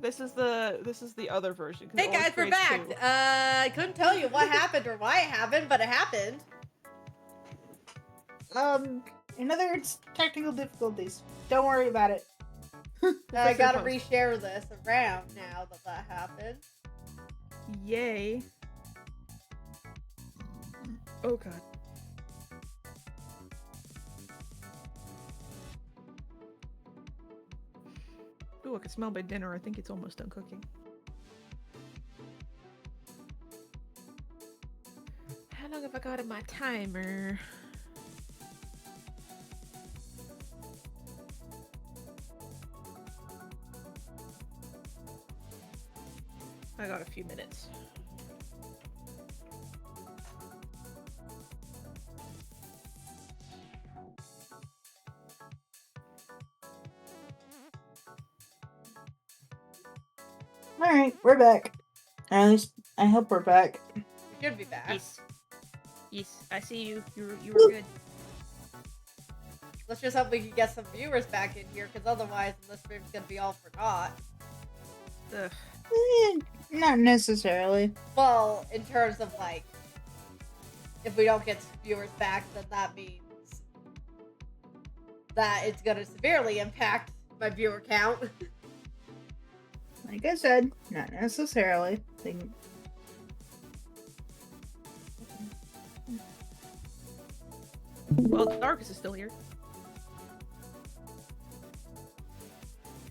This is the other version. Hey guys, we're back. I couldn't tell you what happened or why it happened, but it happened. In other words, technical difficulties. Don't worry about it. I gotta reshare this around now that happened. Yay. Oh god. Ooh, I can smell my dinner. I think it's almost done cooking. How long have I got on my timer? I got a few minutes. Alright, we're back. At least, I hope we're back. We should be back. Yes. Yes, I see you. You were good. Let's just hope we can get some viewers back in here, because otherwise this stream's gonna be all for naught. Ugh. Not necessarily. Well, in terms of like, if we don't get viewers back, then that means that it's gonna severely impact my viewer count. Like I said, not necessarily. Well, Darkus is still here.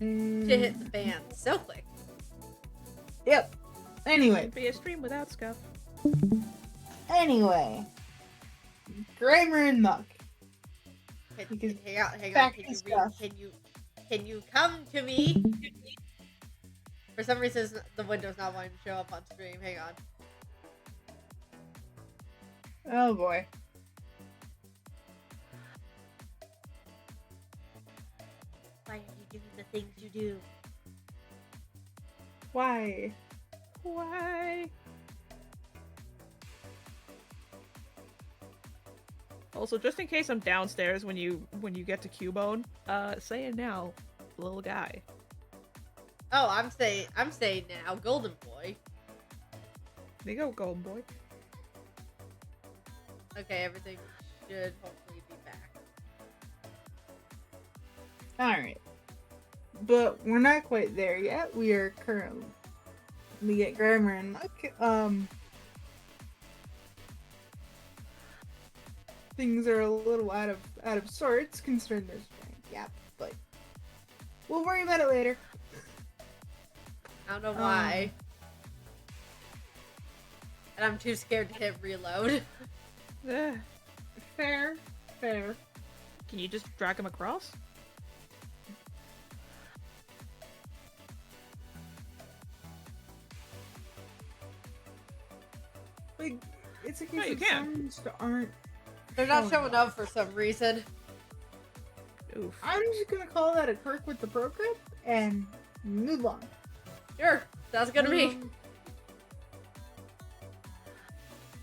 Shit hit the fan so quick. Yep. Anyway. It'd be a stream without scuff. Anyway. Grammar and Muck. Hang on. Can you come to me? For some reason, the window's not wanting to show up on stream. Hang on. Oh boy. Why are you doing the things you do? Why? Why? Also, just in case I'm downstairs when you get to Cubone, say it now, little guy. Oh, I'm saying now, Golden Boy. There you go, Golden Boy. Okay, everything should hopefully be back. Alright. But we're not quite there yet. We are currently... We get Grammar and Muck. Things are a little out of sorts concerning their strength. Yeah, but... We'll worry about it later. I don't know why. And I'm too scared to hit reload. Fair. Can you just drag him across? Like, it's a case No, you of can. some just aren't... They're not showing up for some reason. Oof. I'm just gonna call that a quirk with the pro grip and move on. Sure, that's gonna be.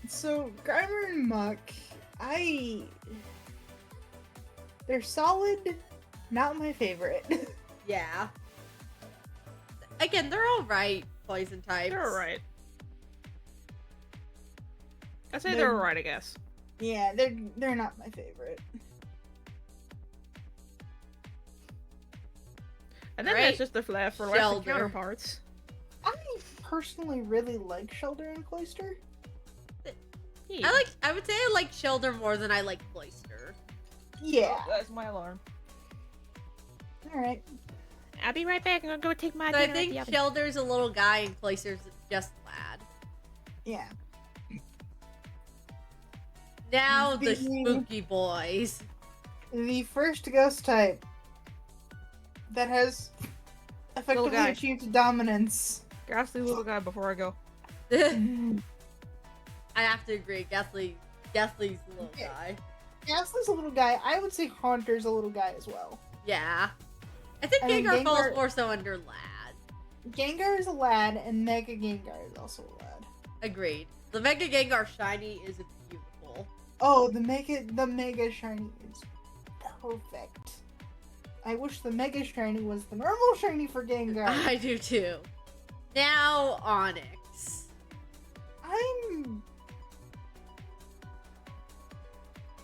So, Grimer and Muck, they're solid, not my favorite. Yeah. Again, they're alright, poison types. They're alright. I'd say they're alright, I guess. Yeah, they're not my favorite. And then there's just the fluorescent Shelter. counterparts. I personally really like Shelter and Cloister. Yeah. I would say I like Shelter more than I like Cloister. Yeah. Oh, that's my alarm. Alright. I'll be right back. I'm gonna go take my So I dinner think at the oven. Shelter's a little guy and Cloister's just lad. Yeah. Now the spooky boys. The first ghost type that has effectively guy. achieved dominance. Ghastly little guy before I go. I have to agree. Ghastly's the little guy. Ghastly's a little guy. I would say Haunter's a little guy as well. Yeah. I think Gengar falls more so under lad. Gengar is a lad, and Mega Gengar is also a lad. Agreed. The Mega Gengar Shiny is beautiful. Oh, the Mega Shiny is perfect. I wish the Mega Shiny was the normal Shiny for Gengar. I do too. Now, Onyx.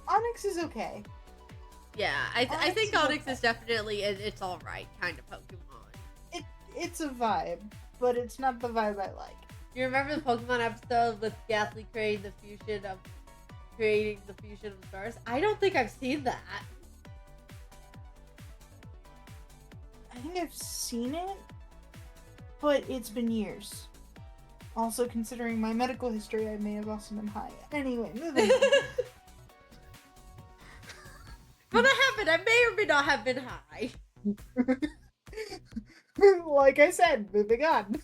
Onyx is okay. Yeah, I think is Onyx okay. is definitely it's alright kind of Pokemon. It's a vibe, but it's not the vibe I like. You remember the Pokemon episode with Ghastly creating the fusion of stars? I don't think I've seen that. I think I've seen it, but it's been years. Also, considering my medical history, I may have also been high. Anyway, moving on. When that happened, I may or may not have been high. Like I said, moving on.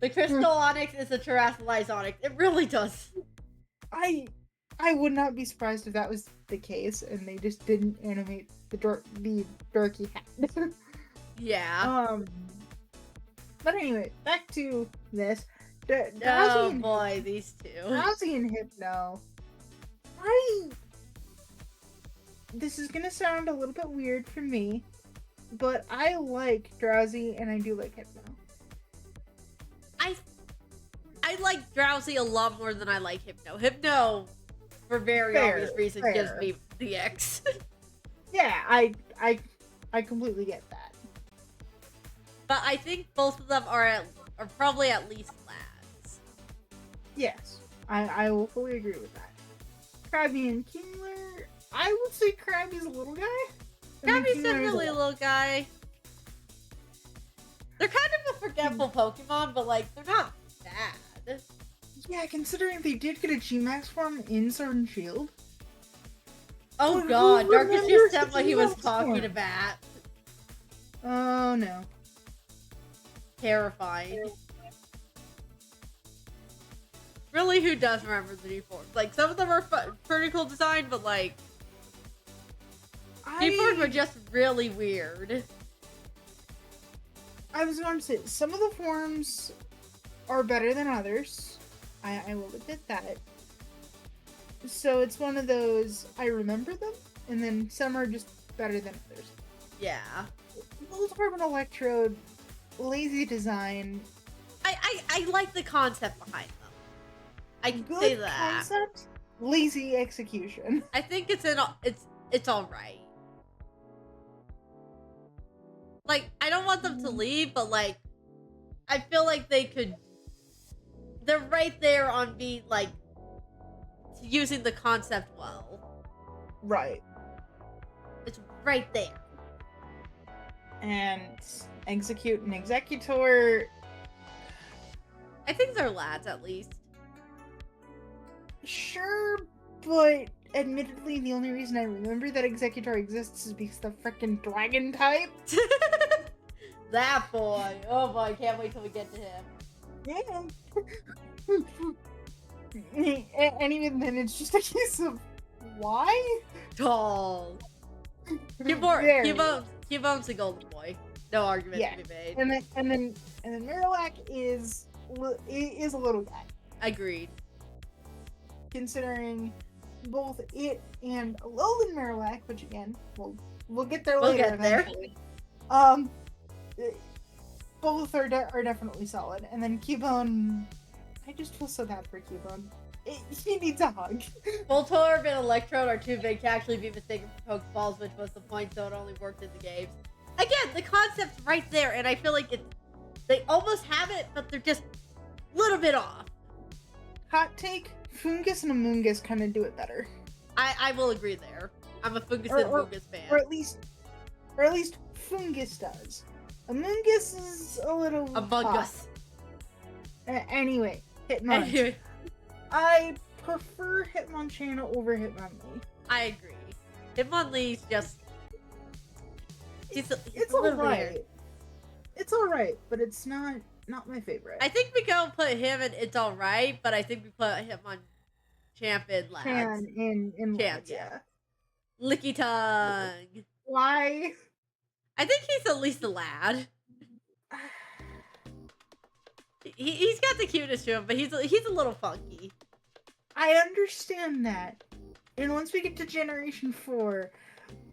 The Crystal Onyx is a Terrasolized Onyx. It really does. I would not be surprised if that was the case, and they just didn't animate the dorky hat. Yeah. But anyway, back to this. Oh boy, these two. Drowsy and Hypno. This is gonna sound a little bit weird for me, but I like Drowsy and I do like Hypno. I like Drowsy a lot more than I like Hypno. Hypno, for very obvious reasons, gives me the X. Yeah, I completely get that. But I think both of them are probably at least lads. Yes, I will fully agree with that. Krabby and Kingler, I would say Krabby's a little guy. Krabby's definitely a little guy. They're kind of a forgetful Pokemon, but like they're not bad. Yeah, considering they did get a G-Max form in Sword and Shield. Oh Who god, Darkus remembers just said the what he was G-Max talking form? about. Oh no. Terrifying. Really, who does remember the new forms? Like, some of them are pretty cool design, but like, new forms were just really weird. I was going to say, some of the forms are better than others. I will admit that. So it's one of those, I remember them, and then some are just better than others. Yeah. Voltorb Electrode, lazy design. I like the concept behind them. I can Good say that. concept, lazy execution. I think it's alright. Like, I don't want them to leave, but like, I feel like they're right there on being like, using the concept well. Right. It's right there. And Execute and Executor. I think they're lads, at least. Sure, but admittedly, the only reason I remember that Executor exists is because the frickin' dragon type. That boy. Oh boy, can't wait till we get to him. Yeah. And even then, it's just a case of why? Tall. Cubone's a golden boy. No argument to be made. And then Marowak is a little guy. Agreed. Considering both it and Alolan Marowak, which again, we'll get there We'll later get there. eventually. Both are definitely solid. And then Cubone, I just feel so bad for Cubone. He needs a hug. Voltorb and Electrode are too big to actually be mistaken for Pokeballs, which was the point, so it only worked in the games. Again, the concept's right there, and I feel like they almost have it, but they're just a little bit off. Hot take, Fungus and Amoongus kind of do it better. I will agree there. I'm a Fungus and Amoongus fan. Or at least Fungus does. Amoongus is a little Among hot. Us. Anyway, Hitmonchan. I prefer Hitmonchan over Hitmonlee. I agree. Hitmonlee's just... It's a little alright. weird. It's alright, but it's not my favorite. I think we go put him in It's Alright, but I think we put him on Champ in Lads. Chan in Champ, Lads, yeah. Licky Tongue. Why? I think he's at least a lad. He's got the cuteness to him, but he's a little funky. I understand that. And once we get to Generation 4,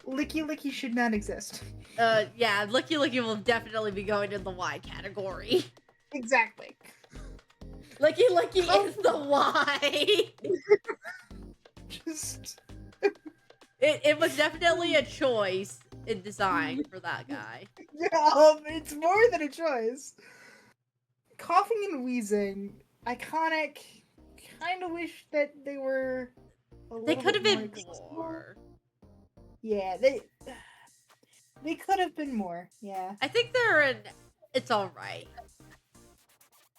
Licky Licky should not exist. Yeah, Licky Licky will definitely be going in the Y category. Exactly. Licky Licky is the Y. Just It was definitely a choice in design for that guy. yeah, it's more than a choice. Coughing and wheezing, iconic. Kind of wish that they were. They could have been accessible. more. Yeah, they could have been more. Yeah, I think they're in. It's all right.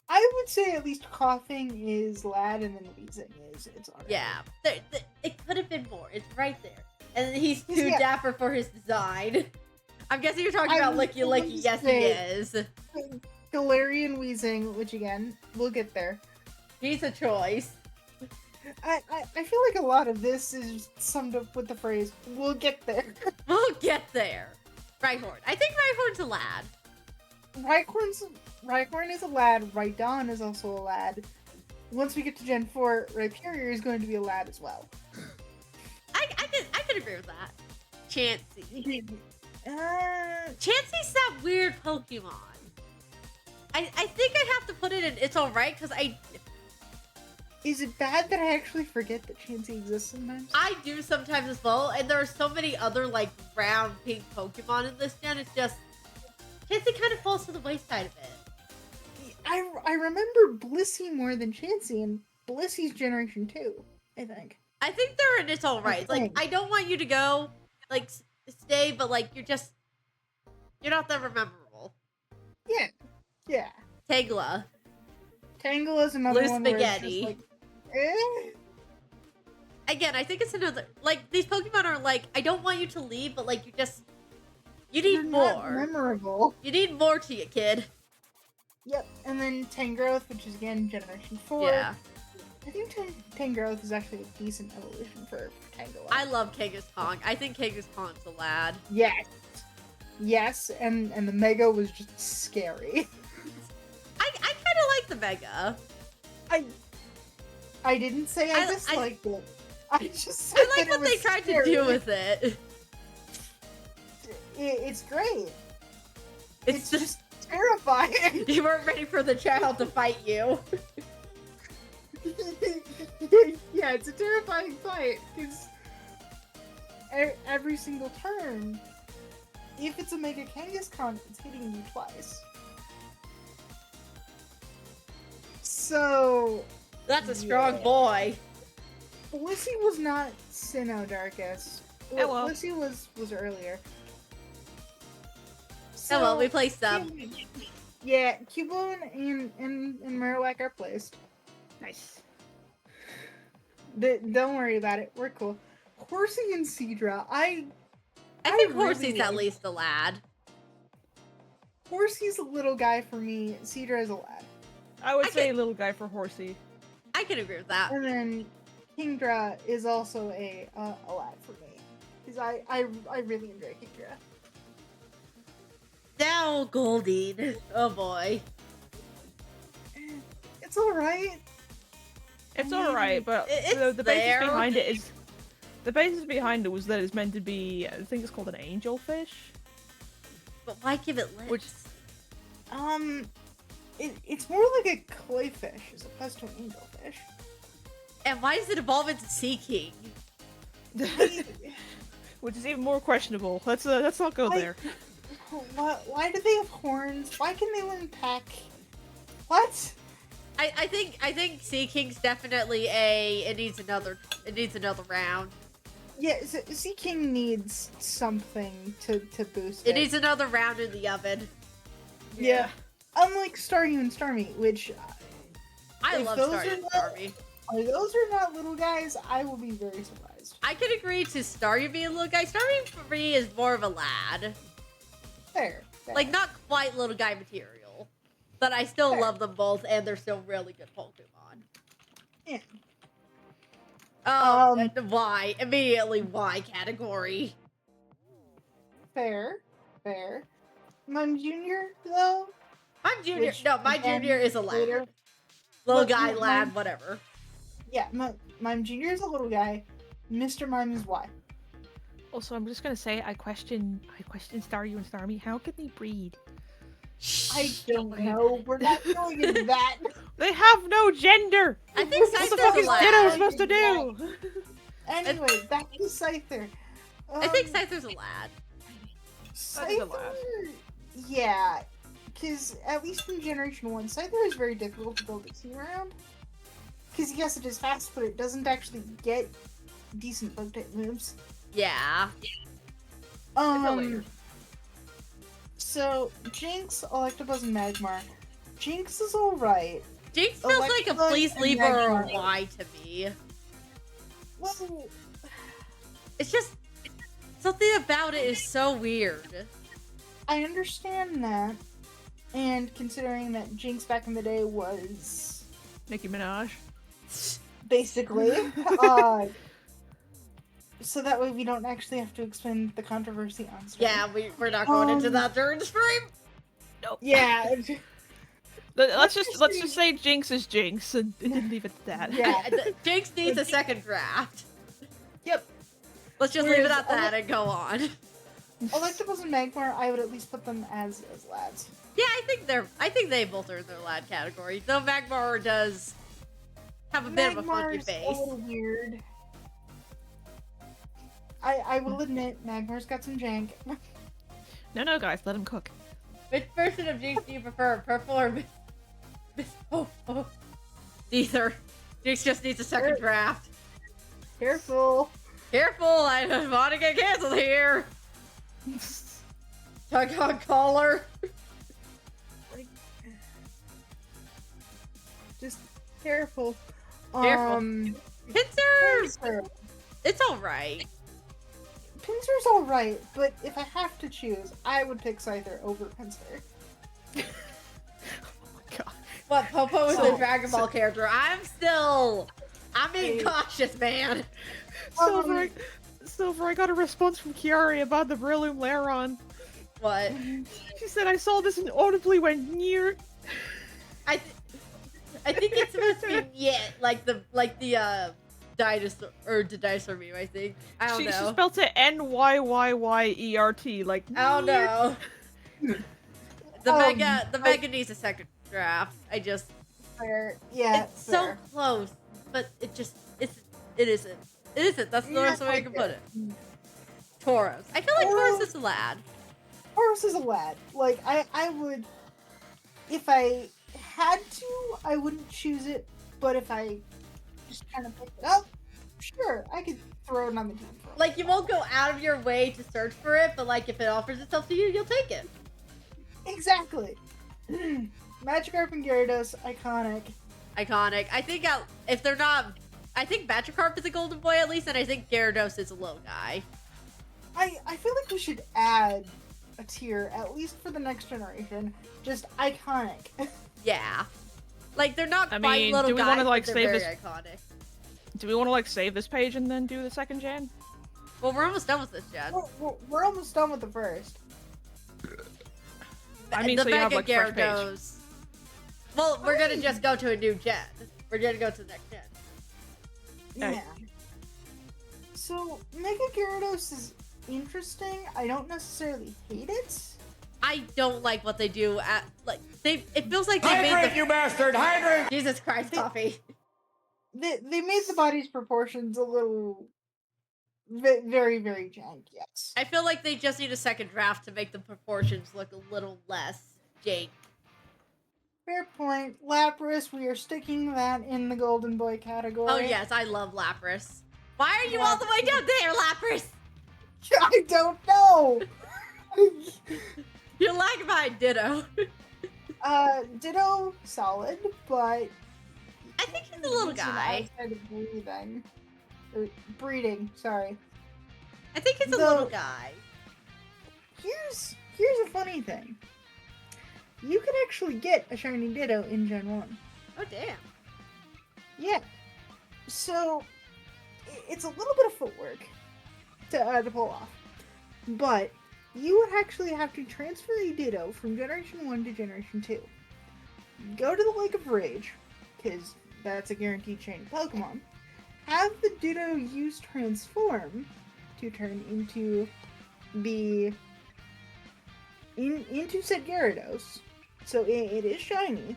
I would say at least coughing is lad, and then wheezing is it's alright. Yeah, it could have been more. It's right there, and he's too Yeah. dapper for his design. I'm guessing you're talking about Licky Licky. Yes, he is. Galarian wheezing, which again, we'll get there. He's a choice. I feel like a lot of this is summed up with the phrase, we'll get there. We'll get there. Rhyhorn. I think Rhyhorn's a lad. Rhyhorn is a lad, Rhydon is also a lad. Once we get to Gen 4, Rhyperior is going to be a lad as well. I could agree with that. Chansey. Chansey's that weird Pokemon. I think I have to put it in It's Alright, because Is it bad that I actually forget that Chansey exists sometimes? I do sometimes as well, and there are so many other, like, brown, pink Pokemon in this gen, it's just... Chansey kind of falls to the wayside a bit. I remember Blissey more than Chansey, and Blissey's Generation 2, I think. I think they're in It's Alright. Like, I don't want you to go, like, stay, but, like, you're not that memorable. Yeah. Yeah. Tangela. Tangela is another Blue one Spaghetti. where it's just like, Again, I think it's another... Like, these Pokemon are like, I don't want you to leave, but, like, you need they're more. not memorable. You need more to you, kid. Yep, and then Tangrowth, which is again Generation 4. Yeah. I think Tangrowth is actually a decent evolution for Tangela. I love Kangaskong. I think Kangaskong's a lad. Yes. Yes, and the Mega was just scary. I kind of like the Mega. I didn't say I disliked it. I just said I like that what they tried to do with it. It's great. It's just terrifying. You weren't ready for the child to fight you. Yeah, it's a terrifying fight because every single turn, if it's a Mega Kangaskhan, it's hitting you twice. So That's a strong boy. Blissey was not Sinnoh Darkus. Oh, well. Blissey was earlier. Oh well, we placed them. Yeah, Cubone and Marowak are placed. Nice. Don't worry about it. We're cool. Horsey and Seadra. I think really Horsey's at like- least a lad. Horsey's a little guy for me. Seadra is a lad. I would I say can- little guy for Horsey. I can agree with that. And then Kingdra is also a lad for me. Because I really enjoy Kingdra. Now Goldeen. Oh boy. It's alright. It's I mean, alright, but it's the there. basis behind it is... The basis behind it was that it's meant to be, I think it's called an angelfish. But why give it lips? Which- It's more like a koi fish as opposed to an angelfish. And why does it evolve into Sea King? Which is even more questionable. Let's not go there. Why do they have horns? Why can they learn pack? What? I think Sea King's definitely it needs another round. Yeah, Sea King needs something to boost It it. needs another round in the oven. Yeah. Unlike Staryu and Starmie, which I If love those Staryu are and not- Starmie. if those are not little guys, I will be very surprised. I can agree to Staryu being a little guy. Staryu for me is more of a lad. Fair. Like, not quite little guy material. But I still Fair. love them both, and they're still really good Pokemon. Yeah. Oh, and why? Immediately Y category. Fair. Mime Junior though. My junior, Which, no, my again, junior is a lad. later- Little Look, guy, no, lad, mine- whatever. Yeah, Mime Junior is a little guy. Mr. Mime is Y. Also, I'm just gonna say I question Staryu and Starmie. How can they breed? I don't know. We're not going into that. They have no gender. I think What the Scyther's fuck a is Ditto lad. supposed to do? Anyway, back to Scyther. I think Scyther's a lad. think a lad. Scyther, yeah, because at least in Generation 1, Scyther is very difficult to build a team around. Because yes, it is fast, but it doesn't actually get decent bug type moves. Yeah. So, Jinx, Electabuzz, and Magmar. Jinx is alright. Jinx feels like a Electabuzz please and leave her Magmar. Y to me. Well, It's just something about it is so weird. I understand that, and considering that Jinx back in the day was Nicki Minaj. basically, so that way we don't actually have to explain the controversy on stream. Yeah, we're not going into that during stream. Nope. Yeah. Let's just say Jinx is Jinx and leave it at that. Yeah. Jinx needs a second draft. Yep. Let's just leave it at that and go on. Electabuzz and Magmar, I would at least put them as lads. Yeah, I think they both are in their lad category. Though Magmar does have a bit of a funky Magmar's face. a little weird. I will admit, Magmar's got some jank. No, guys, let him cook. Which version of Jinx do you prefer, purple or Miss? Oh. Neither. Jinx just needs a second draft. Careful. Careful, I don't want to get canceled here. Tug on collar. Just careful. Careful. Pincers! Pinsir. It's alright. Pinsir's alright, but if I have to choose, I would pick Scyther over Pinsir. Oh my god. What, Popo is So- the Dragon Ball character? I'm being cautious, man. Silver, I got a response from Kiari about the Breloom Laron. What? She said I saw this and audibly went near. I think it's supposed to be like the dinosaur or the dinosaur meme. I think I don't She know. spelled it Nyyyyert, like. I don't know. The Um, mega needs a second draft. Fair. Yeah, It's fair. so close, but it isn't. It isn't. That's the Yeah, worst way I can put it. Mm. Tauros. I feel like Tauros- Tauros is a lad. Horus is a lad. Like, I would... If I had to, I wouldn't choose it, but if I just kind of picked it up, sure, I could throw it on the team. Like, you won't go out of your way to search for it, but like if it offers itself to you, you'll take it. Exactly. Magikarp and Gyarados, iconic. Iconic. I think if they're not, I think Magikarp is a golden boy at least, and I think Gyarados is a low guy. I feel like we should add a tier, at least for the next generation, just iconic. Yeah. Like, they're not I quite mean, little do we guys, wanna, but like, they're save very this- iconic. Do we want to like save this page and then do the second gen? Well, we're almost done with this, Jen. We're almost done with the first. I mean, the so you have, Mega like, fresh page. Gyarados. Well, we're gonna just go to a new gen. We're gonna go to the next gen. Okay. Yeah. So, Mega Gyarados is interesting. I don't necessarily hate it. I don't like what they do at, like, it feels like they made Hydrate, the- you bastard! Hydrate! Jesus Christ, coffee. They made the body's proportions a little... very, very jank, yes. I feel like they just need a second draft to make the proportions look a little less jank. Fair point. Lapras, we are sticking that in the Golden Boy category. Oh yes, I love Lapras. Why are you all the way down there, Lapras? I don't know! You're lagging behind Ditto. Ditto, solid, but... I think he's a little He's an guy. outside of breathing. Or breeding, sorry. I think he's a Though- little guy. Here's a funny thing. You could actually get a shiny Ditto in Gen 1. Oh damn. Yeah. So, it's a little bit of footwork to pull off. But, you would actually have to transfer a Ditto from Generation 1 to Generation 2. Go to the Lake of Rage, because that's a guaranteed shiny Pokemon. Have the Ditto use Transform to turn into into said Gyarados. So it is shiny.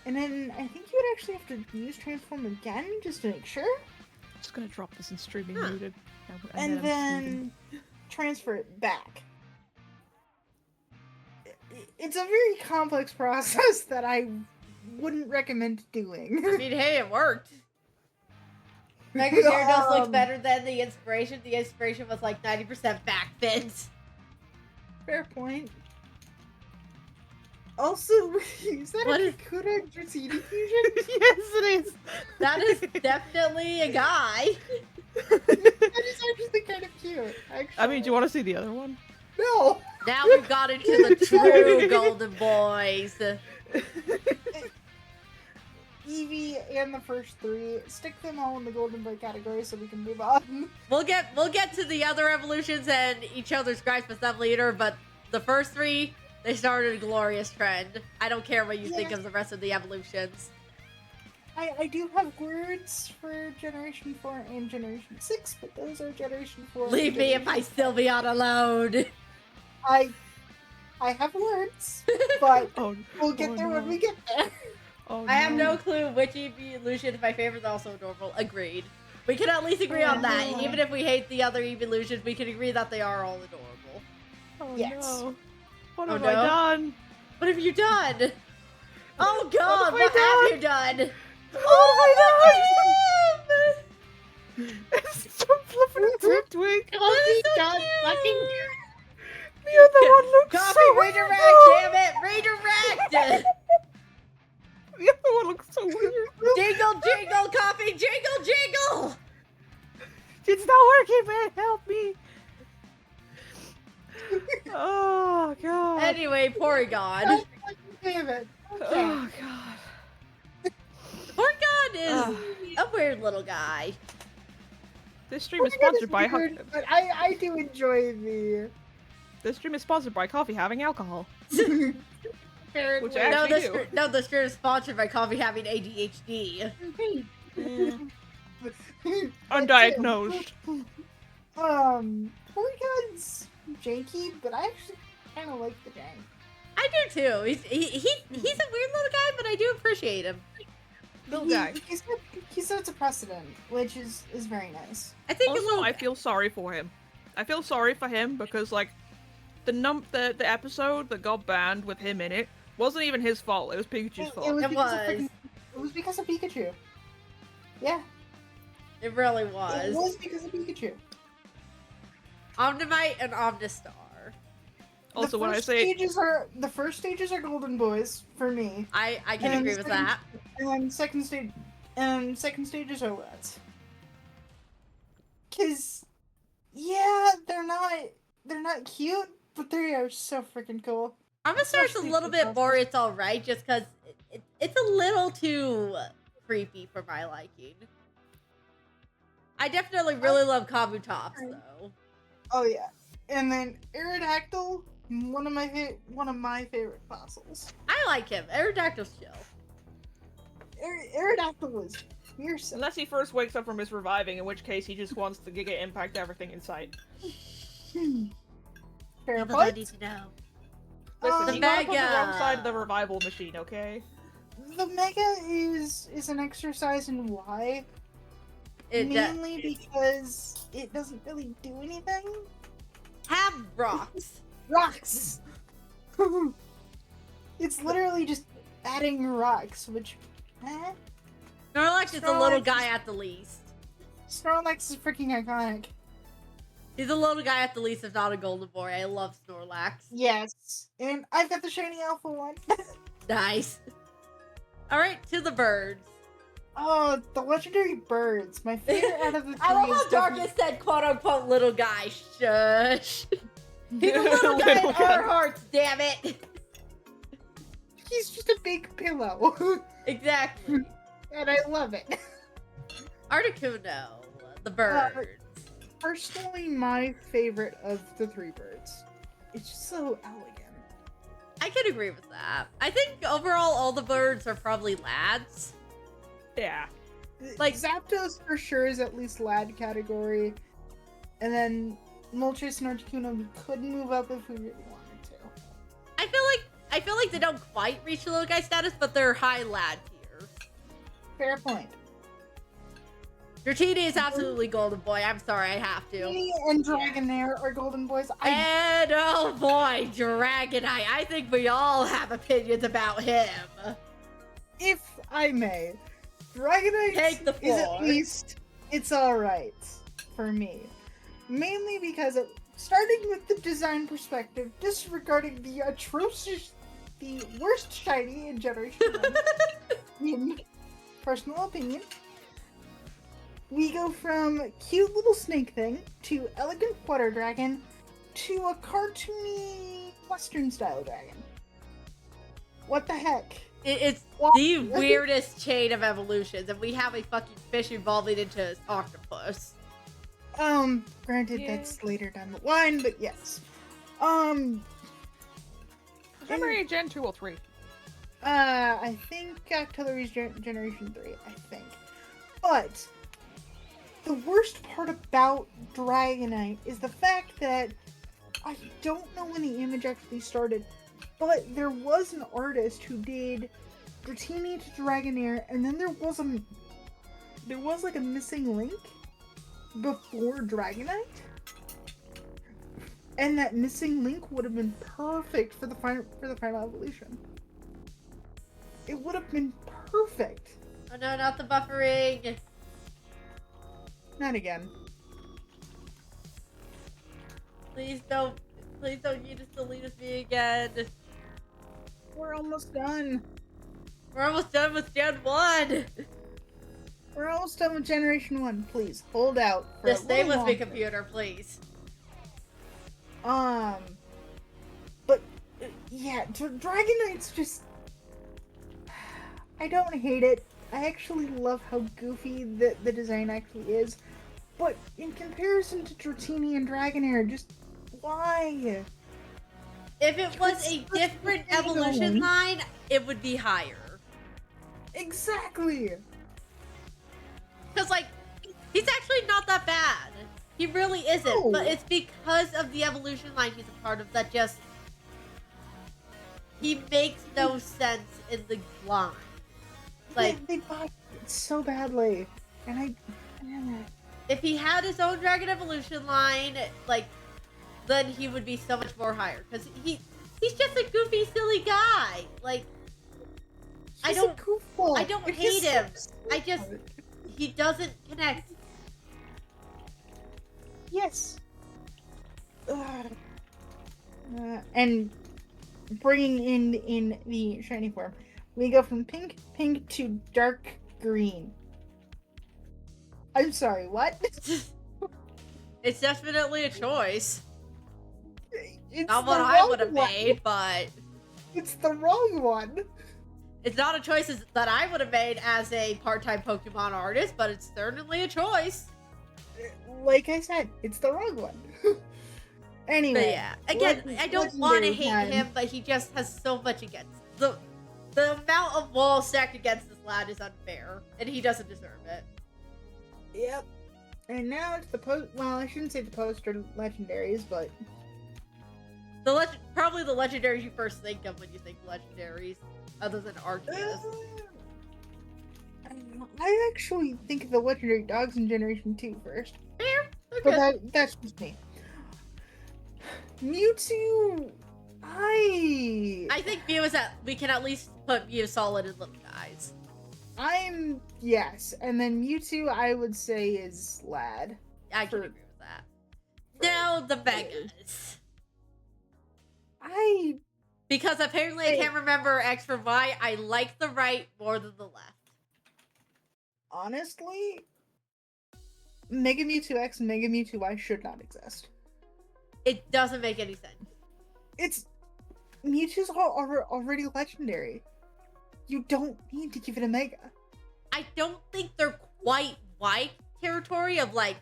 And then I think you would actually have to use transform again just to make sure. Just gonna drop this in streaming Huh. muted. And then transfer it back. It's a very complex process that I wouldn't recommend doing. I mean, hey, it worked. Mega Gyarados looked better than the inspiration. The inspiration was like 90% back fins. Fair point. Also, is that What a is- Kakuna Dratini fusion? Yes, it is. That is definitely a guy. That is actually kind of cute. Actually. I mean, do you want to see the other one? No. Now we've got into the true Golden Boys. Eevee and the first three, stick them all in the Golden Boy category so we can move on. We'll get to the other evolutions and each other's gripes with stuff later, but the first three, they started a glorious trend. I don't care what you think of the rest of the evolutions. I do have words for Generation 4 and Generation 6, but those are Generation 4. Leave me if I still be on alone. I have words, but Oh, we'll get there when we get there. Oh, I have no clue which evolution is my favorite, also adorable. Agreed. We can at least agree on that. Yeah. Even if we hate the other evolutions, we can agree that they are all adorable. Oh, Yes. no. What Oh, have I no? done? What have you done? Oh god, What have what I have you done? Oh my god! It's so flippin' tip twig. Oh so god, cute. fucking The other one looks Coffee, so redirect, weird. damn it! Redirect! The other one looks so weird. Jingle, jingle, coffee, jingle, jingle! It's not working, man. Help me. Oh god. Anyway, Porygon. Damn it. Okay. Oh god. Porygon is Ugh. a weird little guy. This stream is Porygon sponsored by weird, but I do enjoy the This stream is sponsored by coffee having alcohol. fair Which way. I No, actually this do. no, the stream is sponsored by coffee having ADHD. Undiagnosed. Porygon's janky, but I actually kind of like the jank. I do too. He's a weird little guy, but I do appreciate him. Little guy. He sets a precedent, which is very nice. I think a Also, little. I feel sorry for him. I feel sorry for him because, like, the episode that got banned with him in it wasn't even his fault. It was Pikachu's fault. It because was. It was because of Pikachu. Yeah, It really it was. was because of Pikachu. Omnivite and Omnistar. Also, The when I first say the first stages are Golden Boys for me, I can And agree with second- that. and second stages are Reds. Cause, yeah, they're not cute, but they are so freaking cool. Omnistar's a Especially little for bit Buffalo. more. It's all right, just because it's a little too creepy for my liking. I definitely really love Kabutops though. Oh yeah, and then Aerodactyl, one of my favorite fossils. I like him. Aerodactyl's chill. Aerodactyl was fearsome. unless he first wakes up from his reviving, in which case he just wants to Giga Impact everything in sight. Fair People don't point. need to know. Listen, The you gotta put the wrong Mega. side of the revival machine, okay? The Mega is an exercise in why. It Mainly because it doesn't really do anything. have rocks. Rocks! It's literally just adding rocks, which... Snorlax is a little guy at the least. Snorlax is freaking iconic. He's a little guy at the least, if not a golden boy. I love Snorlax. Yes. And I've got the shiny alpha one. Nice. All right, to the birds. Oh, the legendary birds. My favorite out of the three I love is how Darkness said "quote unquote" little guy. Shush. He's a little guy Little in guy. our hearts. Damn it. He's just a big pillow. Exactly. And I love it. Articuno, the birds. Personally, my favorite of the three birds. It's just so elegant. I can agree with that. I think overall all the birds are probably lads. Yeah. Like- Zapdos for sure is at least lad category. And then Moltres and Articuno, we could move up if we really wanted to. I feel like they don't quite reach the little guy status, but they're high lad tier. Fair point. Dratini is absolutely golden boy. I'm sorry, I have to. Me and Dragonair are golden boys. And oh boy, Dragonite. I think we all have opinions about him. If I may, Dragonite Take the is floor. at least, it's alright for me. Mainly because, starting with the design perspective, disregarding the atrocious, the worst shiny in Generation 1, in personal opinion, we go from cute little snake thing to elegant flutter dragon to a cartoony western style dragon. What the heck? It's Why? the weirdest chain of evolutions, and we have a fucking fish evolving into an octopus. Granted Yeah. that's later down the line, but yes. Memory Gen 2 or 3. I think Octillery's Generation 3, I think. But the worst part about Dragonite is the fact that I don't know when the image actually started, but there was an artist who did Dratini to Dragonair, and then there was like a missing link before Dragonite. And that missing link would have been perfect for the final evolution. It would have been perfect. Oh no, not the buffering. Not again. Please don't you just delete us me again. We're almost done. We're almost done with Gen 1. We're almost done with Generation 1. Please, hold out for Just a stay little with me, longer. computer, please. But, yeah, Dragonite's just... I don't hate it. I actually love how goofy the design actually is. But in comparison to Dratini and Dragonair, just... why? If it was a It's different such a evolution thing. line, it would be higher. Exactly! Because, like, he's actually not that bad. He really isn't. No. But it's because of the evolution line he's a part of that just... He makes no sense in the line. Like, they botched it so badly. And if he had his own Dragon Evolution line, like, then he would be so much more higher. Because he's just a goofy, silly guy. Like, I don't hate him. I just, he doesn't connect. Yes. And bringing in the shiny form, we go from pink to dark green. I'm sorry, what? It's definitely a choice. It's Not what the I wrong would have one. made, but It's the wrong one. it's not a choice that I would have made as a part-time Pokemon artist, but it's certainly a choice. Like I said, it's the wrong one. Anyway. But yeah, again, I don't want to legendary hate time. him, but he just has so much against the amount of walls stacked against this lad is unfair, and he doesn't deserve it. Yep. And now it's the post. Well, I shouldn't say the poster legendaries, but Probably the legendaries you first think of when you think legendaries, other than Arceus. I actually think of the legendary dogs in Generation 2 first. Fair, they're But good. that's just me. Mewtwo, I think Mew is we can at least put Mew solid in little guys. I'm yes, and then Mewtwo I would say is Lad. I can agree with that. Now the Megas. Because apparently I can't remember X from Y, I like the right more than the left. Honestly, Mega Mewtwo X and Mega Mewtwo Y should not exist. It doesn't make any sense. Mewtwo's already legendary. You don't need to give it a Mega. I don't think they're quite Y territory of like,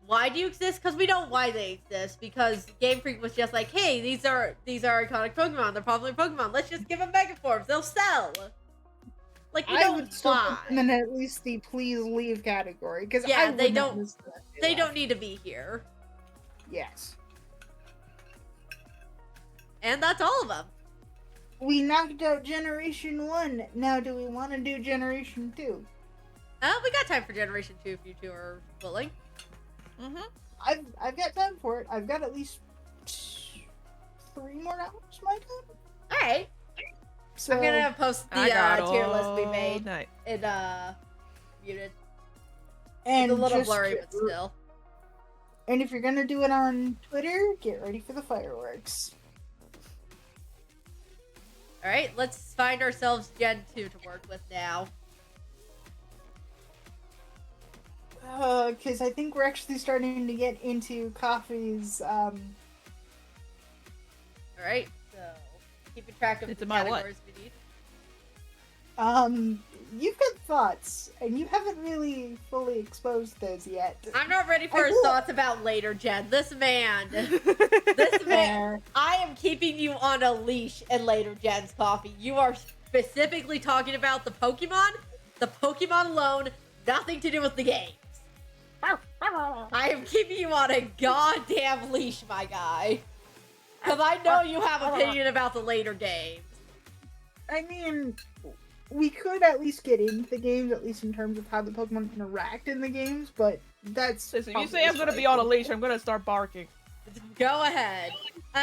why do you exist? Because we know why they exist. Because Game Freak was just like, hey, these are iconic Pokemon. They're popular Pokemon. Let's just give them Mega Forms. They'll sell. Like, you I know would still put them why? in at least the please leave category because Yeah, I they would not don't- listen to that if They don't left. need to be here. Yes. And that's all of them. We knocked out Generation 1. Now do we want to do Generation 2? We got time for Generation 2 if you two are willing. Mm-hmm. I've got time for it. I've got at least 3 more hours my time. Alright. So I'm gonna post the I got tier list we all made night. in muted. and It's a little just blurry, but still. And if you're gonna do it on Twitter, get ready for the fireworks. Alright, let's find ourselves Gen 2 to work with now. Because I think we're actually starting to get into Coffee's, Alright, so keeping track of Into the my what? categories we need. You've got thoughts, and you haven't really fully exposed those yet. I'm not ready for I his will. thoughts about later, Jen. This man. Fair. I am keeping you on a leash in later Jen's coffee. You are specifically talking about the Pokemon alone, nothing to do with the games. I am keeping you on a goddamn leash, my guy. Because I know you have opinion about the later games. I mean, we could at least get into the games, at least in terms of how the Pokemon interact in the games, but that's... Listen, if you say I'm gonna be on a leash, I'm gonna start barking. Go ahead.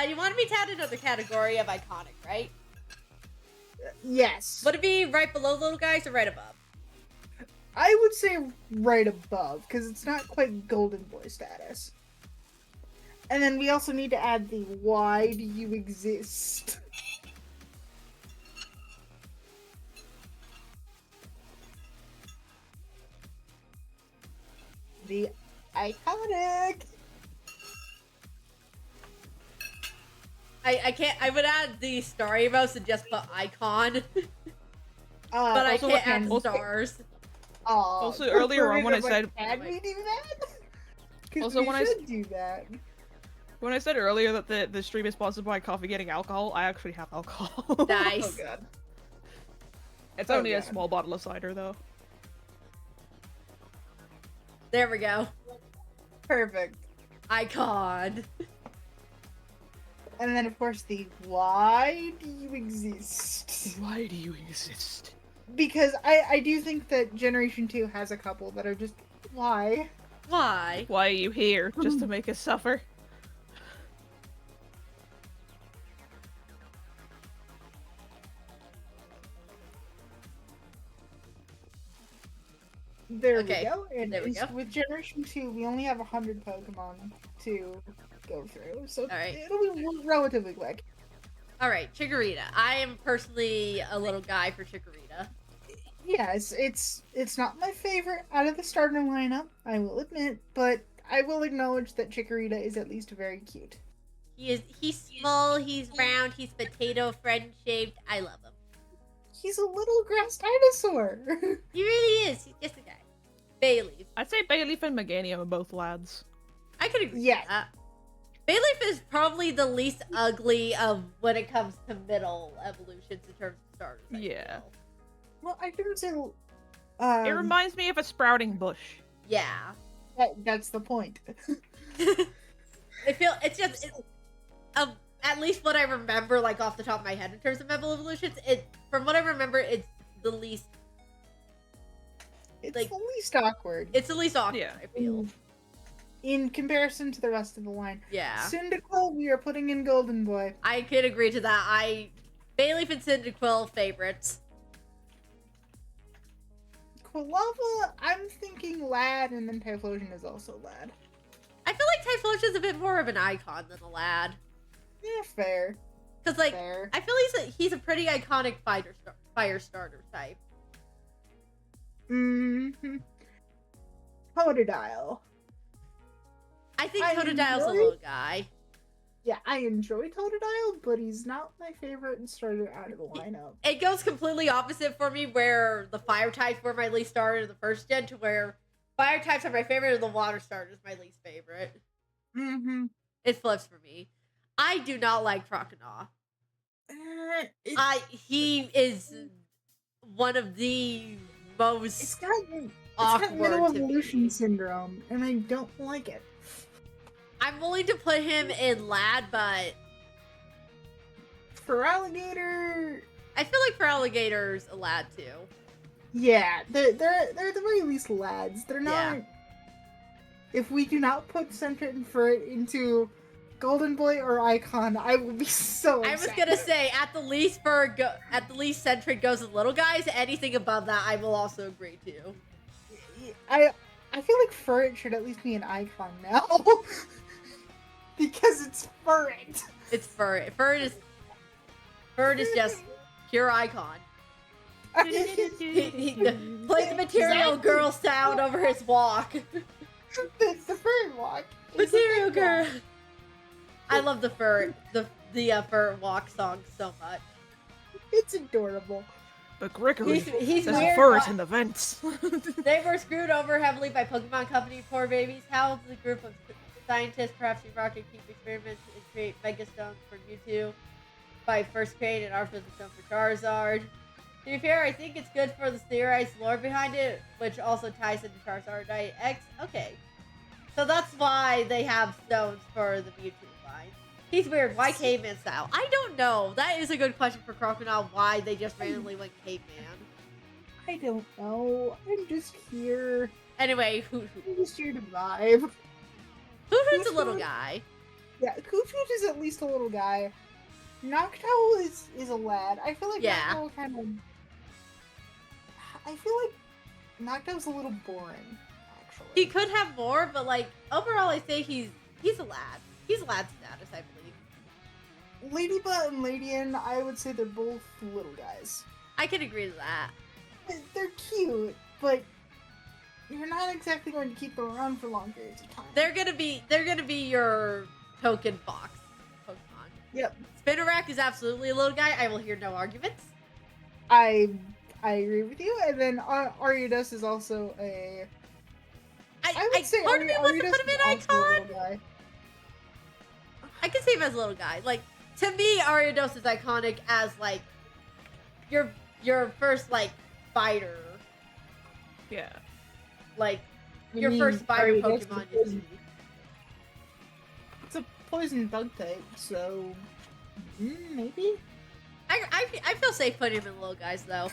You wanted me to add another category of iconic, right? Yes. Would it be right below little guys or right above? I would say right above, because it's not quite Golden Boy status. And then we also need to add the why do you exist? The iconic. I can't. I would add the star emotes and just put icon, but I also can't add what- stars. Also, earlier on when I said- can we do that? 'Cause Also, we when I should do that. When I said earlier that the stream is sponsored by coffee getting alcohol, I actually have alcohol. Nice. Oh god. It's Oh, only a God. small bottle of cider, though. There we go. Perfect. Icon. And then of course the why do you exist? Why do you exist? Because I do think that Generation 2 has a couple that are just why? Why? Why are you here? Just to make us suffer? There Okay, we go. And there we go. with Generation 2, we only have 100 Pokemon to go through, so Alright. it'll be relatively quick. All right, Chikorita. I am personally a little guy for Chikorita. Yes, it's not my favorite out of the starter lineup, I will admit, but I will acknowledge that Chikorita is at least very cute. He's small, he's round, he's potato friend shaped. I love him. He's a little grass dinosaur. He really is. He's just a guy. Bayleaf. I'd say Bayleaf and Meganium are both lads. I could agree Yes. with that. Bayleaf is probably the least ugly of when it comes to middle evolutions in terms of starters. I Yeah. feel. Well, I can say It reminds me of a sprouting bush. Yeah. that's the point. It's just at least what I remember, like off the top of my head in terms of middle evolutions. From what I remember, it's the least. It's Like- the least awkward It's the least awkward. Yeah. I feel. in comparison to the rest of the line. Yeah. Cyndaquil, we are putting in Golden Boy. I could agree to that. Bayleaf and Cyndaquil favorites. Quilava, I'm thinking Lad, and then Typhlosion is also Lad. I feel like Typhlosion's a bit more of an icon than a lad. Yeah, fair. Cause like Fair. I feel he's a pretty iconic fire starter type. Mm-hmm. Totodile. I think I Totodile's a enjoy- little guy. Yeah, I enjoy Totodile, but he's not my favorite starter out of the lineup. It goes completely opposite for me, where the fire types were my least starter in the first gen, to where fire types are my favorite and the water starter is my least favorite. Mm-hmm. It flips for me. I do not like Croconaw. He is one of the most It's got awkward middle to evolution me. syndrome, and I don't like it. I'm willing to put him in lad, but For alligator, I feel like for alligators, a lad too. yeah, they're at the very least lads. They're not. Yeah. If we do not put Sentret and Furret into Golden Boy or Icon, I will be so I upset. was gonna say at the least Sentret goes with little guys. Anything above that, I will also agree to. I feel like Furret should at least be an icon now. Because it's Furret. It's Furret. Furret is just pure icon. He plays the Material Exactly. Girl sound over his walk. the Furret walk. is Material a big one. Girl. I love the Furret Furret walk song so much. It's adorable. But Gregory, He's there's a weird. furret in the vents. They were screwed over heavily by Pokemon Company poor babies. How the group of scientists perhaps Rocket keep experiments and create Mega Stones for Mewtwo by first creating an Artificial Stone for Charizard. To be fair, I think it's good for the theorized lore behind it, which also ties into Charizard X. Okay. So that's why they have stones for the Mewtwo line. He's weird. Why caveman style? I don't know. That is a good question for Crocodile. Why they just randomly went caveman. I don't know. I'm just here. Anyway, I'm just here to vibe. Hoothoot's a little guy. Yeah, Hoothoot is at least a little guy. Noctowl is a lad. I feel like Yeah. Noctowl kind of... I feel like Noctowl's a little boring, actually. He could have more, but like overall, I say he's a lad. He's a lad status, I believe. Ladybug and Ladian, I would say they're both little guys. I can agree to that. They're cute, but you're not exactly going to keep them around for long periods of time. They're gonna be your token box Pokemon. Yep. Spinarak is absolutely a little guy. I will hear no arguments. I agree with you. And then Ariados is also a... I would say part of me wants to Ariados put him is in also a icon. little guy. I can see him as a little guy. Like to me, Ariados is iconic as like your first like fighter, Yeah. like I your mean, first fighter Ariados is Pokemon. You poison. see. It's a poison bug type, so maybe. I feel safe putting him in little guys though.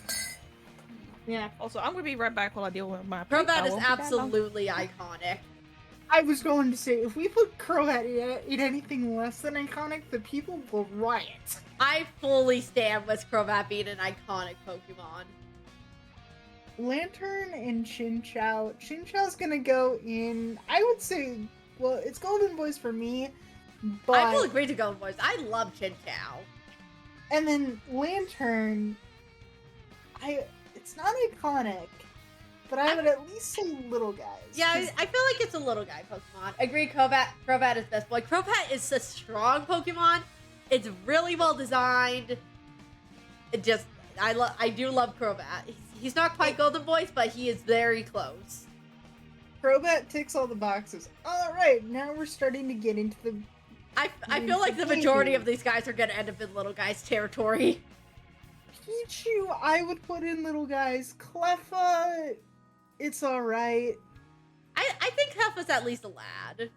Yeah, Also, I'm gonna be right back while I deal with my. Crobat I is won't be that long. absolutely iconic. I was going to say if we put Crobat in anything less than iconic, the people will riot. I fully stand with Crobat being an iconic Pokemon. Lantern and Chinchou. Chinchou's gonna go in. I would say, well, it's Golden Boys for me, but I will agree to Golden Boys. I love Chinchou. and then Lantern. It's not iconic, but I would at least say little guys. Yeah, 'cause I feel like it's a little guy Pokemon. Agree, Crobat is best boy. Crobat is a strong Pokemon. It's really well designed. I do love Crobat. He's not quite Golden Boys, but he is very close. Crobat ticks all the boxes. All right, now we're starting to get into the. I feel like the majority of these guys are gonna end up in little guys territory. Pichu, I would put in little guys. Cleffa, it's alright. I think Cleffa's at least a lad.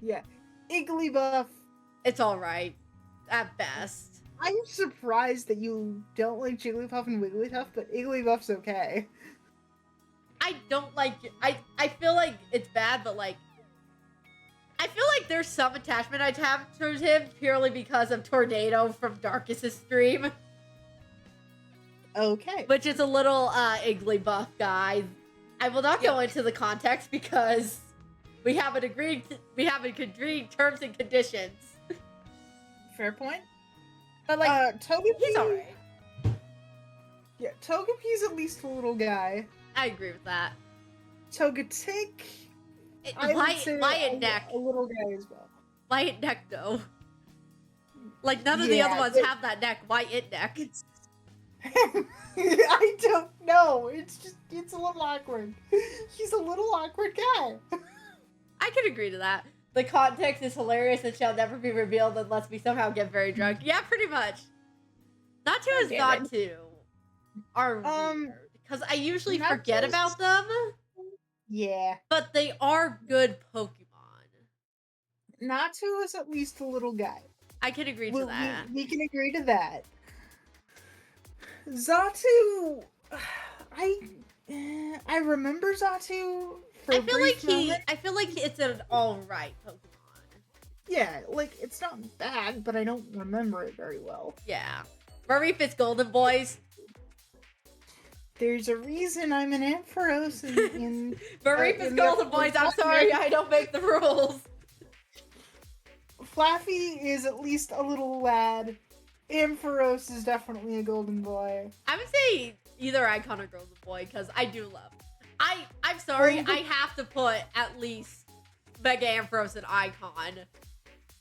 Yeah. Igglybuff, It's alright. At best. I'm surprised that you don't like Jigglypuff and Wigglytuff, but Igglybuff's okay. I don't like I feel like it's bad, but like I feel like there's some attachment I have towards him purely because of Tornado from Darkest's stream. Okay. Which is a little Igglybuff guy. I will not go into the context because we haven't agreed terms and conditions. Fair point. But like Togepi, he's alright. Yeah, Togepi's at least a little guy. I agree with that. Togetic, I would say Lion Neck. a little guy as well. Lion Neck though. Like none of the other Yeah, ones have that neck. Why it neck? I don't know. It's a little awkward. He's a little awkward guy. I can agree to that. The context is hilarious and shall never be revealed unless we somehow get very drunk. Yeah, pretty much. Not to is damn not it. to. are Um, weird because I usually not forget just- about them, Yeah. but they are good Pokemon. Natu is at least a little guy. I can agree to that. We can agree to that. Xatu, I remember Xatu for a brief moment. I feel like it's an alright Pokemon. Yeah, like it's not bad, but I don't remember it very well. Yeah. Mareep is Golden Boys. There's a reason I'm an Ampharos in Mareep is in Golden the- Boys. I'm sorry, I don't make the rules. Flaffy is at least a little lad. Ampharos is definitely a golden boy. I would say either Icon or Golden Boy because I do love. I'm sorry, Oh, I have to put at least Mega Ampharos and Icon. I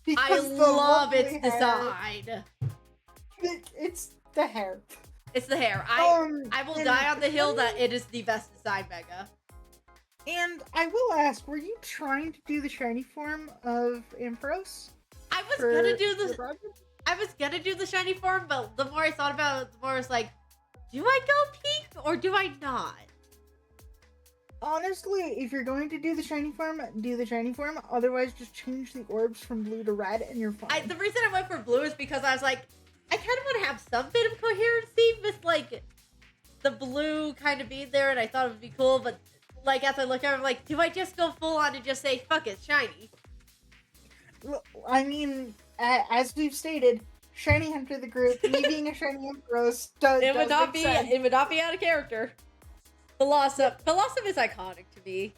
Because the love its lovely hair- design. It's the hair. It's the hair. I will and- die on the hill that it is the best design Mega. And I will ask, were you trying to do the shiny form of Ampharos? I was for gonna do your the project? I was gonna do the shiny form, but the more I thought about it, the more I was like, do I go pink or do I not? Honestly, if you're going to do the shiny form, do the shiny form. Otherwise, just change the orbs from blue to red and you're fine. The reason I went for blue is because I was like, I kind of want to have some bit of coherency with like the blue kind of being there, and I thought it would be cool. But like as I look at it, I'm like, do I just go full on and just say fuck it, shiny? Well, I mean, as we've stated, shiny hunter the group, me being a shiny Ampharos does It would not make be. sense. It would not be out of character. Blossom is iconic to me.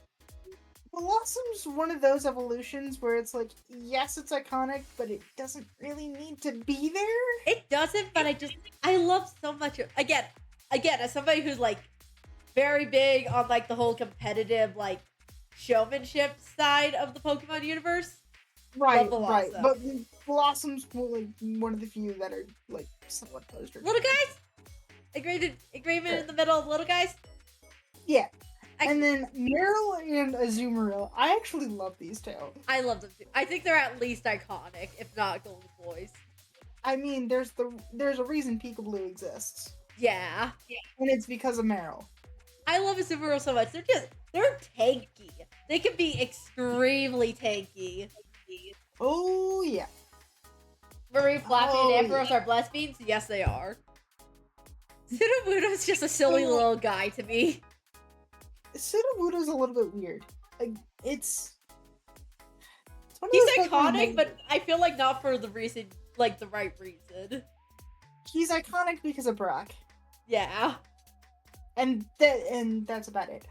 Blossom's one of those evolutions where it's like, yes, it's iconic, but it doesn't really need to be there. It doesn't, but I love so much. Again, as somebody who's like very big on like the whole competitive like showmanship side of the Pokemon universe. Right, Love right. Blossom. But Blossom's like one of the few that are like somewhat poster. Little guys, agreement in the middle of little guys. Yeah. I- And then Meryl and Azumarill. I actually love these two. I love them too. I think they're at least iconic, if not Golden Boys. I mean, there's a reason Peekaboo exists, Yeah. and it's because of Meryl. I love Azumarill so much. They're tanky. They can be extremely tanky. Oh yeah. Marie, Flappy, Oh, and Ampharos are blessed beans? Yes, they are. Sudowoodo's just a silly So- little guy to me. Sudowoodo's a little bit weird. Like it's one of He's those Pokemon iconic, that- but I feel like not for the reason, like the right reason. he's iconic because of Brock, Yeah. and that's about it.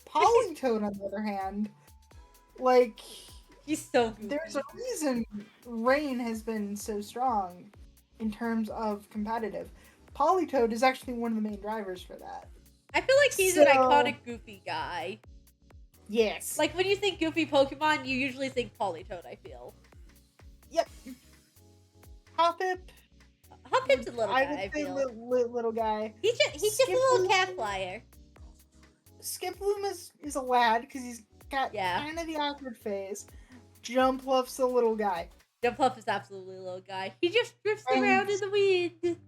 Politoed, on the other hand, like He's so goofy. there's a reason Rain has been so strong in terms of competitive. Politoed is actually one of the main drivers for that. I feel like he's an So- iconic goofy guy. Yes. Like when you think goofy Pokemon, you usually think Politoed, I feel. Yep. Hoppip. Hoppip's a little I guy, would I say feel. little guy. He's just a little cat flyer. Skiploom is a lad because he's got Yeah. kind of the awkward phase. Jumpluff's a little guy. Jumpluff is absolutely a little guy. He just drifts And- around in the wind.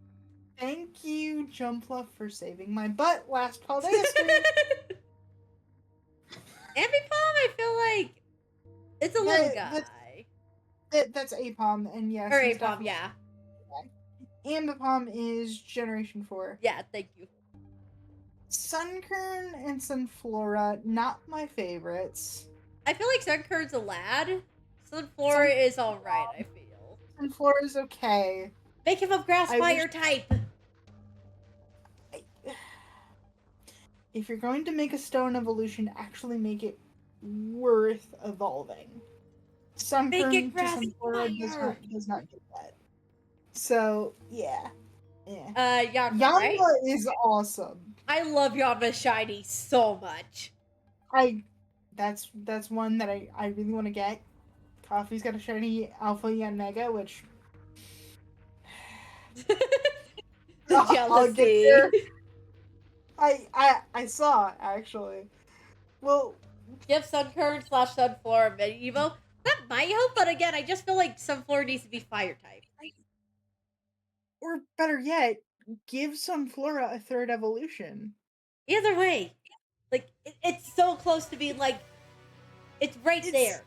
Thank you, Jumpluff, for saving my butt last holiday stream. Ambipom, I feel like it's a little That- guy. That's Apom, and yes. Or he's Apom, definitely- yeah. Ambipom is Generation 4. Yeah, thank you. Sunkern and Sunflora, not my favorites. I feel like Sunkern's a lad. Sunflora is alright, I feel. Sunflora's okay. Make him a grass I fire wish- type. If you're going to make a stone evolution, actually make it worth evolving. Sunkern Make it to grass Sunflora fire. does not do that. So, yeah. Yanma, Yanma right? is awesome. I love Yanma Shiny so much. That's one that I really want to get. Coffee's got a shiny Alpha Yan Mega, which The I'll get jealousy. there. I saw actually. Well, Give Sunkern / Sunflora Medieval. That might help, but again, I just feel like Sunflora needs to be fire type. or better yet, give Sunflora a third evolution. Either way, like it's so close to being like it's right It's there,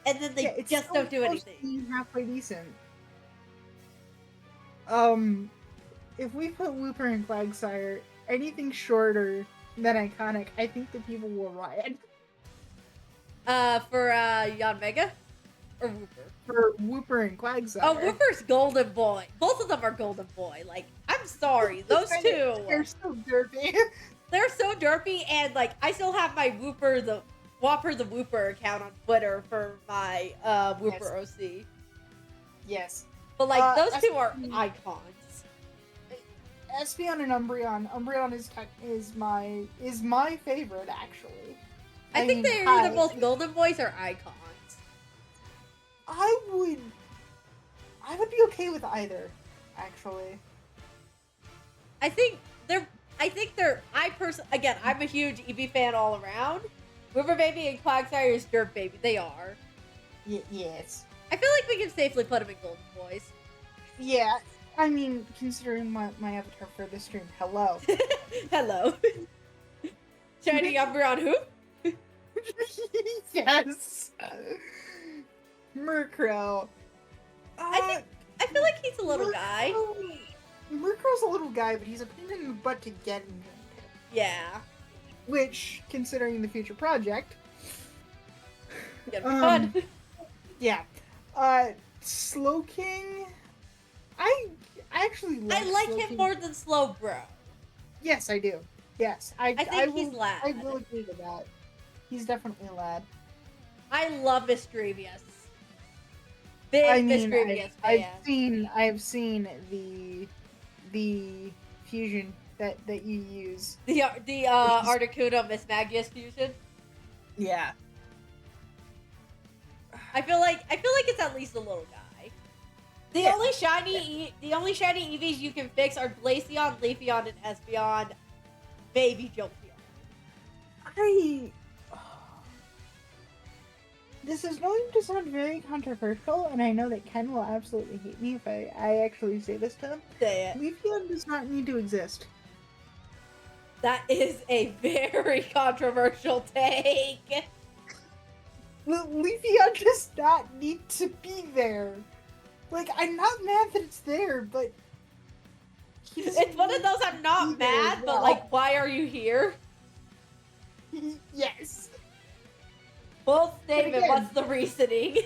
and then they it's just so don't do close to anything. being halfway decent. If we put Wooper and Quagsire, anything shorter than iconic, I think the people will riot. For Yanmega or Wooper. For Wooper and Quagsire. Oh, Wooper's Golden Boy. Both of them are Golden Boy. Like, I'm sorry, those two. They're so derpy. They're so derpy, and like I still have my Wooper the Wooper account on Twitter for my Wooper OC. Yes. But like those two are Espeon- icons. Espeon and Umbreon. Umbreon is my favorite actually. I think they're either both Golden Boys or icons. I would be okay with either, actually. Again, I'm a huge Eevee fan all around. Wooper Baby and Quagsire is Dirt Baby. They are. Yes. I feel like we can safely put them in Golden Boys. Yeah, I mean, considering my avatar for this stream, hello. Hello. Shiny Umbreon who? Yes. Murkrow. I feel like he's a little guy. Murkrow's a little guy, but he's a pain in the butt to get in. Yeah. Which, considering the future project, Gonna be fun. yeah. Slowking. I actually I like Slowking. him more than Slowbro. Yes, I do. Yes, I think he's lad. I will agree to that. He's definitely a lad. I love Mischievous. Big Mischievous fan. I've seen the fusion that you use. The Articuno Miss Magius fusion. Yeah. I feel like it's at least a little guy. The only shiny EVs you can fix are Glaceon, Leafeon, and Espeon. Maybe Jolteon. This is going to sound very controversial, and I know that Ken will absolutely hate me if I actually say this to him. Say it. Leafeon does not need to exist. That is a very controversial take. Leafeon does not need to be there. Like, I'm not mad that it's there, but... It's one of those I'm not mad, but like, why are you here? Yes. Well, David, what's the reasoning?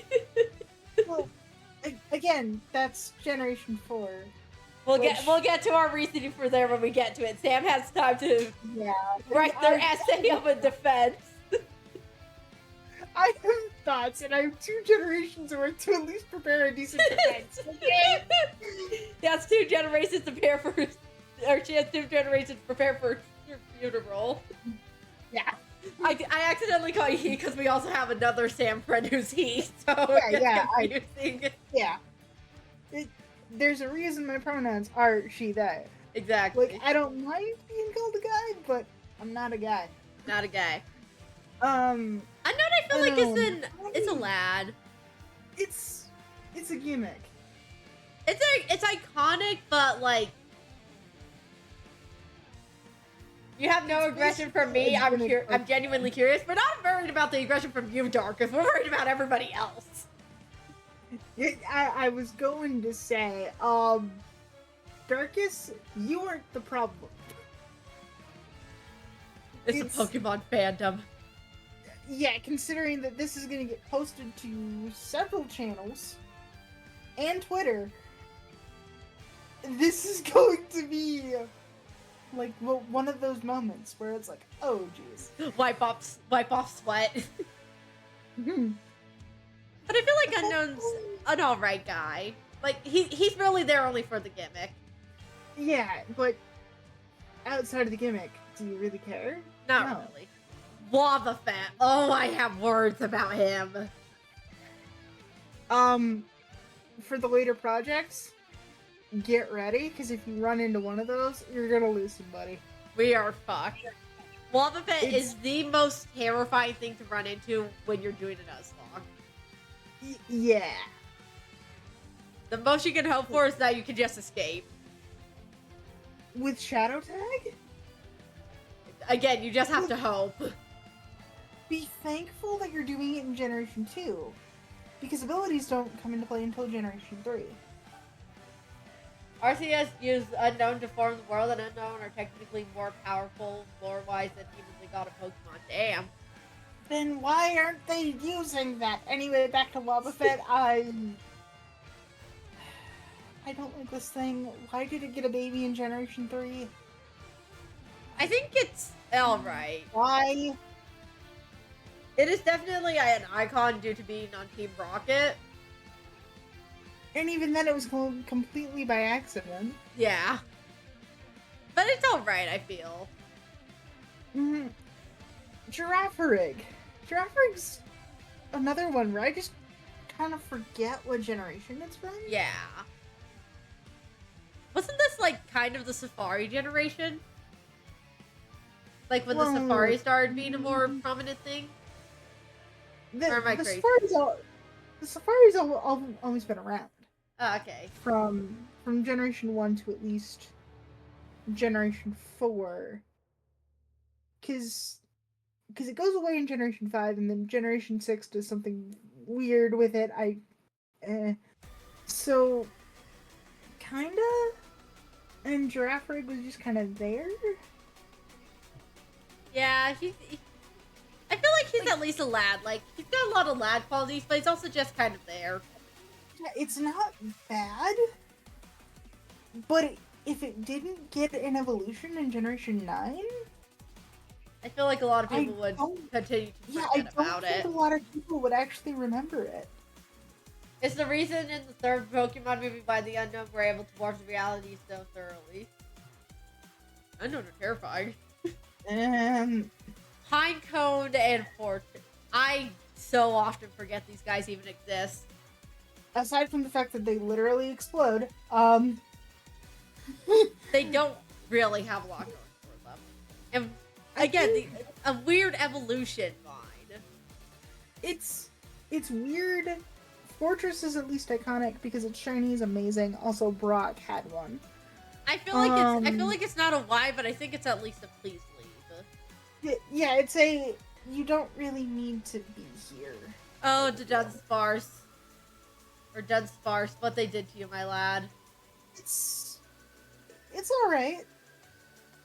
Well, again, that's Generation 4. We'll get to our reasoning for there when we get to it. Sam has time to write their essay of a defense. I have thoughts, and I have 2 generations worth to at least prepare a decent defense. Okay? That's 2 generations to prepare for, or she has 2 generations to prepare for your funeral. Yeah. I accidentally call you he because we also have another Sam friend who's he, so it's confusing. There's a reason my pronouns are she, that. Exactly. Like, I don't mind being called a guy, but I'm not a guy. Not a guy. I feel like it's a lad. It's a gimmick. It's iconic, but like you have no aggression from me. I'm genuinely curious. We're not worried about the aggression from you, Darkus. We're worried about everybody else. I was going to say, Darkus, you aren't the problem. It's a Pokemon fandom. Yeah, considering that this is going to get posted to several channels and Twitter, this is going to be like one of those moments where it's like, oh jeez, wipe off sweat. But I feel like Unknown's an alright guy. Like he's really there only for the gimmick. Yeah, but outside of the gimmick, do you really care? Not really. Lava Fat. Oh, I have words about him. For the later projects, get ready, because if you run into one of those, you're gonna lose somebody. We are fucked. Lava Fat is the most terrifying thing to run into when you're doing a Nuzlocke. Yeah. The most you can hope for is that you can just escape. with Shadow Tag, Again, you just have to hope. be thankful that you're doing it in Generation 2. Because abilities don't come into play until Generation 3. RCS used Unknown to form the world, and Unknown are technically more powerful lore-wise than even the god of Pokemon. Damn. Then why aren't they using that? Anyway, back to Wobbuffet. I don't like this thing. Why did it get a baby in Generation 3? I think it's alright. Why? It is definitely an icon due to being on Team Rocket. And even then, it was completely by accident. Yeah. But it's alright, I feel. Mm-hmm. Girafarig. Giraffarig's another one where I just kind of forget what generation it's from. Yeah. Wasn't this, like, kind of the Safari generation? Like, when the Safari started being a more prominent thing? Or am I crazy? The Safari's always been around. Oh, okay. From Generation 1 to at least Generation 4. Because it goes away in Generation 5, and then Generation 6 does something weird with it. So, kinda? And Girafarig was just kind of there? Yeah, I feel like he's at least a lad. Like, he's got a lot of lad qualities, but he's also just kind of there. Yeah, it's not bad. But if it didn't get an evolution in Generation 9... I feel like a lot of people would continue to forget about it. I don't think a lot of people would actually remember it. It's the reason in the third Pokemon movie by the Unknown we're able to morph the reality so thoroughly. Unknown are terrifying. Pinecone and Fortune. I so often forget these guys even exist. Aside from the fact that they literally explode, they don't really have a lot going for them. And again, a weird evolution line. It's weird. Fortress is at least iconic because its shiny is amazing. Also, Brock had one. I feel like it's not a why, but I think it's at least a please leave. Yeah, it's a you don't really need to be here. Oh, the Dunsparce. Or Dunsparce, what they did to you, my lad. It's alright.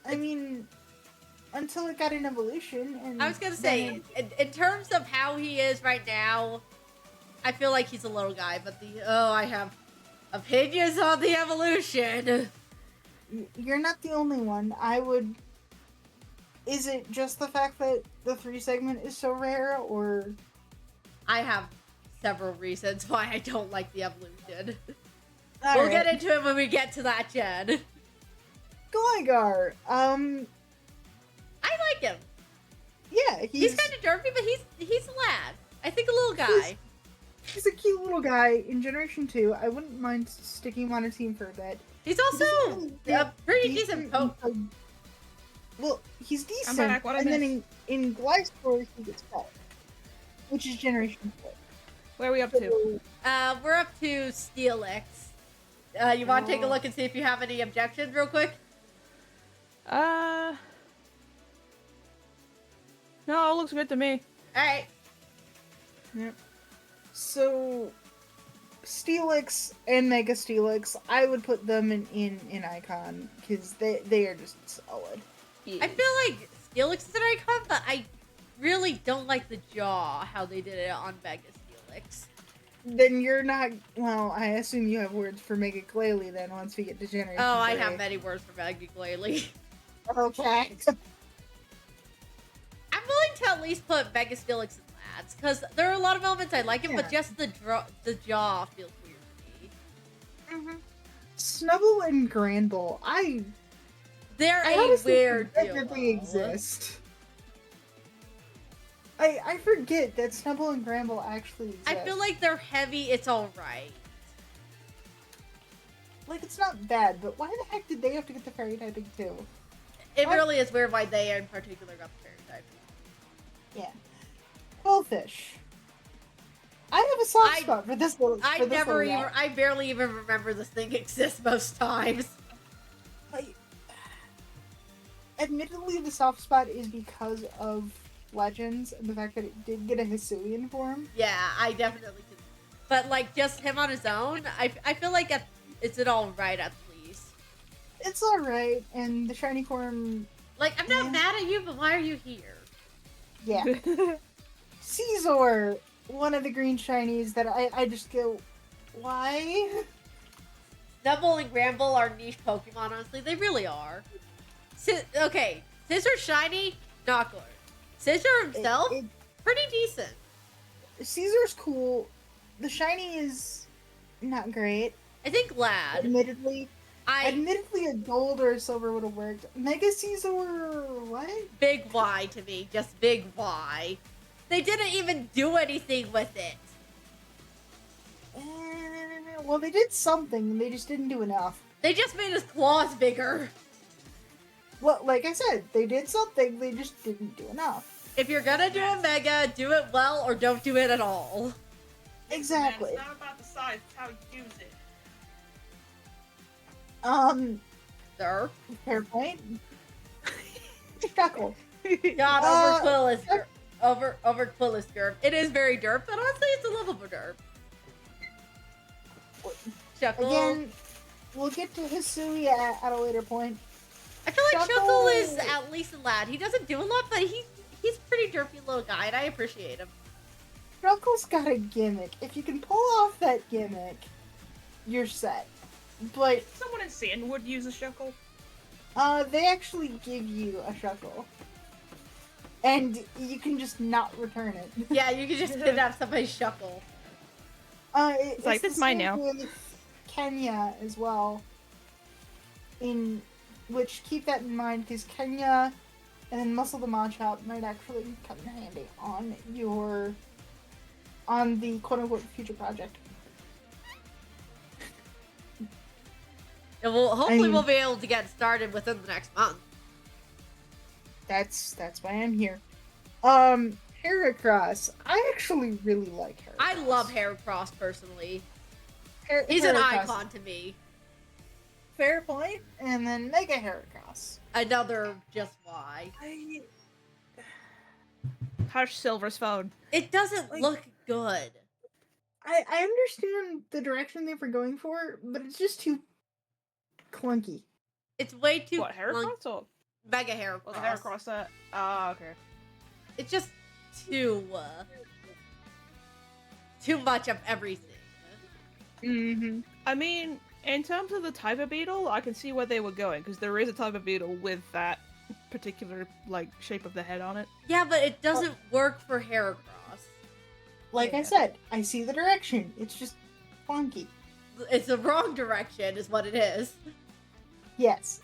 I mean, until it got an evolution. And I was gonna say, in terms of how he is right now, I feel like he's a little guy, but I have opinions on the evolution. You're not the only one. Is it just the fact that the 3 segment is so rare, or? I have several reasons why I don't like the evolution. We'll get into it when we get to that gen. Gligar. I like him. Yeah, he's kind of derpy, but he's a lad. I think a little guy. He's a cute little guy in Generation 2. I wouldn't mind sticking him on a team for a bit. He's also a pretty decent poke. Well, he's decent, back. What I and missed? then in Gliscor, he gets better, which is Generation 4. Where are we up to? We're up to Steelix. You want to take a look and see if you have any objections real quick? No, it looks good to me. Alright. Yep. So, Steelix and Mega Steelix, I would put them in Icon, because they are just solid. I feel like Steelix is an icon, but I really don't like the jaw, how they did it on Mega Steelix. Then you're not, well, I assume you have words for Mega Glalie then once we get to Generation 3. I have many words for Mega Glalie. Okay. I'm willing to at least put Mega Steelix in lads, because there are a lot of elements I like it, but just the jaw feels weird to me. Snubble and Granbull, They're a weird duo. That they exist. I forget that Snubble and Granbull actually exist. I feel like they're heavy, it's alright. Like, it's not bad, but why the heck did they have to get the fairy typing too? It really is weird why they in particular got the fairy type. Yeah. Quillfish. I have a soft spot for this little I barely even remember this thing exists most times. Like, admittedly, the soft spot is because of Legends and the fact that it did get a Hisuian form. Yeah, I definitely can. But like just him on his own, I feel like it's an all right at least. It's alright, and the shiny form, Like I'm not Yeah. mad at you, but why are you here? yeah. Caesar, one of the green shinies that I just go, why? Double and Gramble are niche Pokemon, honestly. They really are. Okay, Scissor shiny, not good. Scissor himself, pretty decent. Caesar's cool. The shiny is not great. I think Lad. Admittedly, a gold or a silver would have worked. Mega Caesar, what? Big Y to me, just big Y. They didn't even do anything with it. Well, they did something. They just didn't do enough. They just made his claws bigger. Well, like I said, they did something. They just didn't do enough. If you're gonna do a Mega, do it well or don't do it at all. Exactly. Man, it's not about the size, it's how you use it. Sir. Fair point. Chuckle. God, over Quill is over Quill is derp. It is very derp, but honestly, it's a lovable derp. Chuckle. Again, we'll get to Hisui at a later point. I feel like Chuckle. Chuckle is at least a lad. He doesn't do a lot, but he's pretty derpy little guy, and I appreciate him. Chuckle's got a gimmick. If you can pull off that gimmick, you're set. But Someone in Sandwood use a Shuckle. they actually give you a Chuckle. And you can just not return it. Yeah, you can just kidnap somebody's Chuckle. It's like, the "This is mine same now." with Kenya as well. In which, keep that in mind, because Kenya and then Muscle the Machop might actually come in handy on the quote-unquote future project. And hopefully mean- we'll be able to get started within the next month. That's why I'm here. Heracross. I actually really like Heracross. I love Heracross personally. He's Heracross. an icon to me. Fair point. And then Mega Heracross. Another just why. Hush Silver's phone. It doesn't Like- look good. I understand the direction they were going for, but it's just too clunky. It's way too What, Heracross or Mega Heracross. was Heracross that? Ah, okay. It's just too much of everything. Mm-hmm. I mean, in terms of the type of beetle, I can see where they were going, because there is a type of beetle with that particular, like, shape of the head on it. Yeah, but it doesn't work for Heracross. Like I Yeah. said, I see the direction. It's just clunky. It's the wrong direction, is what it is. Yes.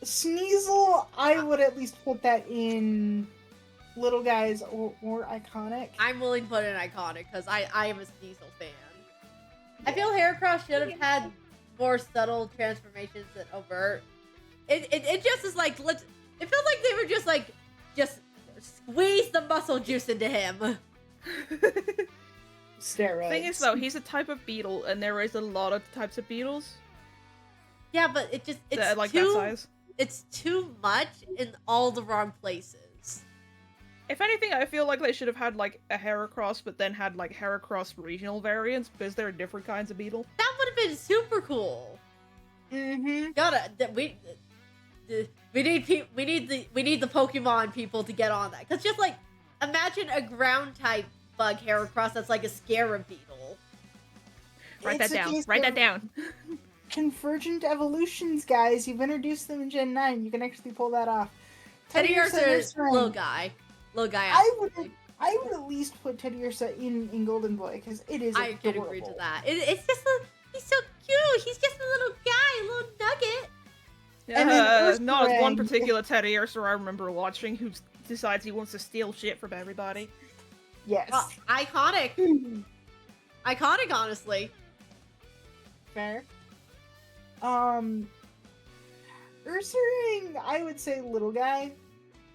Sneasel, I would at least put that in little guys or iconic. I'm willing to put in iconic because I am a Sneasel fan. I feel Heracross should have had more subtle transformations than overt. It just is like it felt like they were just squeeze the muscle juice into him. Steroids. Thing is, though, he's a type of beetle, and there is a lot of types of beetles Yeah, but it's that are like that too size. it's too much in all the wrong places. If anything, I feel like they should have had, like, a Heracross, but then had, like, Heracross regional variants, because there are different kinds of beetle. That would have been super cool. Mm-hmm. We need the Pokemon people to get on that. Cause just like imagine a ground type bug Heracross that's like a Scarab beetle. Write that down. Write that down. Convergent evolutions, guys. You've introduced them in Gen 9. You can actually pull that off. Teddy Ursa is Ursa, little guy. I Absolutely. would at least put Teddy Ursa in Golden Boy because it is. I could agree to that. It's just he's so cute. He's just a little guy, a little nugget. And then Not as one Ursaring. particular Teddy Ursa I remember watching who decides he wants to steal shit from everybody. Yes. Iconic. Iconic, honestly. Fair. Ursaring, I would say little guy.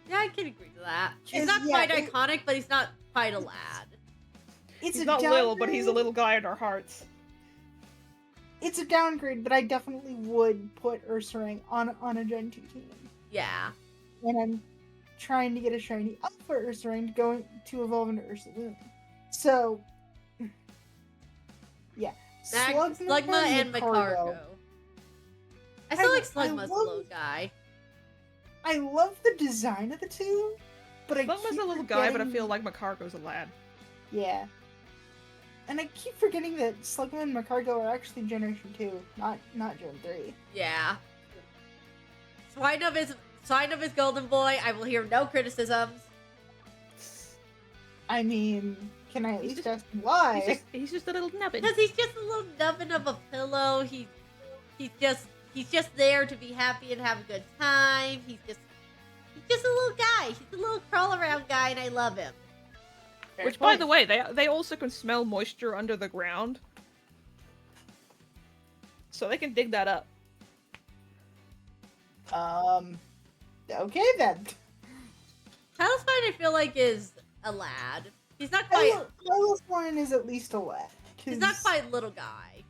Yeah, I can agree to that. He's Is- not yeah, quite iconic, but he's not quite a lad. It's He's a not downgrade. little, but he's a little guy in our hearts. It's a downgrade, but I definitely would put Ursaring on a Gen 2 team. Yeah. And I'm trying to get a shiny Alpha Ursaring to evolve into Ursalume. So, yeah. Slugma and Macargo. I feel like Slugma's a little guy. I love the design of the two, but Slugma's a little guy, but I feel like Macargo's a lad. Yeah. And I keep forgetting that Slugma and Macargo are actually Generation 2, not Gen 3. Yeah. Swinub is Golden Boy. I will hear no criticisms. I mean, can I at least ask why? He's just a little nubbin. Because he's just a little nubbin of a pillow. He's just there to be happy and have a good time. He's just a little guy. He's a little crawl around guy, and I love him. Which, by the way, they also can smell moisture under the ground, so they can dig that up. Okay then. Tailspine, I feel like, is a lad. He's not quite. Tailspine is at least a lad. He's not quite little guy.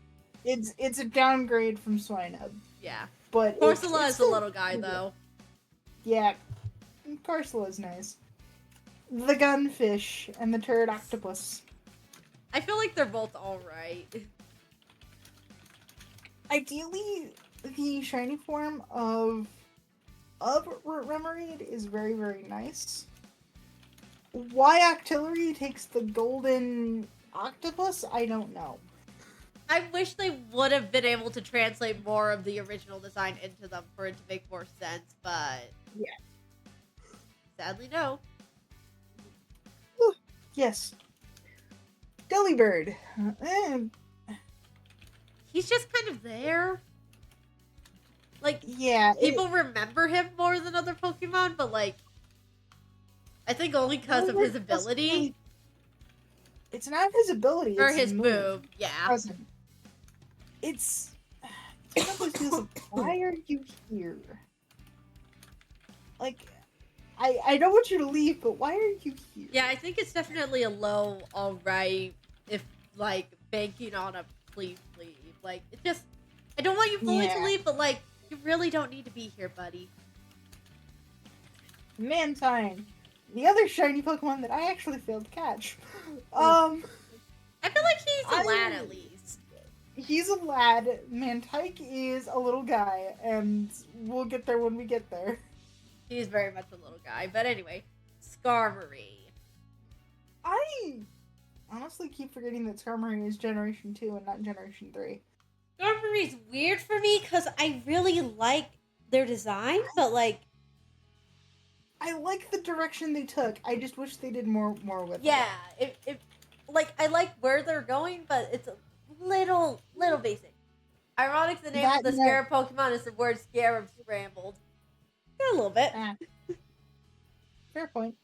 It's a downgrade from Swinub. Yeah. But Corsola is a little guy, though. Yeah, Corsola's nice. The Gunfish and the Turret Octopus. I feel like they're both alright. Ideally, the shiny form of Remoraid is very, very nice. Why Octillery takes the golden octopus, I don't know. I wish they would have been able to translate more of the original design into them for it to make more sense, but... Yeah. Sadly, no. Ooh, yes. Delibird. He's just kind of there. Like, yeah, people remember him more than other Pokemon, but like, I think only because of his ability. It's not his ability. Or it's his move, yeah. Present. It's one of those deals of, why are you here? Like, I don't want you to leave, but why are you here? Yeah, I think it's definitely a low alright if, like, banking on a please leave. Like, it just, I don't want you fully to leave, but like, you really don't need to be here, buddy. Mantine. The other shiny Pokemon that I actually failed to catch. I feel like he's a lad at least. He's a lad. Mantike is a little guy, and we'll get there when we get there. He's very much a little guy. But anyway, Skarmory. I honestly keep forgetting that Skarmory is Generation 2 and not Generation 3. Skarmory's weird for me because I really like their design, but like... I like the direction they took. I just wish they did more with it. Yeah, like, I like where they're going, but it's a little basic. Ironic, the name of the Scarab Pokemon is the word Scarab scrambled. Yeah, a little bit. Fair point.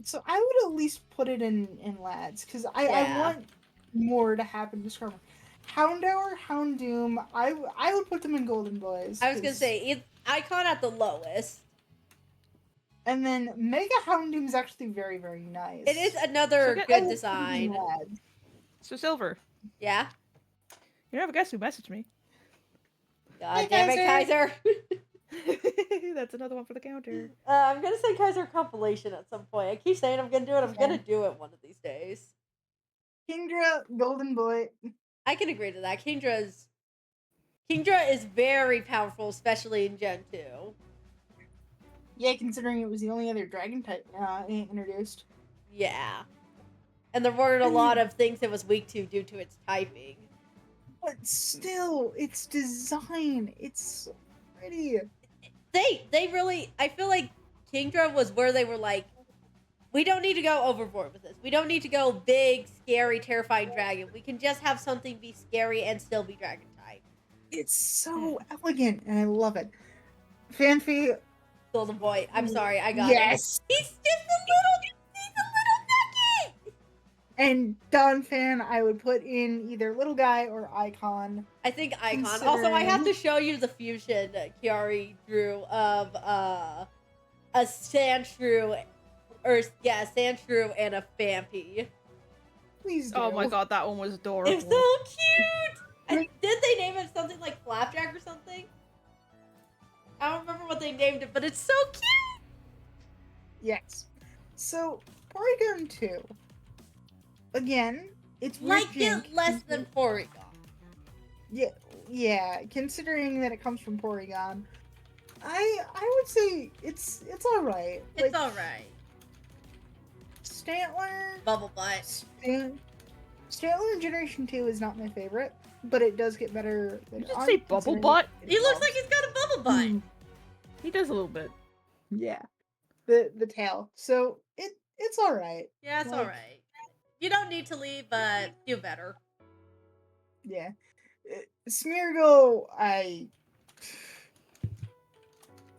So I would at least put it in lads, because I want more to happen to Skarmory. Houndour, Houndoom, I would put them in Golden Boys. I was gonna say, Icon at the lowest. And then Mega Houndoom is actually very, very nice. It is another good design. So Silver. Yeah? You never guess who messaged me. God damn it, Kaiser! That's another one for the counter. I'm gonna say Kaiser compilation at some point. I keep saying I'm gonna do it. I'm gonna do it one of these days. Kingdra, Golden Boy. I can agree to that. Kingdra is very powerful, especially in Gen 2. Yeah, considering it was the only other dragon type introduced. Yeah. And there weren't a lot of things it was weak to due to its typing. But still, its design, it's so pretty. They really, I feel like Kingdra was where they were like, we don't need to go overboard with this. We don't need to go big, scary, terrifying dragon. We can just have something be scary and still be dragon type. It's so elegant, and I love it. Fanfi. Golden Boy. I'm sorry, I got him. Yes. He's just a little nugget. And Donphan, I would put in either little guy or icon. I think icon. Also, I have to show you the fusion Kiari drew of a Sandshrew, Sandshrew and a Phanpy. Please do. Oh my god, that one was adorable. It's so cute. Did they name it something like Flapjack or something? I don't remember what they named it, but it's so cute. Yes. So, Porygon 2. Again, it's weird Like it less than Porygon. Yeah, considering that it comes from Porygon, I would say it's alright. It's alright. Stantler. Bubble butt. Stantler Generation 2 is not my favorite, but it does get better. Did you say bubble butt? He looks like he's got a bubble butt. He does a little bit. Yeah. The tail. So it's alright. Yeah, it's alright. You don't need to leave, but do better. Yeah. Smeargle,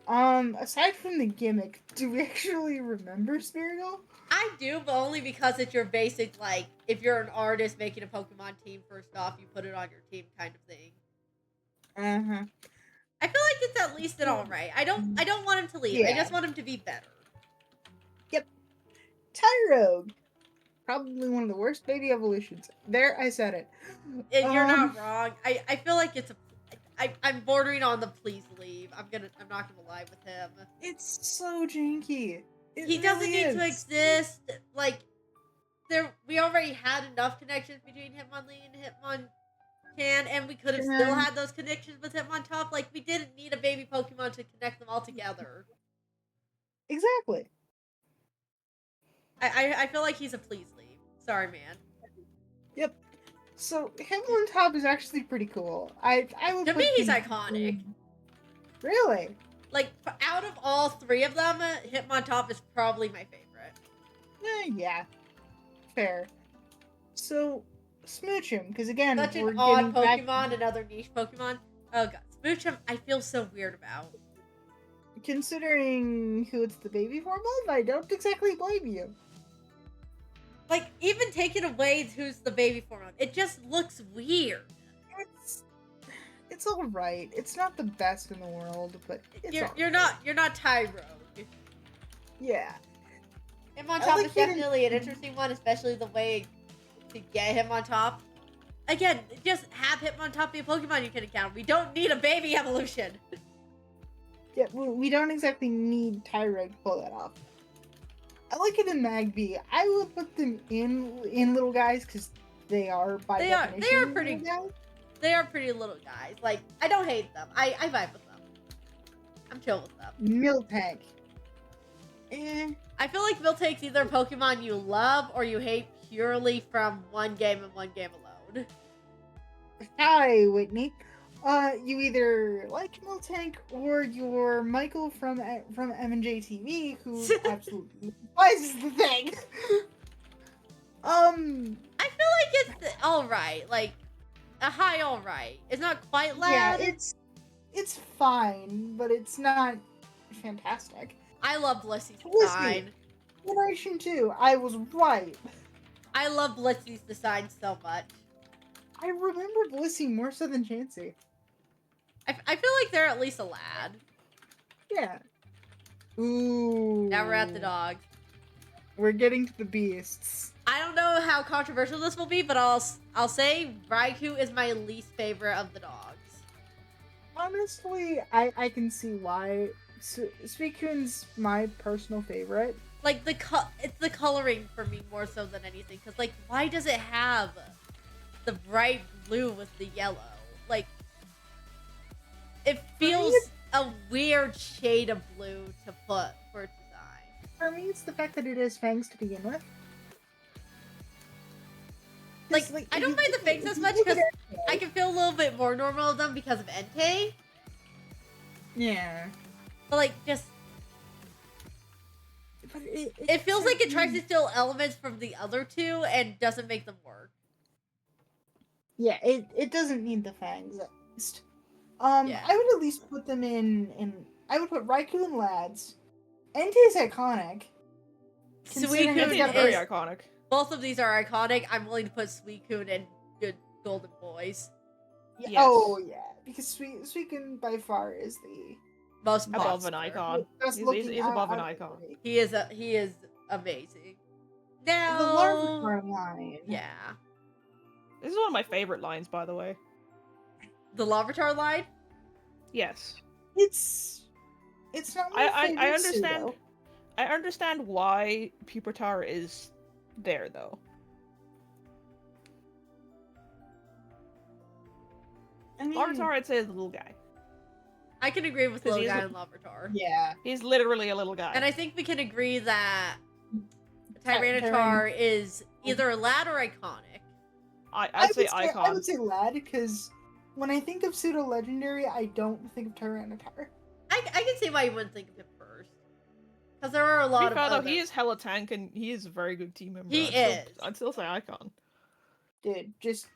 aside from the gimmick, do we actually remember Smeargle? I do, but only because it's your basic, like, if you're an artist making a Pokemon team, first off, you put it on your team kind of thing. Uh-huh. I feel like it's at least an alright. I don't want him to leave. Yeah. I just want him to be better. Yep. Tyrogue. Probably one of the worst baby evolutions. There, I said it. You're not wrong. I feel like it's I'm bordering on the please leave. I'm not gonna lie with him. It's so janky. He doesn't need to exist. Like, we already had enough connections between Hitmonlee and Hitmonchan, and we could have still had those connections with Hitmontop. Like, we didn't need a baby Pokemon to connect them all together. Exactly. I feel like he's a please leave. Sorry, man. Yep. So Hitmontop is actually pretty cool. I would To put me, he's him- iconic. Really? Like, out of all three of them, Hitmontop is probably my favorite. Yeah. Fair. So, Smoochum, because again, Such we're an odd getting Pokemon, another niche Pokemon. Oh god, Smoochum, I feel so weird about. Considering who it's the baby form of, I don't exactly blame you. Like, even taking away who's the baby form of, it just looks weird. It's all right. It's not the best in the world, but it's You're not Tyrogue. Yeah. Hitmontop like is definitely an interesting one, especially the way to get him on top. Again, just have Hitmontop be a Pokemon you can encounter. We don't need a baby evolution. Yeah, we don't exactly need Tyrogue to pull that off. I like it in Magby. I would put them in little guys because they are by definition. They are pretty. little guys. They are pretty little guys. Like, I don't hate them. I vibe with them. I'm chill with them. Miltank. I feel like Miltank's either a Pokemon you love or you hate purely from one game and one game alone. Hi, Whitney. You either like Miltank or you're Michael from M&J TV, who absolutely despises the thing. I feel like it's alright. Like, a high alright. It's not quite loud. Yeah, it's fine, but it's not fantastic. I love Blissey's Blissey. design. Generation 2, I was right. I love Blissey's design so much. I remember Blissey more so than Chansey. I feel like they're at least a lad. Yeah. Ooh. Now we're at the dogs. We're getting to the beasts. I don't know how controversial this will be, but I'll say Raikou is my least favorite of the dogs. Honestly, I can see why. Suicune's my personal favorite. Like, it's the coloring for me more so than anything. Because, like, why does it have the bright blue with the yellow? Like, it feels a weird shade of blue to put for its design. For me, it's the fact that it has fangs to begin with. Like I don't mind the fangs as much because I can feel a little bit more normal of them because of Entei. Yeah. But, like, just... But it feels like it tries to steal elements from the other two and doesn't make them work. Yeah, it doesn't need the fangs at least. Yeah. I would at least put them in I would put Raikou and Lads. Entei's iconic. Considering Suicune it's got very is... iconic. Both of these are iconic. I'm willing to put Suicune and Good Golden Boys. Yeah, Yes. Oh yeah, because Suicune by far is the Most Above monster. an icon. best He's looking above an out- icon. He is amazing. Now... The Larvitar line. Yeah. This is one of my favorite lines, by the way. The Larvitar line? Yes. It's It's not my favorite I understand. pseudo. I understand why Pupitar is there though. I mean, Larvitar, I'd say, is a little guy. I can agree with 'Cause little he's guy a- and Larvitar. yeah. He's literally a little guy. And I think we can agree that Tyranitar Tyran- is either a lad or iconic. I'd say I icon. would say lad, because when I think of pseudo legendary, I don't think of Tyranitar. I can see why you wouldn't think of him first. Because there are a To be lot of fair, though, other... he is hella tank and he is a very good team member. He is. I'd still say icon. Dude, just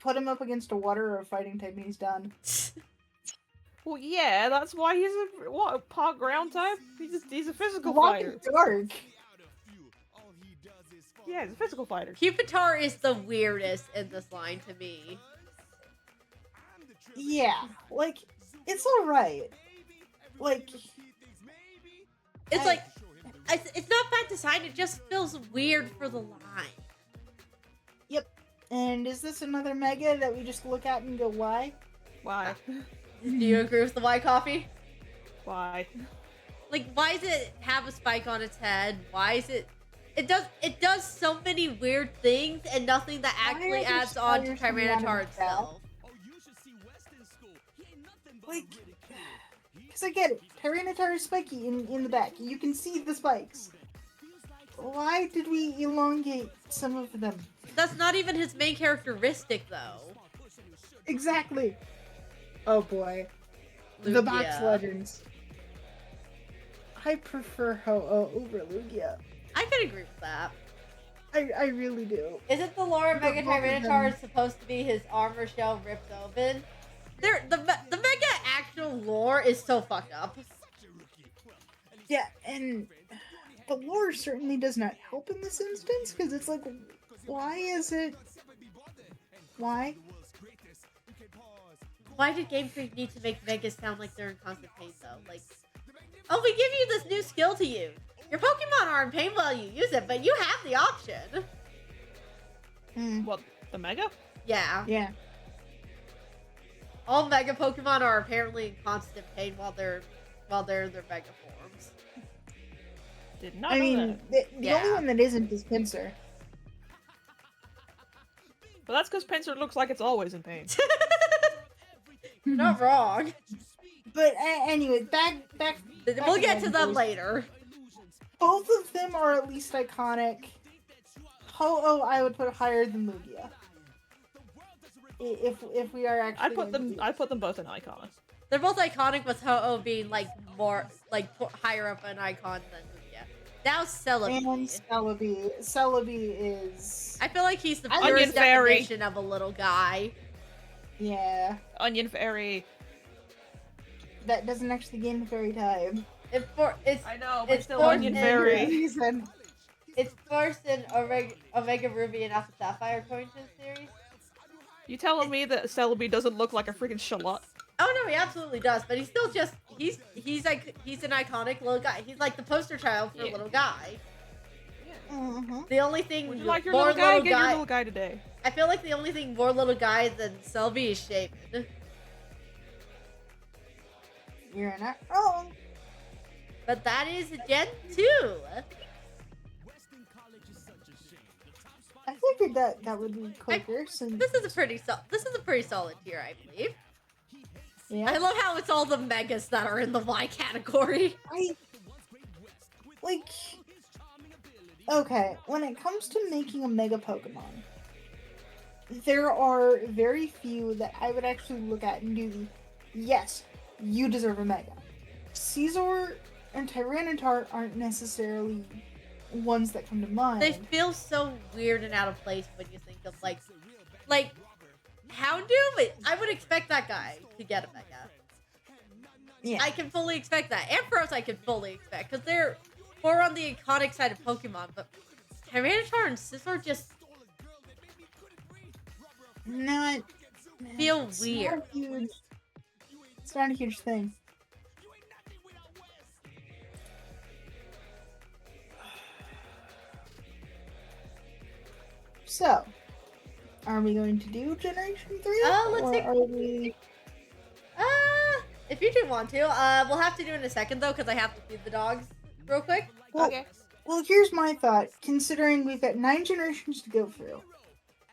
put him up against a water or a fighting type and he's done. Well, yeah, that's why he's a part ground type. He's a physical Lock fighter. and dark. Yeah, he's a physical fighter. Pupitar is the weirdest in this line to me. Yeah, like, it's alright. Like, It's like... It's not bad design, it just feels weird for the line. and is this another mega that we just look at and go, why? Why? Do you agree with the white coffee? Why? Like, why does it have a spike on its head? Why is it... It does so many weird things and nothing that Why actually are there adds on to spiders coming out of Tyranitar its mouth? itself. Like, because I get it. Tyranitar is spiky in the back. You can see the spikes. Why did we elongate some of them? That's not even his main characteristic, though. Exactly. Oh boy. The box Lugia. legends. I prefer Ho-Oh over Lugia. I can agree with that. I really do. Isn't the lore of Mega But both of Tyranitar them- supposed to be his armor shell ripped open? The Mega actual lore is so fucked up. Yeah, and the lore certainly does not help in this instance, because it's like, why is it... Why? Why did Game Freak need to make Megas sound like they're in constant pain, though? Like, oh, we give you this new skill to use. Your Pokemon are in pain while you use it, but you have the option. What? The Mega? Yeah. Yeah. All Mega Pokemon are apparently in constant pain while they're in their Mega forms. Did not I know mean, that. the Yeah. only one that isn't is Pinsir. But that's because Pinsir looks like it's always in pain. You're not wrong. But anyway, back We'll get to them Legends. later. Both of them are at least iconic. Ho-Oh, I would put higher than Lugia. If we are actually, I'd put them both in icon. They're both iconic, with Ho-Oh being like more higher up an icon than Lugia. Now Celebi. And Celebi. Celebi is, I feel like he's the Onion purest Fairy. definition of a little guy. yeah, Onion Fairy. that doesn't actually gain the fairy type. I know, but It's still forced Onion in- Fairy. Reason. It's first in Omega Ruby and Alpha Sapphire according to the series. You telling me that Celebi doesn't look like a freaking shallot? Oh no, he absolutely does, but he's still just he's an iconic little guy. He's like the poster child for a Yeah. little guy. Mm-hmm. The only thing Would you like your more little guy? Get your little guy today. I feel like the only thing more little guy than Celebi is Shaman. You're not wrong. But that is Gen 2. I figured that would be quicker since This is a pretty solid tier, I believe. yeah. I love how it's all the megas that are in the Y category. Like, okay, when it comes to making a Mega Pokemon, there are very few that I would actually look at and do the, yes, you deserve a Mega. Caesar and Tyranitar aren't necessarily ones that come to mind. They feel so weird and out of place when you think of like Houndoom. I would expect that guy to get a Mega. Yeah. I can fully expect that. Ampharos I can fully expect, because they're more on the iconic side of Pokemon, but Tyranitar and Scizor just not feel it's weird. Not a huge, it's not a huge thing. So, are we going to do Generation 3? Let's or take- are we... If you do want to, we'll have to do it in a second though, because I have to feed the dogs real quick. Well, Okay. well, here's my thought. Considering we've got 9 generations to go through,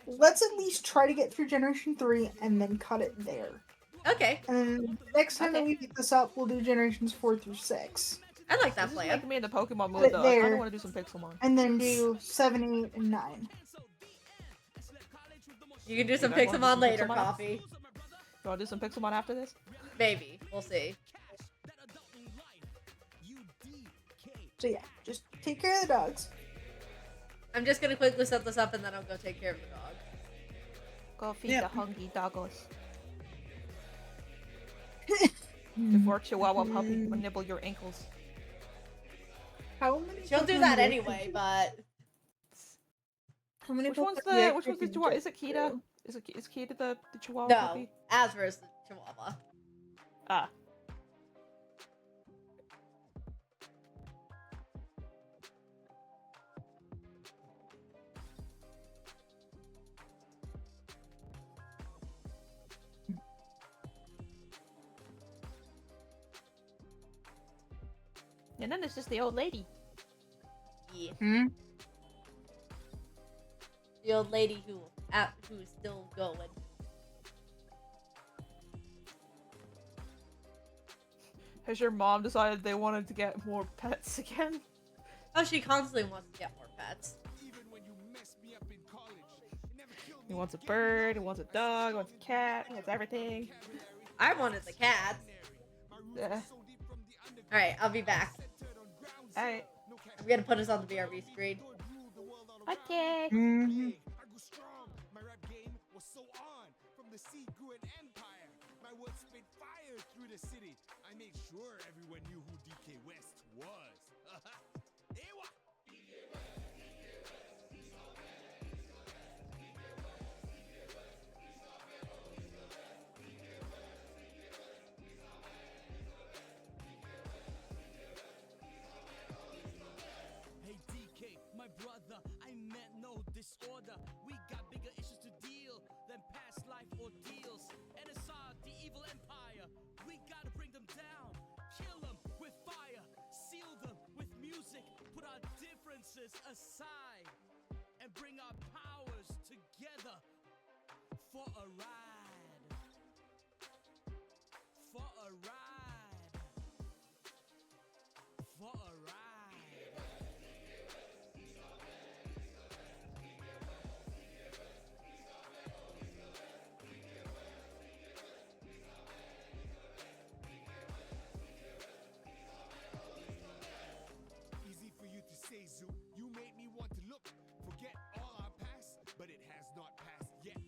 let's at least try to get through Generation 3 and then cut it there. Okay, And then next time that Okay. we pick this up, we'll do Generations 4 through 6. I like that This is plan. making me in the Pokemon Put mood it though. I kind there. of want to do some Pixelmon. And then do 7, 8, and 9. You can do some guys wanna do Pixelmon some later, Pixelmon? Coffee. You want to do some Pixelmon after this? Maybe. We'll see. So yeah, just take care of the dogs. I'm just gonna quickly set this up and then I'll go take care of the dog. Go feed Yep. the hungry doggos. Before Chihuahua puppy will nibble your ankles. How many She'll do Pokemon that do you anyway, think- but How many Which one's Pokemon do you the which think one's the you Chihuahua? can Is it get Kita? through? Is Kita the Chihuahua no. puppy? Azra is the Chihuahua. Ah. And then there's just the old lady. Yeah. Hmm? The old lady who's still going. Has your mom decided they wanted to get more pets again? Oh, she constantly wants to get more pets. He wants a bird, he wants a dog, he wants a cat, he wants everything. I wanted the cats. Yeah. Alright, I'll be back. Alright. I'm gonna put us on the BRB screen. Okay. Mm-hmm. I made sure everyone knew who DK West was. Ewa! Hey DK, my brother, I meant no disorder. We got bigger issues to deal than past life ordeals. NSR, the evil empire. We gotta bring them down, kill them with fire, seal them with music, put our differences aside, and bring our powers together for a ride. For a ride. For a ride. Easy for you to say, Zoo. You made me want to look. Forget all our past, but it has not passed yet.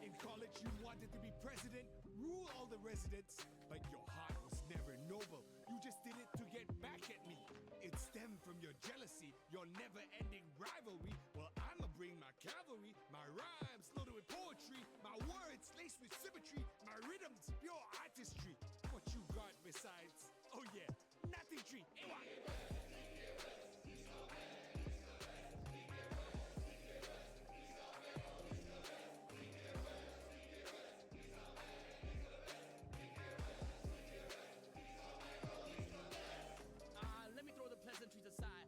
In college, you wanted to be president, rule all the residents, but your heart was never noble. You just did it to get back at me. It stemmed from your jealousy, your never-ending rivalry. Well, I'ma bring my cavalry, my rhymes loaded with poetry, my words laced with symmetry, my rhythms pure artistry. What you got besides? Oh yeah, nothing tree. Ewa. Let me throw the pleasantries aside.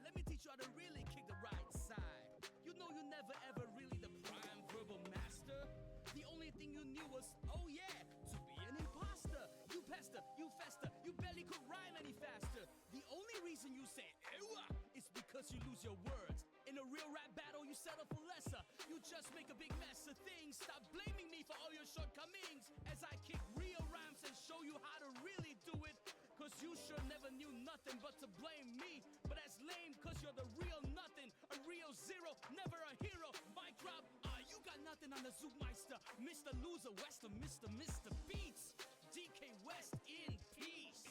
Let me teach you how to really kick the right side. You know you never ever really the prime verbal master. The only thing you knew was, oh yeah, to be an imposter. You pester, you fester, you barely could rhyme any faster. The only reason you say ewa is because you lose your words. In a real rap battle, you settle for lesser. You just make a big mess of things. Stop blaming me for all your shortcomings as I kick real rhymes and show you how to really do it. Cause you sure never knew nothing but to blame me. But that's lame cause you're the real nothing. A real zero, never a hero. Mic drop, you got nothing on the Zoomeister. Mr. Loser Wester, Mr. Beats. DK West in peace.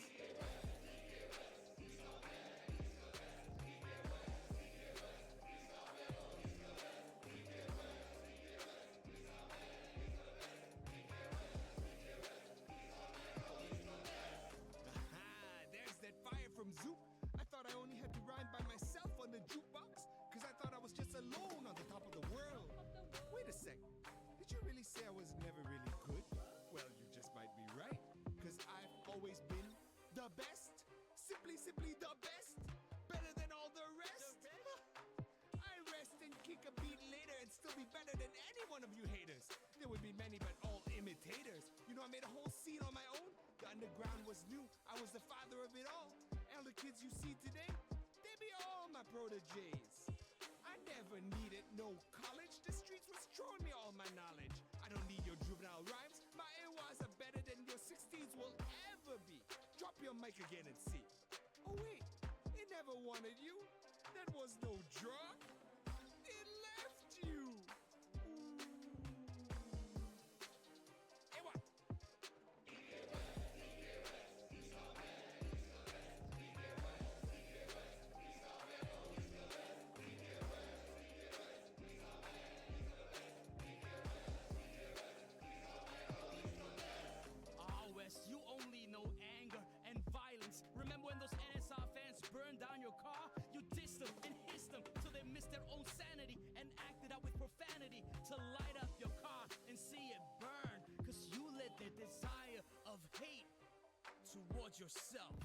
There's that fire from Zoop. I thought I only had to rhyme by myself on the jukebox, cause I thought I was just alone on the top of the world. Wait a sec. Did you really say I was never really good? Well, you just might be right, cause I've always would be better than any one of you haters. There would be many, but all imitators. You know, I made a whole scene on my own. The underground was new. I was the father of it all. And the kids you see today, they be all my proteges. I never needed no college. The streets was throwing me all my knowledge. I don't need your juvenile rhymes. My AWAs are better than your 16s will ever be. Drop your mic again and see. Oh wait, it never wanted you. That was no drug. It left you. Ooh. Hey, what? West, you only know anger and violence. Remember when those NSR fans burned down your car? You dissed them and hissed them till they missed their own sanity and acted out with profanity to light up your car and see it burn. Cause you let their desire of hate towards yourself.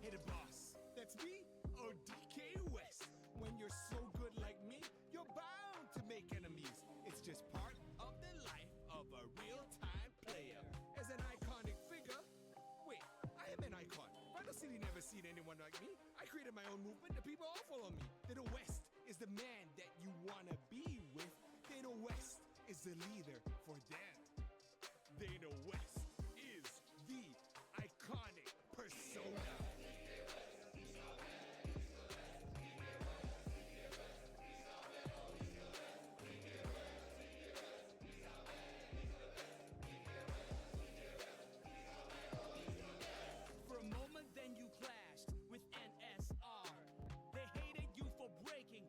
Hey, the boss, that's me, or DK West. When you're so good like me, you're bound to make enemies. It's just part of the life of a real-time player. As an iconic figure, wait, I am an icon. Final City never seen anyone like me. I created my own movement, the people all follow me. Dana West is the man that you wanna be with. Dana West is the leader for them. Dana West is the iconic persona. For a moment then you clashed with NSR. They hated you for wrecking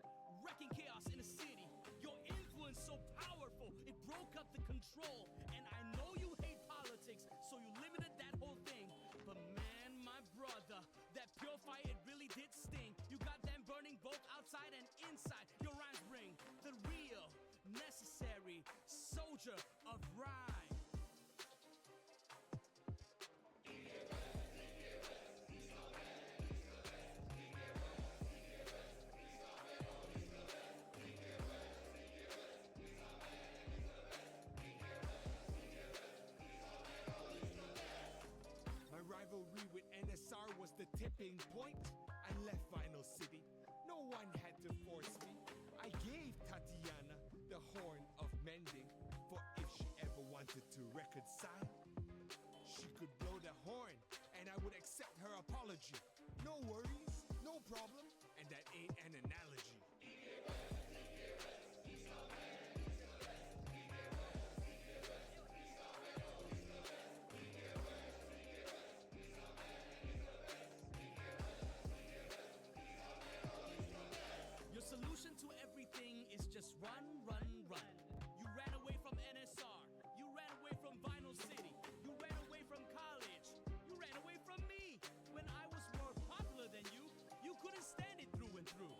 chaos in the city. Your influence so powerful, it broke up the control. And I know you hate politics, so you limited that whole thing. But man, my brother, that pure fire, it really did sting. You got them burning both outside and inside. Your rhymes bring the real, necessary soldier of rhyme. My rivalry with NSR was the tipping point. I left Vinyl City. No one had to force me. I gave Tatiana the horn of mending, for if she ever wanted to reconcile, she could blow the horn and I would accept her apology. No worries, no problem, and that ain't an analogy. Your solution to everything is just run, run, run. You ran away from NSR. You ran away from Vinyl City. You ran away from college. You ran away from me. When I was more popular than you, you couldn't stand it through and through.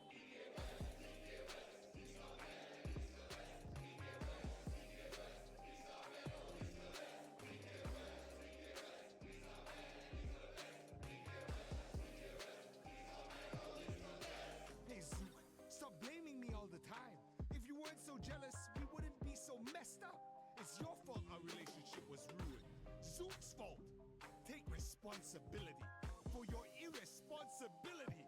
Hey Zook, stop blaming me all the time. If you weren't so jealous, we wouldn't be so messed up. It's your fault our relationship was ruined. Zook's fault. Take responsibility for your irresponsibility.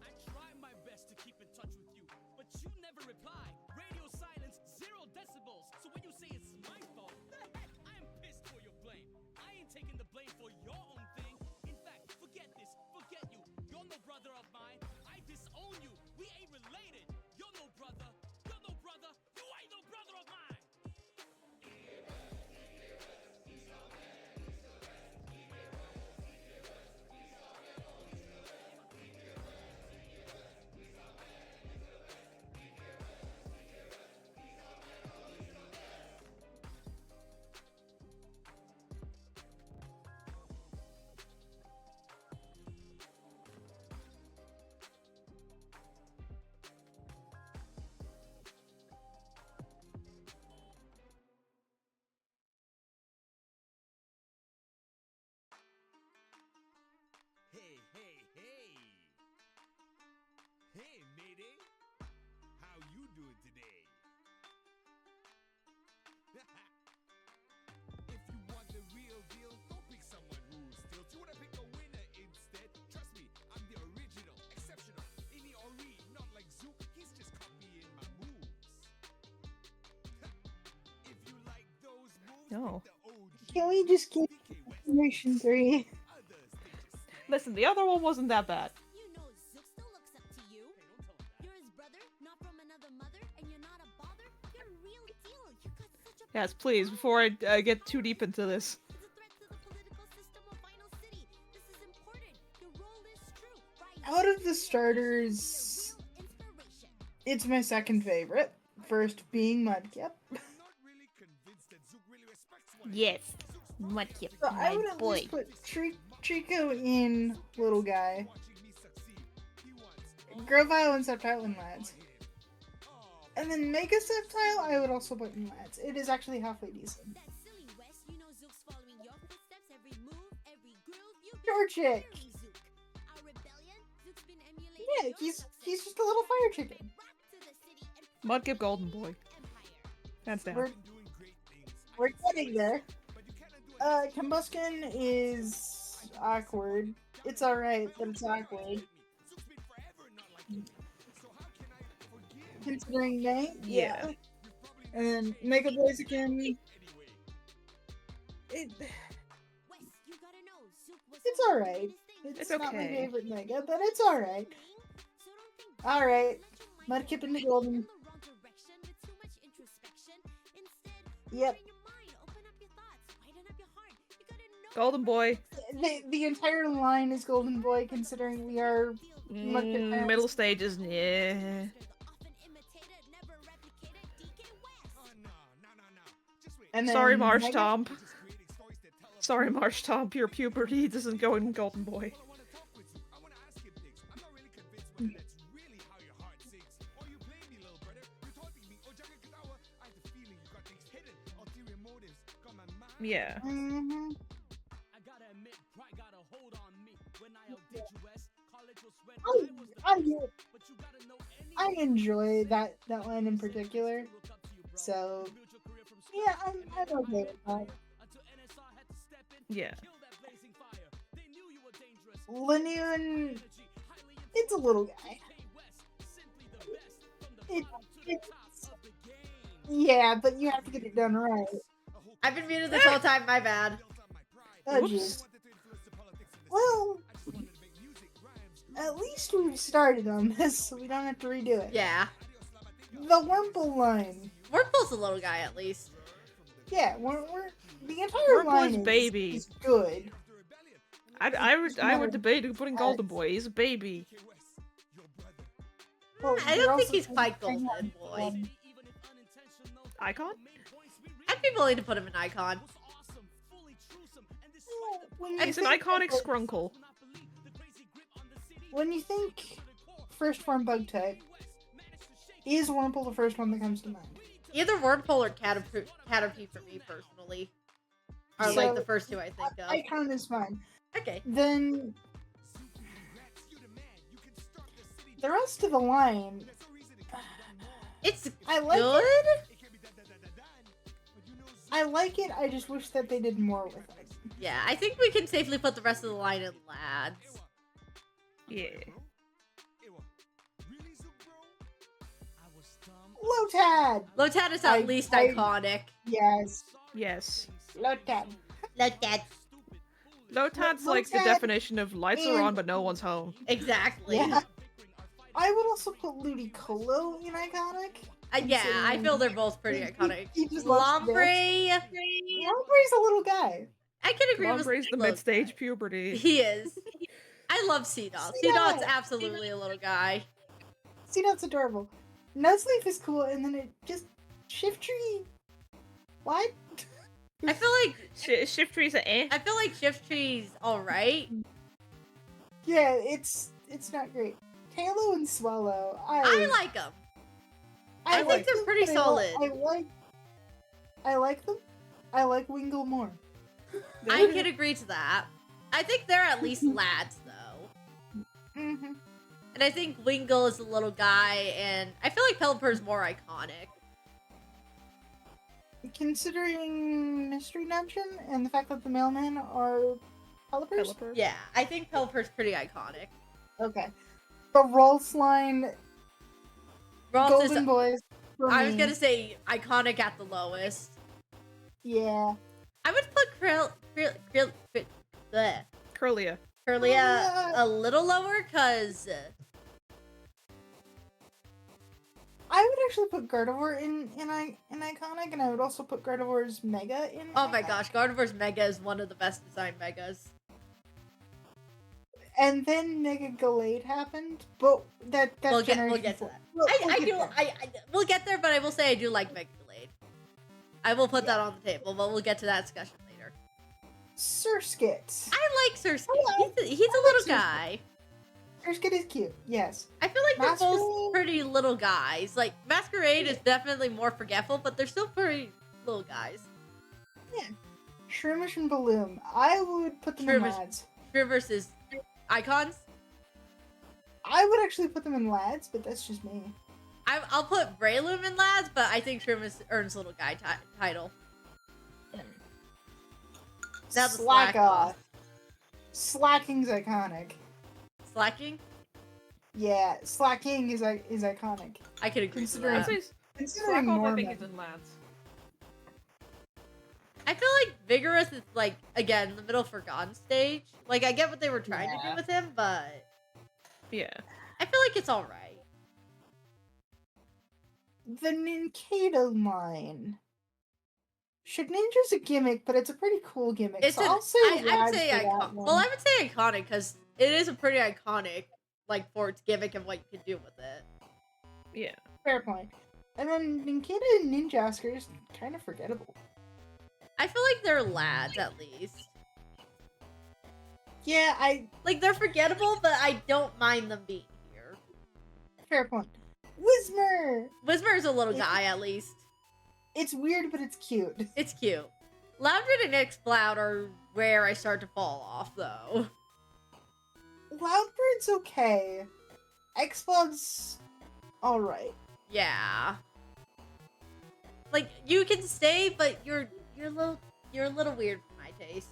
I tried my best to keep in touch with you, but you never reply. Radio silence, 0 decibels. So when you say it's my fault, the heck, I am pissed for your blame. I ain't taking the blame for your own thing. In fact, forget this, forget you. You're no brother of doing today? If you want the real deal, don't pick someone who steals. You wanna pick a winner instead. Trust me, I'm the original, exceptional. Any ori, not like Zook. He's just copying my moves. If you like those moves, No. pick the OG. Can we just keep Generation 3? Others, they just Listen, the other one wasn't that bad. You know Zook still looks up to you. You're his brother, not from another mother, and you're not a bother. You're a real deal. You got such a Yes, please, before I get too deep into this. It's a threat to the political system of Vinyl City. This is important. Your role is true. Rise Out of the starters, real inspiration. it's my second favorite. First being Mudkip. I'm not really convinced that Zook really respects one Yes. another. Zook's Mudkip, So I would at least put Trico in Little Guy. watching me succeed. He wants Grovile and Sceptile in Lads. him. Oh, And then Mega Sceptile I would also put in Lads. It is actually halfway decent. That silly West, you know Zook's following your footsteps, every move, every groove. You Georgic! carry Zook. Our rebellion, Zook's been emulating Yeah, your he's success. just a little fire chicken. Rock to the city and Mudkip Golden Boy. empire. Hands down. We're, been doing great things. we're getting there. But you cannot do Combuskin is awkward. It's alright, but it's awkward. Zook's been forever not like you. So how can I forgive? Considering May, Yeah. And then Mega Blaziken, Anyway, it, Wes, you gotta know, Zook was it's the alright. greatest thing. It's It's not my okay. favorite Mega, but it's alright. So don't think Alright. Let your Mudkip mind into Golden. in the wrong direction with too much introspection. Instead, Yep. open your mind, open up your thoughts, widen up your heart. You gotta know Golden Boy. The entire line is Golden Boy, considering we are Mudkip fans. Middle stages, yeah. often imitated, never replicated. DK West. oh no. Just wait. And then Sorry, Marsh Mega- Tom. Just creating stories that tell us. Sorry, Marsh Tom. Pure puberty doesn't go in Golden Boy. I want to talk with you. I want to ask him things. I'm not really convinced whether that's really how your heart sings. Or you play me, little brother. You're taunting me. Oh, Jaga Katawa. I have the feeling you got things hidden. Ulterior motives. Got my mind. Yeah. Mhm. I gotta admit, pride got a hold on me. When I outdid you, Wes, college was when I, I was the I, best. But you gotta know I anyway. enjoy that line in particular. Look up to you, bro. So, Build your career from yeah, scratch I'm and never okay with that. until NSR had to step in. Yeah. Kill that blazing fire. They knew you were dangerous. Lanoon, Energy, highly it's a little guy. DK West, simply the best from the It- bottom to the it's- top of the game. Yeah, but you have to get it done right. I've been muted this whole time, my bad. Oh, Whoops. jeez. Well, at least we've started on this, so we don't have to redo it. Yeah. The Wurmple line. Wurmple's a little guy, at least. Yeah, we're the entire Wurmple's line baby. is good. I would debate putting Golden Boy. He's a baby. Well, I you're don't think also he's quite putting Golden Boy. on- Even if unintentional, Icon? I'd be willing to put him in Icon. was awesome, fully truthsome, and this When He's an think iconic of- Skrunkle. When you think first form bug type, is Wurmple the first one that comes to mind? Either Wurmple or Caterpie for me, personally. Are like So, the first two I think of. Icon is fine. Okay. Then the rest of the line, It's I like good? it. I like it. I just wish that they did more with it. Yeah, I think we can safely put the rest of the line in Lads. Yeah. Lotad. Lotad is at I- least I- iconic. Yes, Yes. Lotad. Lotad. Lotad's like the Lotad definition of lights are and- on but no one's home. Exactly. Yeah. I would also put Ludicolo in iconic. Yeah, I feel they're both pretty He- iconic. he just loves Lombre, Lombre's a little guy. I can agree with Lombre's the both. mid-stage puberty. He is. I love Seedot. Seedot. Seedot's absolutely a little guy. See, that's adorable. Nuzleaf is cool, and then it just Shiftry. What? I feel like Shiftry's a eh. I feel like Shifttree's alright. Yeah, it's not great. Halo and Swallow. I like him. I think like they're them, pretty but solid. I like them. I like Wingle more. I can agree to that. I think they're at least lads though. Mm-hmm. And I think Wingull is a little guy, and I feel like Pelipper is more iconic. Considering Mystery Dungeon and the fact that the mailmen are Pelipers? Pelipper. Yeah, I think Pelipper's pretty iconic. Okay. The Rolls line, Ralts Golden is, Boys. For I was me. gonna say iconic at the lowest. Yeah. I would put Curlia. Curlia a little lower, cause I would actually put Gardevoir in iconic, and I would also put Gardevoir's Mega in. oh my iconic. gosh, Gardevoir's Mega is one of the best designed Megas. And then Mega Gallade happened, but that's We'll get Generation to 4. that. We'll I get do. there. We'll get there, but I will say I do like Mega Blade. I will put that on the table, but we'll get to that discussion later. Surskit. I like Surskit. Hello. He's a I like little Surskit. guy. Surskit is cute. Yes. I feel like they're both Masquerade. pretty little guys. Like Masquerade is definitely more forgetful, but they're still pretty little guys. Shroomish and Balloon. I would put them in Shroomish. lads. Spear versus Icons. I would actually put them in lads, but that's just me. I'll put Breloom in lads, but I think Shroomish earns little guy title. Now the Slack slack off. off. Slacking's iconic. Slacking. Yeah, slacking is iconic. I could agree with Considering- I'd that. say Considering Slack off, I Norman. think, is in lads. I feel like Vigorous is like again the middle forgotten stage. Like I get what they were trying to Yeah. do with him, but Yeah. I feel like it's all right. The Nincada line. Ninja's a gimmick, but it's a pretty cool gimmick. It's so an, I'll say I'd lads say for that iconic. one. Well, I would say iconic because it is a pretty iconic, like for its gimmick and what you can do with it. Yeah. Fair point. And then Nincada and Ninjasker is kind of forgettable. I feel like they're lads at least. Yeah, Like they're forgettable, but I don't mind them being here. fair point. Whismer! Whismer's a little guy at least. It's weird, but it's cute. It's cute. Loudred and Exploud are where I start to fall off though. Loudbird's okay. Explode's alright. Yeah. Like you can stay, but you're a little weird for my taste.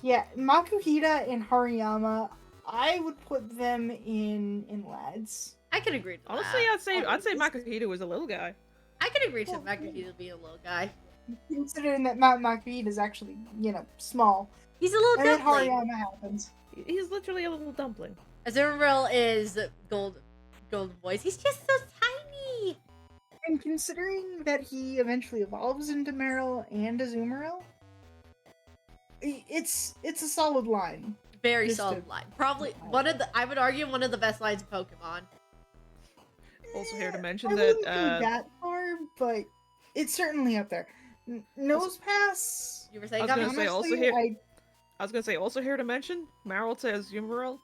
Yeah, Makuhita and Hariyama, I would put them in lads. I can agree to Honestly, that. I'd say Makuhita was a little guy. I can agree to Well, Makuhita being a little guy. Considering that Makuhita is actually, small. He's a little And then dumpling. Hariyama happens. He's literally a little dumpling. Azumarill is golden voice. He's just so tiny. And considering that he eventually evolves into Meryl and Azumarill, it's a solid line. Very Just solid a- line. Probably I would argue one of the best lines of Pokemon. Also here to mention I that wouldn't go that far, but it's certainly up there. Nose Pass. You were saying I was gonna Gummy? say also honestly, here- I was gonna say also here to mention Meryl to Azumarill,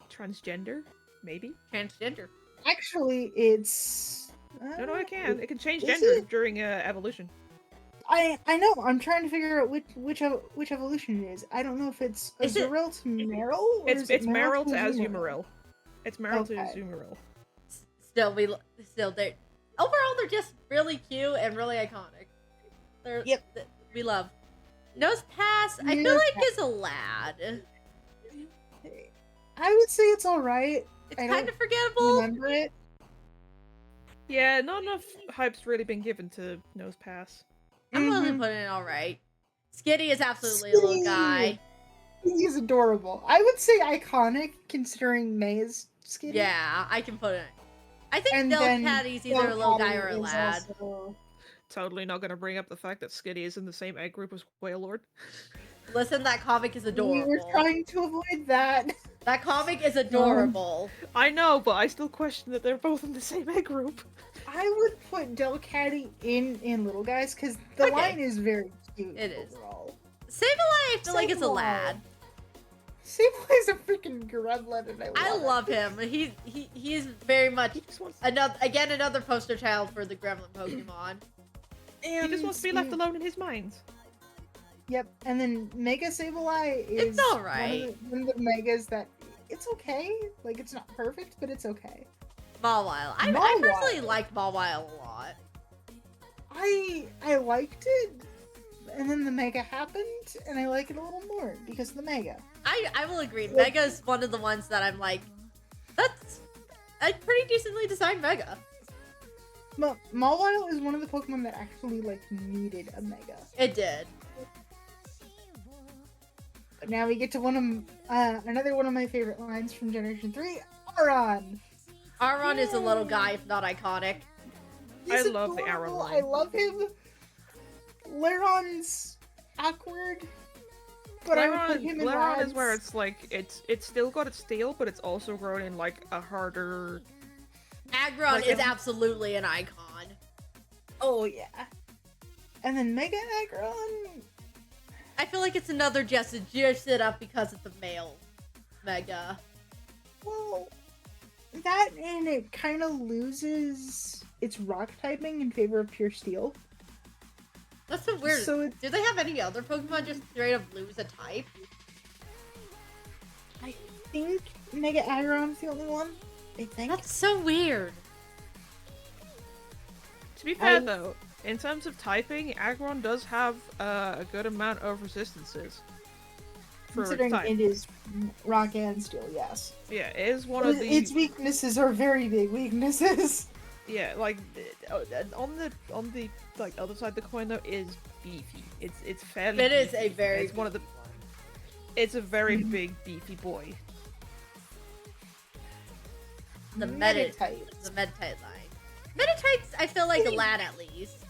transgender, maybe. Transgender. Actually, it's No, it can. It can change Is gender it? during evolution. I know. I'm trying to figure out which evolution it is. I don't know if it's Is it- Azurill to Meryl. Or It's is it Meryl to Azumarill? Azumarill. It's Meryl to Okay. Azumarill. Still they overall they're just really cute and really iconic. Yep. We love. Nose Pass, I feel Nose like Pass. is a lad. I would say it's all right. It's I kind don't of forgettable. Remember it? Yeah, not enough hype's really been given to Nose Pass. I'm willing Mhm. to put it all right. Skitty is absolutely a little guy. He's adorable. I would say iconic considering May is skinny. Yeah, I can put it. I think And then Delcatty's either a little guy or a Delcatty is lad. also- Totally not gonna bring up the fact that Skitty is in the same egg group as Wailord. Listen, that comic is We adorable. were trying to avoid that. That comic is adorable. I know, but I still question that they're both in the same egg group. I would put Delcatty in Little Guys because the Okay. line is very cute. It is. overall. Sableye, I feel like it's a Sableye. lad. Sableye's a freaking gremlin, and I love it. him. He is very much He just wants, another poster child for the gremlin Pokemon. he just wants to be left alone in his mind. Yep, and then Mega Sableye is It's alright. one of the megas that it's okay. Like, it's not perfect, but it's okay. Mawile. I personally Mawile. like Mawile a lot. I liked it, and then the Mega happened, and I like it a little more because of the Mega. I will agree. Mega is one of the ones that I'm like, that's a pretty decently designed Mega. But Mawile is one of the Pokemon that actually, like, needed a Mega. It did. But now we get to another one of my favorite lines from Generation 3, Aron! Aron is a little guy, if not iconic. He's I love the adorable, Aron line. I love him. Laron's awkward, but I would put him in Lairon is lines. where it's like it's still got its tail, but it's also grown in like a harder. Aggron Like, is if- absolutely an icon. Oh, yeah. And then Mega Aggron... I feel like it's another just to juice it up because it's a male Mega. Well, that and it kind of loses its rock typing in favor of pure steel. That's so weird. So Do they have any other Pokemon just straight up lose a type? I think Mega Aggron's the only one. I think. That's so weird. To be fair though, in terms of typing, Aggron does have a good amount of resistances. For its Considering type. it is rock and steel, yes. Yeah, it is one of the. Its weaknesses are very big weaknesses. Yeah, like on the like other side of the coin though is beefy. It's fairly. It is beefy. a very. It's one of the. It's a very big beefy boy. The Meditite. The Meditite line. Meditite's, I feel like a lad at least.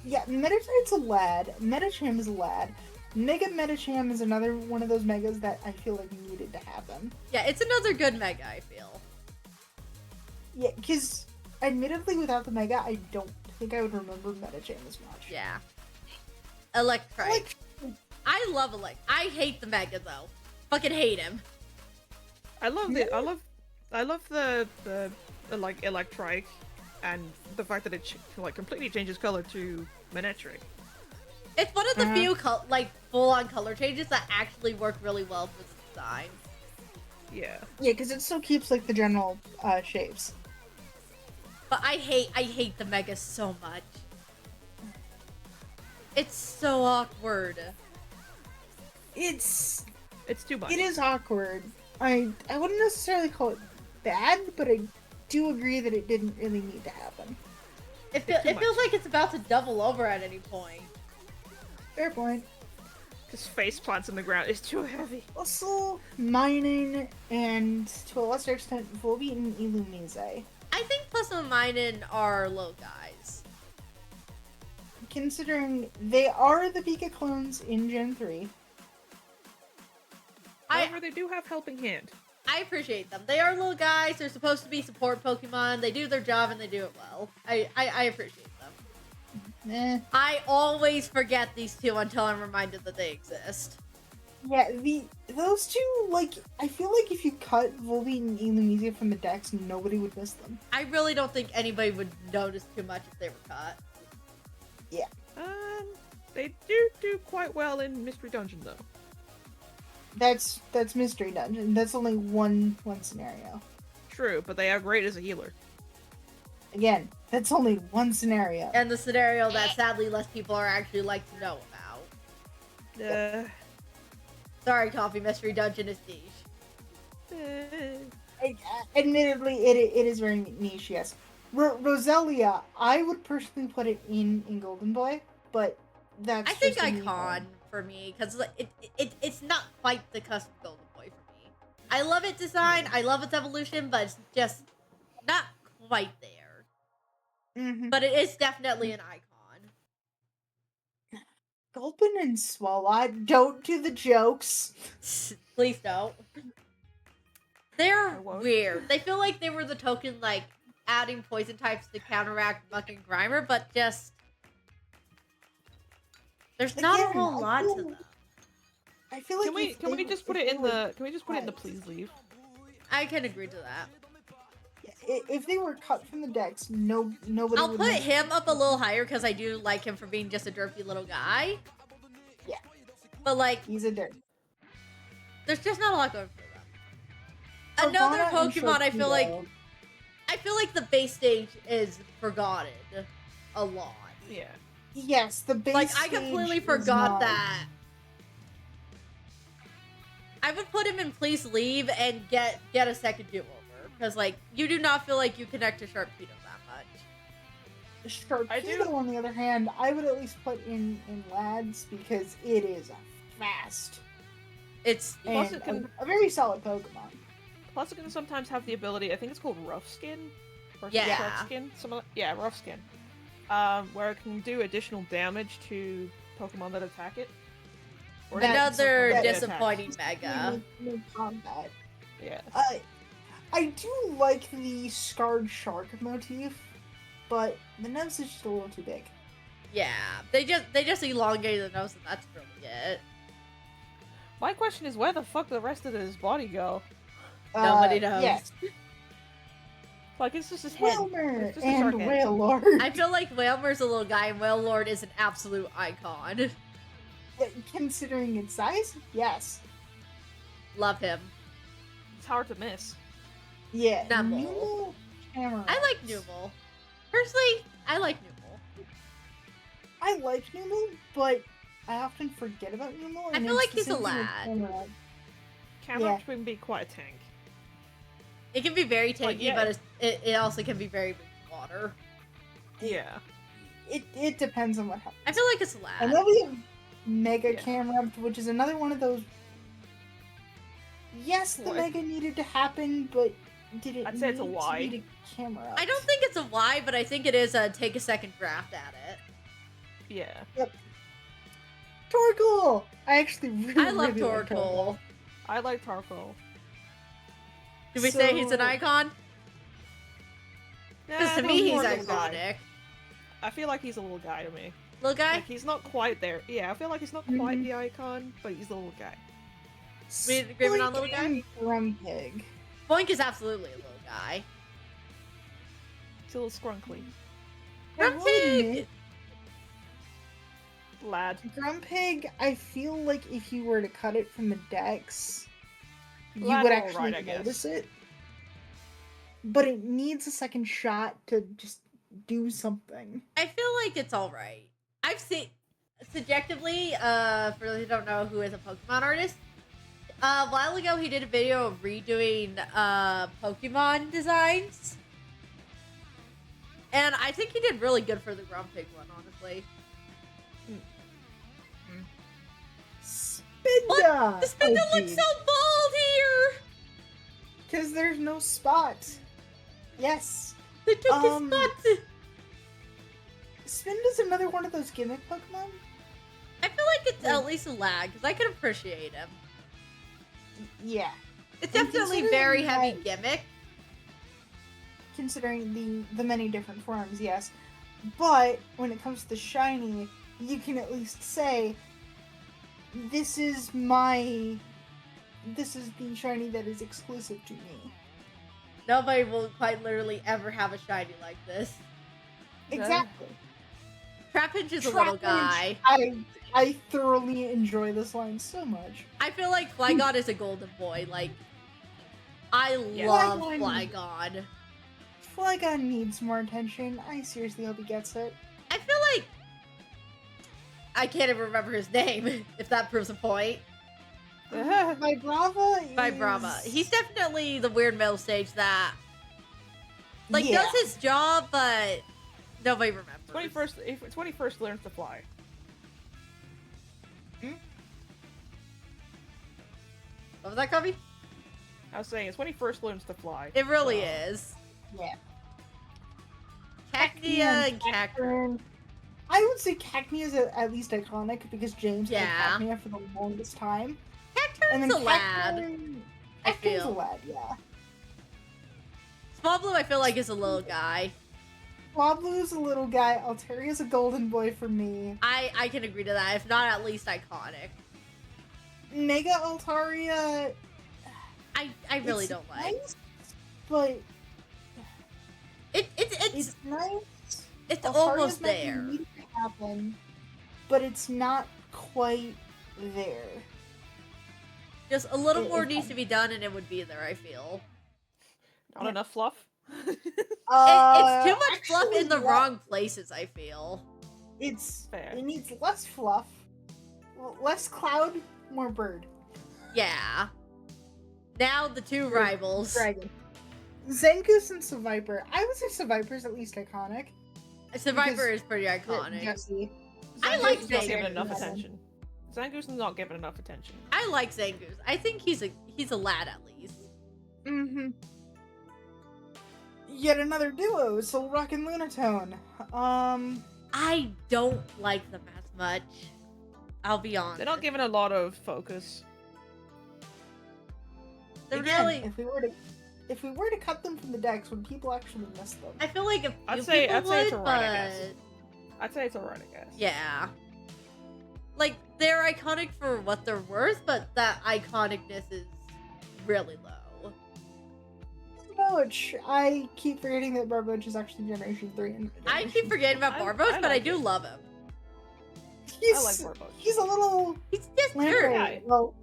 Yeah, Meditite's a lad. Medicham is a lad. Mega Medicham is another one of those megas that I feel like needed to happen. Yeah, it's another good Mega, I feel. Yeah, because admittedly, without the Mega, I don't think I would remember Medicham as much. Yeah. Electrike. I love I hate the Mega though. Fucking hate him. I love the like Electrike, and the fact that it like completely changes color to Manectric. It's one of the few full-on color changes that actually work really well for the design. Yeah. Yeah, because it still keeps like the general shapes. But I hate the Mega so much. It's so awkward. It's too much. It is awkward. I wouldn't necessarily call it bad, but I do agree that it didn't really need to happen. It feels like it's about to double over at any point. Fair point. His face plants in the ground is too heavy. Also, Mining and, to a lesser extent, Volbeat and Illumise. I think Plasma and Minin are low guys. Considering they are the Pika clones in Gen 3. However, they do have Helping Hand. I appreciate them. They are little guys. They're supposed to be support Pokemon. They do their job and they do it well. I appreciate them. I always forget these two until I'm reminded that they exist. Yeah, those two, like, I feel like if you cut Volbeat and Illumise from the decks, nobody would miss them. I really don't think anybody would notice too much if they were cut. Yeah. They do quite well in Mystery Dungeon though. That's Mystery Dungeon. That's only one scenario. True, but they are great as a healer. Again, that's only one scenario. And the scenario that sadly less people are actually like to know about. Sorry, Coffee, Mystery Dungeon is niche. Admittedly, it is very niche, yes. Roselia, I would personally put it in Golden Boy, but that's I think just a me Icon thing. for me, because it's not quite the custom Golden Boy for me. I love its design, I love its evolution, but it's just not quite there. Mm-hmm. But it is definitely an icon. Gulpin and Swalot, don't do the jokes. Please don't. They're won't. weird. They feel like they were the token, like, adding poison types to counteract Muck and Grimer, but just... There's not a Again, whole I lot feel- to them. I feel like Can we just put it in the please leave? I can agree to that. If they were cut from the decks, nobody I'll would put know. him up a little higher because I do like him for being just a derpy little guy. Yeah. But, like, He's a dirt. there's just not a lot going for them. Another Sharvana and Pokemon Sharpedo. I feel like the base stage is forgotten a lot. Yeah. Yes, the base Like, I stage completely is forgot not- that. I would put him in Please Leave and get a second do-over. Because, like, you do not feel like you connect to Sharpedo that much. Sharpedo, on the other hand, I would at least put in Lads because it is a fast It's Plus and it can- a very solid Pokemon. Plus, it can sometimes have the ability. I think it's called Rough Skin, or Yeah. Sharp Skin. Yeah, Rough Skin. Where it can do additional damage to Pokemon that attack it. Or another Pokemon that it disappointing attacks. Mega. No combat. Yeah. I do like the scarred shark motif, but the nose is just a little too big. Yeah, they just elongated the nose, and that's really it. My question is, where the fuck did the rest of his body go? Nobody knows. Yes, Like, it's just his head. Whalmer It's just a and shark head. Wailord. I feel like Whalmer's a little guy, and Wailord is an absolute icon. Considering its size, yes. Love him. It's hard to miss. Yeah, Numble. Numble Camera. I like Numel. Personally, I like Numel. I like Numble, but I often forget about Numble. I and feel it's like the he's a same thing with lad. Camera. Camera Yeah. can be quite a tank. It can be very tanky, Like, yeah. but it also can be very big water. Yeah. It depends on what happens. I feel like it's a lad. And then we have Mega Yeah. Camera, which is another one of those. Yes, the What? Mega needed to happen, but did it I'd say it's a need to Y. need a camera? I don't think it's a Y, but I think it is a take a second draft at it. Yeah. Torkoal! I actually really I love really like Torkoal. I like Tarko. Do we say he's an So- icon? Because Nah, to no, me, he's more little guy. iconic. I feel like he's a little guy to me. Little guy? Like, he's not quite there. Yeah, I feel like he's not quite Mhm. the icon, but he's a little guy. We agreement on little guy? and Grumpig. Boink is absolutely a little guy. He's a little scrunkly. I will Grumpig! admit, Lad. Grumpig, I feel like if you were to cut it from the dex, you Lad would all actually right, I guess. notice it. But it needs a second shot to just do something. I feel like it's alright. I've seen, subjectively, for those who don't know who is a Pokemon artist, a while ago he did a video of redoing Pokemon designs. And I think he did really good for the Grumpig one, honestly. Spinda! The Spinda looks so bald here! Because there's no spot. Yes. They took his Um, spot! Spinda's another one of those gimmick Pokemon. I feel like it's at least a lag, because I can appreciate him. Yeah. It's And definitely considering very heavy that- gimmick. Considering the many different forms, yes. But when it comes to shiny, you can at least say, this is the shiny that is exclusive to me. Nobody will quite literally ever have a shiny like this. Exactly. Trapinch is a little guy. I thoroughly enjoy this line so much. I feel like Flygon is a golden boy. Like, I Yeah. love Flygon- Flygon. Flygon needs more attention. I seriously hope he gets it. I feel like I can't even remember his name, if that proves a point. Vibrava is... Vibrava. He's definitely the weird middle stage that like Yeah. does his job, but nobody remembers. It's when he first learns to fly. What was that, Cubby? I was saying, it's when he first learns to fly. It really So, is. Yeah. Cacnea and Cacturn. Cacturn. I would say Cacnea is at least iconic because James Yeah. had Cacnea for the longest time. And Cacturn's then a lad. Cacturn- I Cacturn's a feel. lad, yeah. Small Blue, I feel like, is a little guy. Swablu's a little guy. Alteria's a golden boy for me. I can agree to that, if not at least iconic. Mega Altaria. I really it's don't like. nice, but It's it's nice. it's Altaria's almost meant to there. need to happen, but it's not quite there. Just a little If more needs to be done, and it would be there. I feel Not enough fluff. it's too much fluff actually, in the le- wrong places. I feel. Fair. It needs less fluff, less cloud, more bird. Yeah. Now the two rivals. Dragon. Zangoose and Seviper. I would say Seviper's at least iconic. Survivor Because- is pretty iconic. Jesse. I like Zangoose is not given Zangoose. enough attention. Zangoose is not given enough attention. I like Zangoose. I think he's a lad at least. Mm-hmm. Yet another duo, Soul Rock and Lunatone. I don't like them as much. I'll be honest. They're not given a lot of focus. They're again, really. if we were to cut them from the decks, would people actually miss them? I feel like if I'd few say- people I'd say it's would, alright, I guess. but I'd say it's alright, I guess. yeah, like they're iconic for what they're worth, but that iconicness is really low. Barboach. I keep forgetting that Barboach is actually Generation 3. And I keep forgetting about I Barboach, but I like do it. love him. He's, I like Barboach. He's a little He's just lamprey. dirt. Yeah. Well,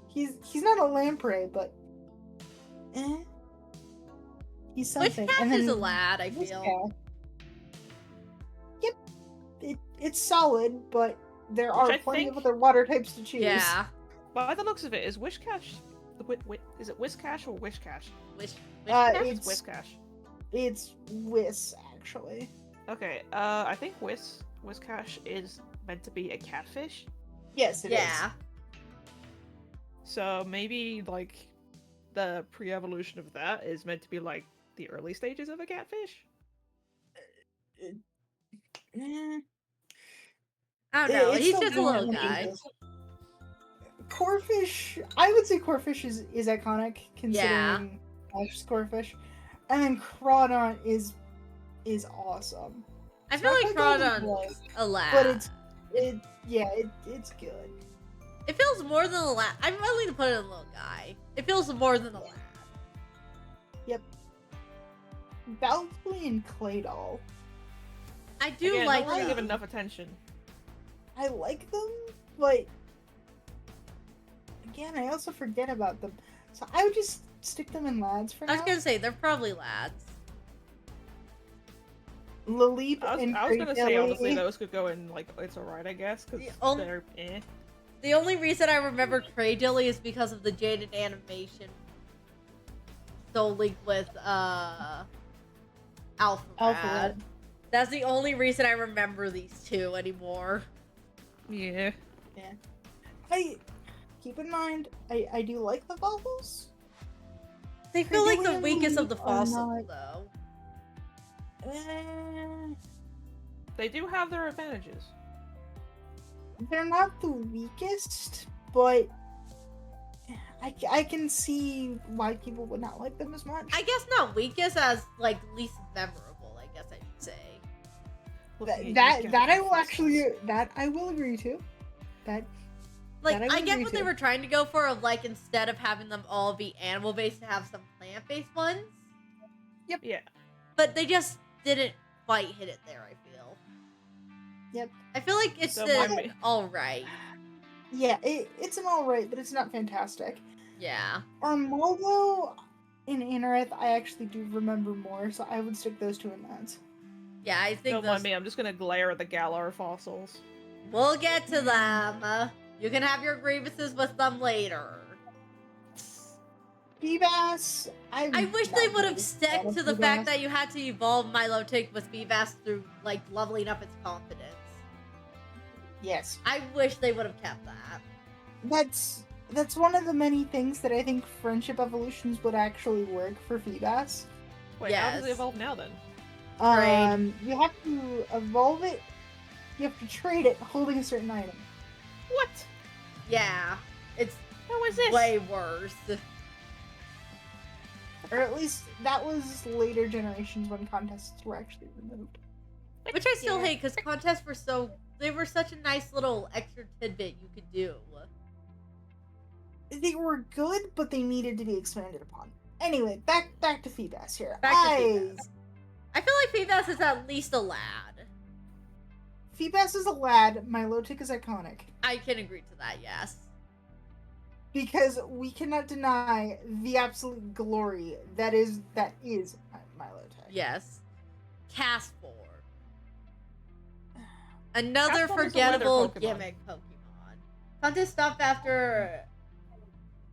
he's not a lamprey, but he's something. Witchcraft is a lad, I feel. Witchcraft. Yep, it's solid, but there are I plenty think- of other water types to choose. Yeah. By the looks of it, is Wishcash... Is it Whiskash or Wishcash? Wish. It's Whiskash. It's Whis actually. Okay, I think Whiskash is meant to be a catfish. Yes, it is. yeah. So maybe, like, the pre-evolution of that is meant to be, like, the early stages of a catfish? Eh, I don't know. it's He's still just a little going guy. ages. Corfish, I would say Corfish is iconic considering Ash's Corfish, and then Crawdon is awesome. I It's feel not like quite Golden Crawdon's Boy, a lad. but it's good. It feels more than a lad. I'm willing to put it in a little guy. It feels more than a lad. Bowsley and Claydol. I do Again, like not really them. given enough attention. I like them, but again, I also forget about them. So I would just stick them in lads for I was now. gonna say they're probably lads. Laleep and I was gonna say, honestly, Craydilly. those could go in, like, it's alright, I guess, because The only- they're eh. The only reason I remember Craydilly is because of the jaded animation solely with Alpha Rad. That's the only reason I remember these two anymore. Yeah. I keep in mind, I do like the bubbles. They feel like the Craydilly and weakest of the Laleep are fossils, not- though. They do have their advantages. They're not the weakest, but I can see why people would not like them as much. I guess not weakest as like least memorable. I guess I should say. Looking That at you, that I Captain will Fossils. actually that I will agree to. That Like That I I would get agree what to. they were trying to go for, of like instead of having them all be animal based, to have some plant based ones. Yeah. But they just didn't quite hit it there. I feel. Yep. I feel like it's So an my- all right. yeah, it's an alright, but it's not fantastic. Yeah. Armaldo and Anorith, I actually do remember more, so I would stick those two in that. Yeah, I think Don't those... mind me, I'm just gonna glare at the Galar fossils. we'll get to them. You can have your grievances with them later. Feebas, I wish they would have stuck to the fact that you had to evolve Milotic with Beavas through like leveling up its confidence. Yes. I wish they would have kept that. That's one of the many things that I think friendship evolutions would actually work for Feebas. Wait, how does Yes. it evolve now then? Trade. You have to evolve it. You have to trade it holding a certain item. What? Yeah, it's How is this? way worse. Or at least that was later generations when contests were actually removed. Which I still Yeah. hate because contests were they were such a nice little extra tidbit you could do. They were good, but they needed to be expanded upon. Anyway, back to Feebas here. Back to Feebas. I feel like Feebas is at least a lad. Feebas is a lad. Milotic is iconic. I can agree to that, yes. because we cannot deny the absolute glory that is Milotech. Yes. Castform. Another Castform is a weather forgettable Pokemon. gimmick Pokemon. Contest stopped after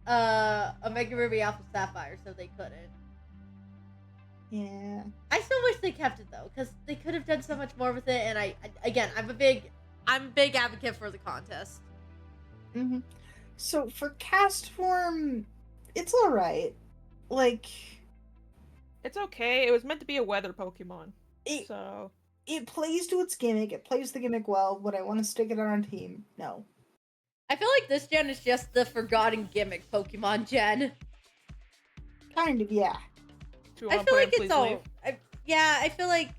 Omega Ruby Alpha Sapphire, so they couldn't. Yeah. I still wish they kept it though, because they could have done so much more with it. And I'm a big advocate for the contest. Mm-hmm. So for Castform, it's alright. Like, It's okay. It was meant to be a weather Pokemon. it, So it plays to its gimmick. It plays the gimmick well. Would I want to stick it on a team? No. I feel like this gen is just the forgotten gimmick Pokemon gen. Kind of, yeah. do you I want to feel put like in it's please all. leave? I feel like.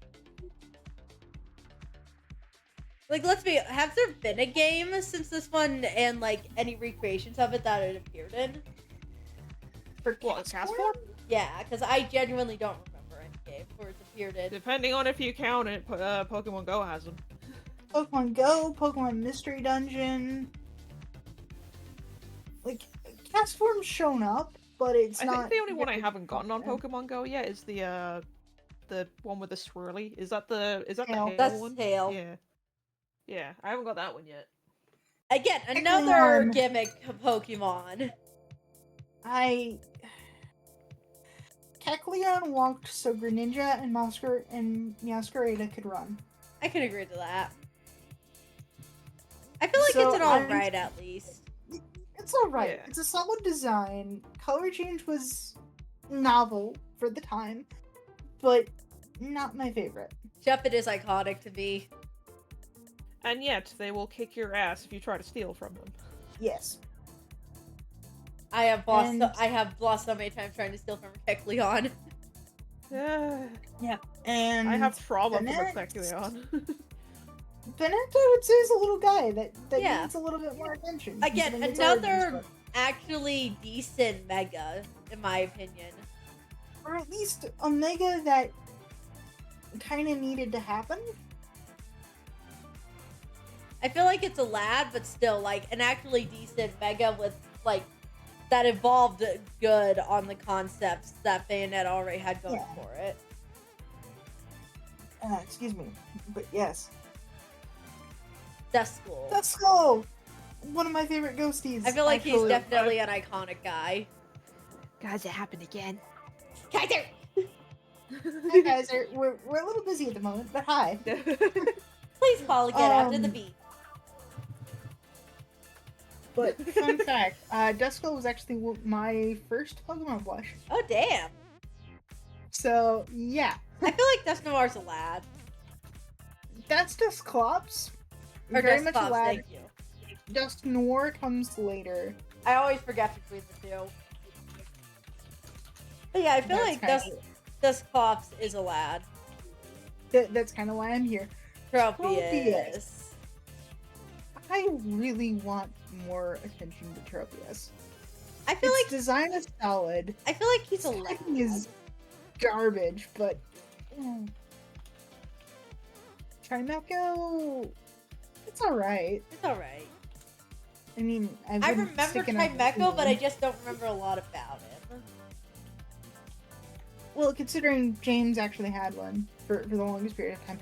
Like, has there been a game since this one and, like, any recreations of it that it appeared in? For What, Castform? Yeah, because I genuinely don't remember any game where it's appeared in. Depending on if you count it, Pokemon Go has them. Pokemon Go, Pokemon Mystery Dungeon. Like, Castform's shown up, but it's I not. think the only one I very haven't gotten on confident. Pokemon Go yet is the one with the swirly. Is that the Tail. Hail That's one? Tail. Yeah. Yeah, I haven't got that one yet. Again, another Kecleon. gimmick Pokemon. Kecleon walked so Greninja and Meowscarada could run. I can agree to that. I feel like So it's an I'm- alright at least. It's alright. Yeah. It's a solid design. Color change was novel for the time, but not my favorite. Shuppet is iconic to me. And yet, they will kick your ass if you try to steal from them. Yes. I have And- lost so many times trying to steal from Kecleon. And I have trauma from the a next- Kecleon. Bennett, I would say, is a little guy that Yeah. needs a little bit more attention. Again, considering its another origins, actually decent Mega, in my opinion. or at least a Mega that kind of needed to happen. I feel like it's a lad, but still, like, an actually decent Mega with, like, that evolved good on the concepts that Bayonetta already had going Yeah. for it. Excuse me, but yes. Death School. That's Skull! One of my favorite ghosties. I feel like he's actually. definitely an iconic guy. Guys, it happened again. Kaiser! Hi guys, we're a little busy at the moment, but hi. Please call again after the Um, beat. But fun fact, Duskull was actually my first Pokemon blush. Oh, damn. So, yeah. I feel like Dusknoir's a lad. That's Dusclops. Or Very much a Dusclops, lad. thank you. Dusknoir comes later. I always forget between the two. But yeah, I feel like Dusclops is a lad. That's kind of why I'm here. Tropius. I really want more attention to Tropius. I feel Its like design is solid. I feel like he's a Its lad. typing is garbage, but Trimeco, it's alright. It's alright. I mean, I wouldn't remember stick it on Trimeco, but I team. just don't remember a lot about him. Well, considering James actually had one for the longest period of time.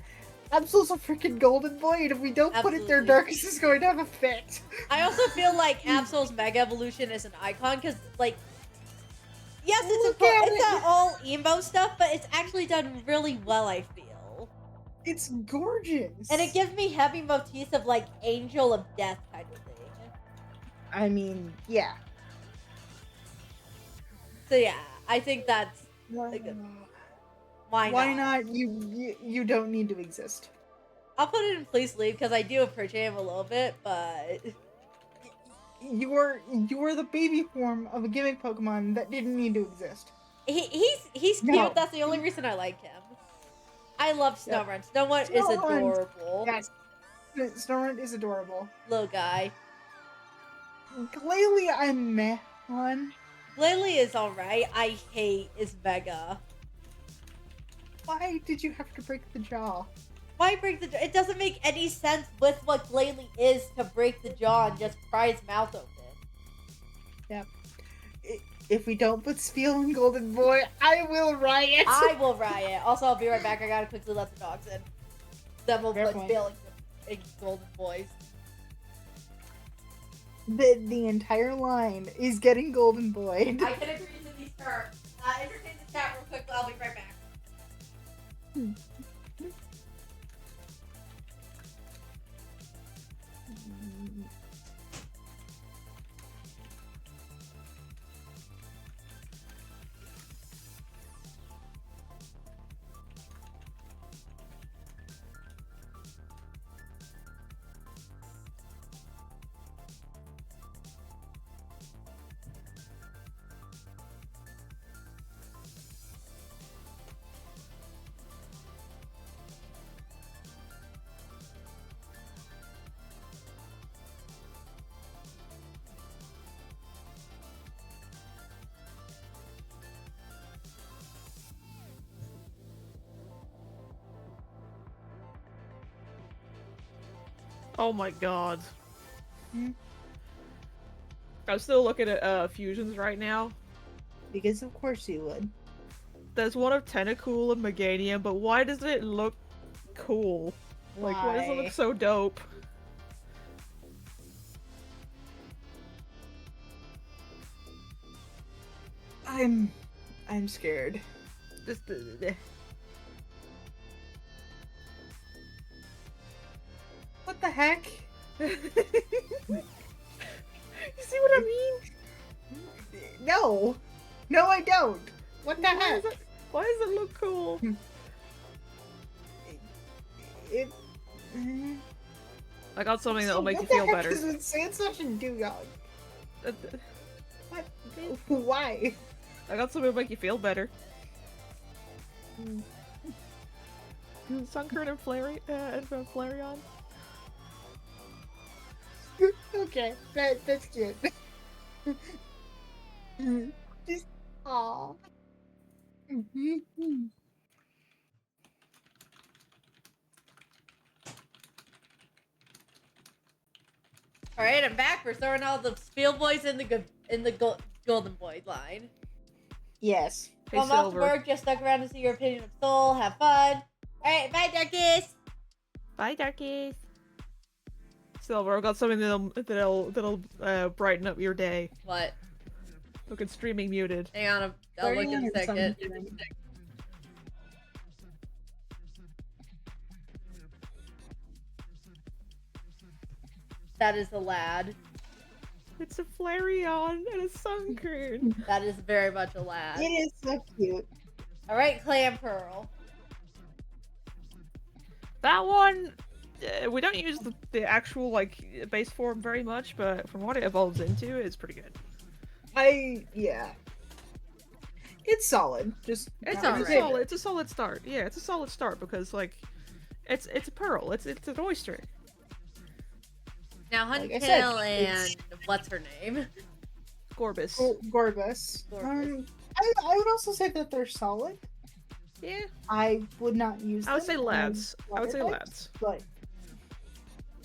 Absol's a freaking golden boy, and if we don't put it there, Absolutely. Darkus is going to have a fit. I also feel like Absol's Mega Evolution is an icon because, like, yes, it's Look at it's it. not all emo stuff, but it's actually done really well, I feel. It's gorgeous. And it gives me heavy motifs of, like, Angel of Death kind of thing. I mean, yeah. So yeah, I think that's why not? You don't need to exist. I'll put it in please leave because I do appreciate him a little bit, but You are the baby form of a gimmick Pokemon that didn't need to exist. he's cute. No. That's the only reason I like him. I love Yep. Snorunt. Snorunt is Snorunt. adorable. Yes, Snorunt is adorable. Little guy. Glalie, I'm meh on. Lily is alright. I hate is Mega. Why did you have to break the jaw? Why break the jaw? It doesn't make any sense with what Glalie is to break the jaw and just pry his mouth open. Yep. If we don't put Spiel in Golden Boy, I will riot. I will riot. Also, I'll be right back. I gotta quickly let the dogs in. Then we'll Fair put point. Spiel in Golden Boys. The entire line is getting Golden Boy. I can agree to these terms. Entertain the chat real quick. I'll be right back. Oh my god. Hmm? I'm still looking at fusions right now. Because of course you would. There's one of Tentacool and Meganium, but why does it look cool? Like, why does it look so dope? I'm scared. Just, What the heck? You see what I mean? No. No, I don't. What the heck? Why does it look cool? It. I got something that'll make you What the feel heck better. Is it Sandslash and Dugong? Uh, What? Why? I got something that'll make you feel better. Sunkern and Flareon. Okay, that's cute. Just aw. All right, I'm back. We're throwing all the Spiel Boys in the Golden Boy line. Yes. Hey, Well, I'm off to Silver. work. Just stuck around to see your opinion of Soul. Have fun. All right, bye, Darkies. Bye, Darkies. Silver, I've got something that'll brighten up your day. What? Look at streaming muted. Hang on, I'll look in a second. That is a lad. It's a Flareon and a Sunkern. That is very much a lad. It is so cute. All right, Clam Pearl. That one, we don't use the actual like base form very much, but from what it evolves into, it's pretty good. Yeah. It's solid. Just It's not a my alright. favorite. it's a solid start. Yeah, it's a solid start because like, it's a pearl. It's an oyster. Now, Like I Huntail said, and it's- what's her name? Gorbis. Gorbus. Gorbus. I would also say that they're solid. Yeah, I would not use them. I would say as lads. I would say water lads. types,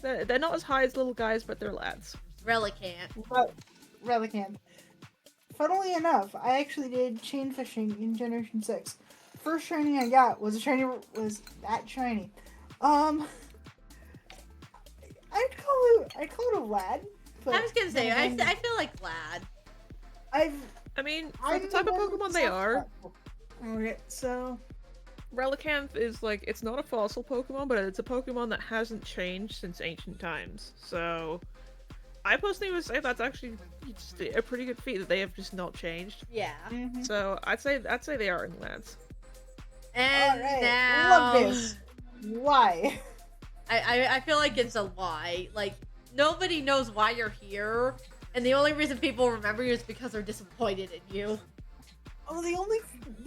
They're not as high as little guys, but they're lads. Relicanth. But Relicanth. Funnily enough, I actually did chain fishing in Generation 6. First shiny I got was that shiny. I'd call it a lad. But I was gonna say, I then feel like lad. I mean, for I'm the type of one Pokemon they are, Okay, so Relicanth is like, it's not a fossil Pokemon, but it's a Pokemon that hasn't changed since ancient times. So, I personally would say that's actually just a pretty good feat that they have just not changed. Yeah. mhm. So, I'd say they are in lads. And Alright, now, love this. Why? I feel like it's a lie. Like, nobody knows why you're here, and the only reason people remember you is because they're disappointed in you. Oh, the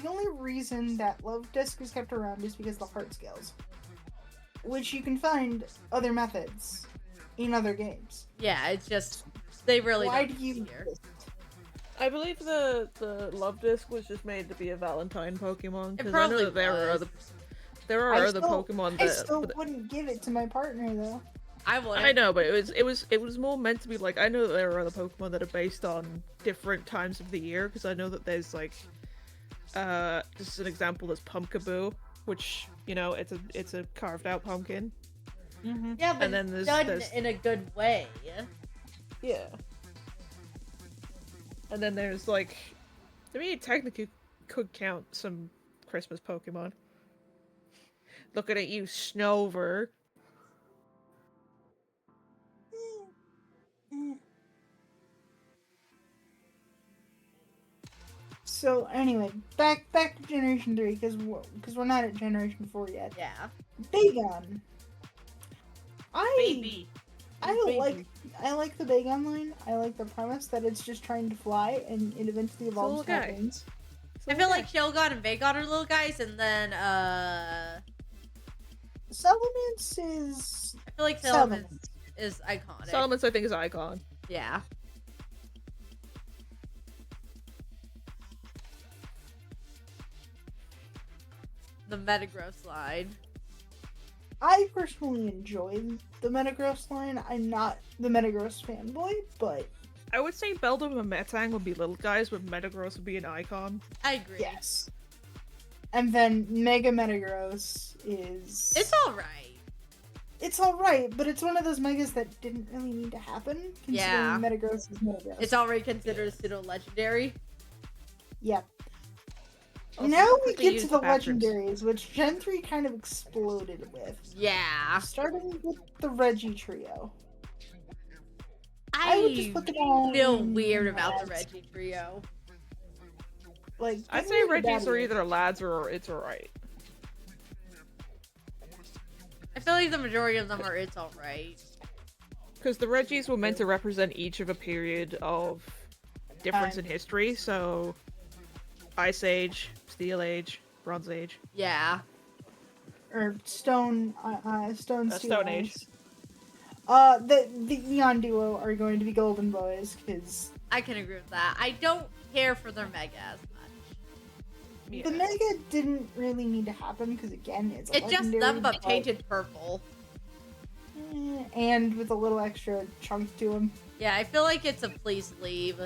only reason that Love Disc is kept around is because of the heart scales, which you can find other methods in other games. Yeah, it's just they really Why don't do you here. exist? I believe the Love Disc was just made to be a Valentine Pokemon, It because I probably know that there are was. other I other still- Pokemon I that still wouldn't give it to my partner though. I would. I know, but it was more meant to be like, I know that there are other Pokemon that are based on different times of the year, because I know that there's like just an example, there's Pumpkaboo, which, you know, it's a carved out pumpkin. Yeah, but And then it's there's- done there's- in a good way. Yeah. And then there's like, I mean, it technically could count some Christmas Pokemon. Looking at you, Snover. So anyway, back to Generation 3, because we're not at Generation 4 yet. Yeah. Bagon. Baby. I like the Bagon line. I like the premise that it's just trying to fly and it eventually evolves little guy. to wings. I feel like Shelgon and Vagon are little guys, and then Salamence is I feel like Salamence. Salamence is iconic. Salamence, I think, is Icon. Yeah. The Metagross line. I personally enjoy the Metagross line. I'm not the Metagross fanboy, but I would say Beldum and Metang would be little guys, but Metagross would be an icon. I agree. yes. And then Mega Metagross is It's alright. it's alright, but it's one of those megas that didn't really need to happen, considering Yeah. Metagross is Metagross. It's already considered a pseudo legendary. Yeah. Also, Now we quickly get use to the bathrooms. legendaries, which Gen 3 kind of exploded with. Yeah. Starting with the Reggie trio. I would just I put them all feel in weird about the lads. Reggie trio. Like, I'd give say me the Reggies are daddy. either lads or it's alright. I feel like the majority of them are it's alright. Because the Reggies were meant to represent each of a period of difference in history, so Ice Age, Steel Age, Bronze Age. Yeah. Or Stone Steel Stone Age. Ice. The Eon duo are going to be Golden Boys, because I can agree with that. I don't care for their Mega as much. Yeah. the Mega didn't really need to happen, because again, it's a It's just legendary, them but painted purple. and with a little extra chunk to them. Yeah, I feel like it's a please leave.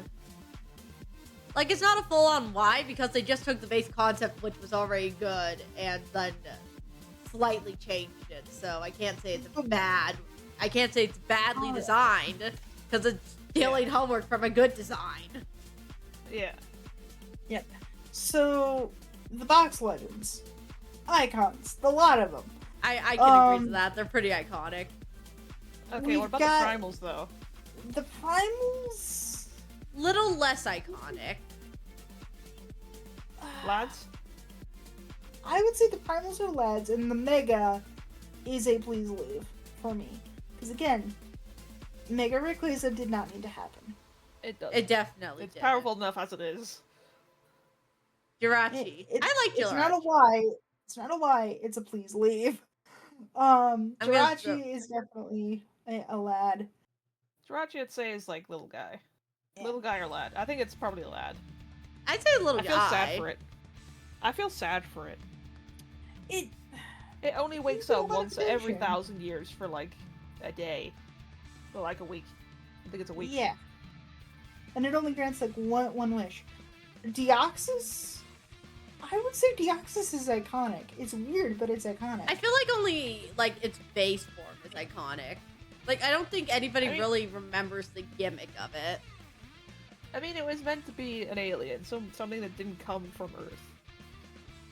Like, it's not a full-on why, because they just took the base concept, which was already good, and then slightly changed it. So I can't say it's bad. I can't say it's badly designed, because it's stealing homework from a good design. Yeah. Yep. So, the Box Legends. Icons. The lot of them. I can agree to that. They're pretty iconic. Okay, We've what about got- the Primals, though? The Primals... Little less iconic. Lads? I would say the Primals are lads, and the Mega is a please leave for me. Because again, Mega Rayquaza did not need to happen. It does. It definitely It's did. powerful enough as it is. Jirachi. I like It's Jirachi. not a why. It's not a why. It's a please leave. gonna Jirachi throw- is definitely a lad. Jirachi, I'd say, is like little guy. Yeah. Little guy or lad. I think it's probably a lad. I'd say a little I feel guy. sad for it. I feel sad for it. It It only wakes There's a up lot of once every attention. 1,000 years for like a day. Or like a week. I think it's a week. yeah, and it only grants like one wish. Deoxys. I would say Deoxys is iconic. It's weird, but it's iconic. I feel like only like its base form is iconic. Like I don't think anybody I mean- really remembers the gimmick of it. I mean, it was meant to be an alien, something that didn't come from Earth.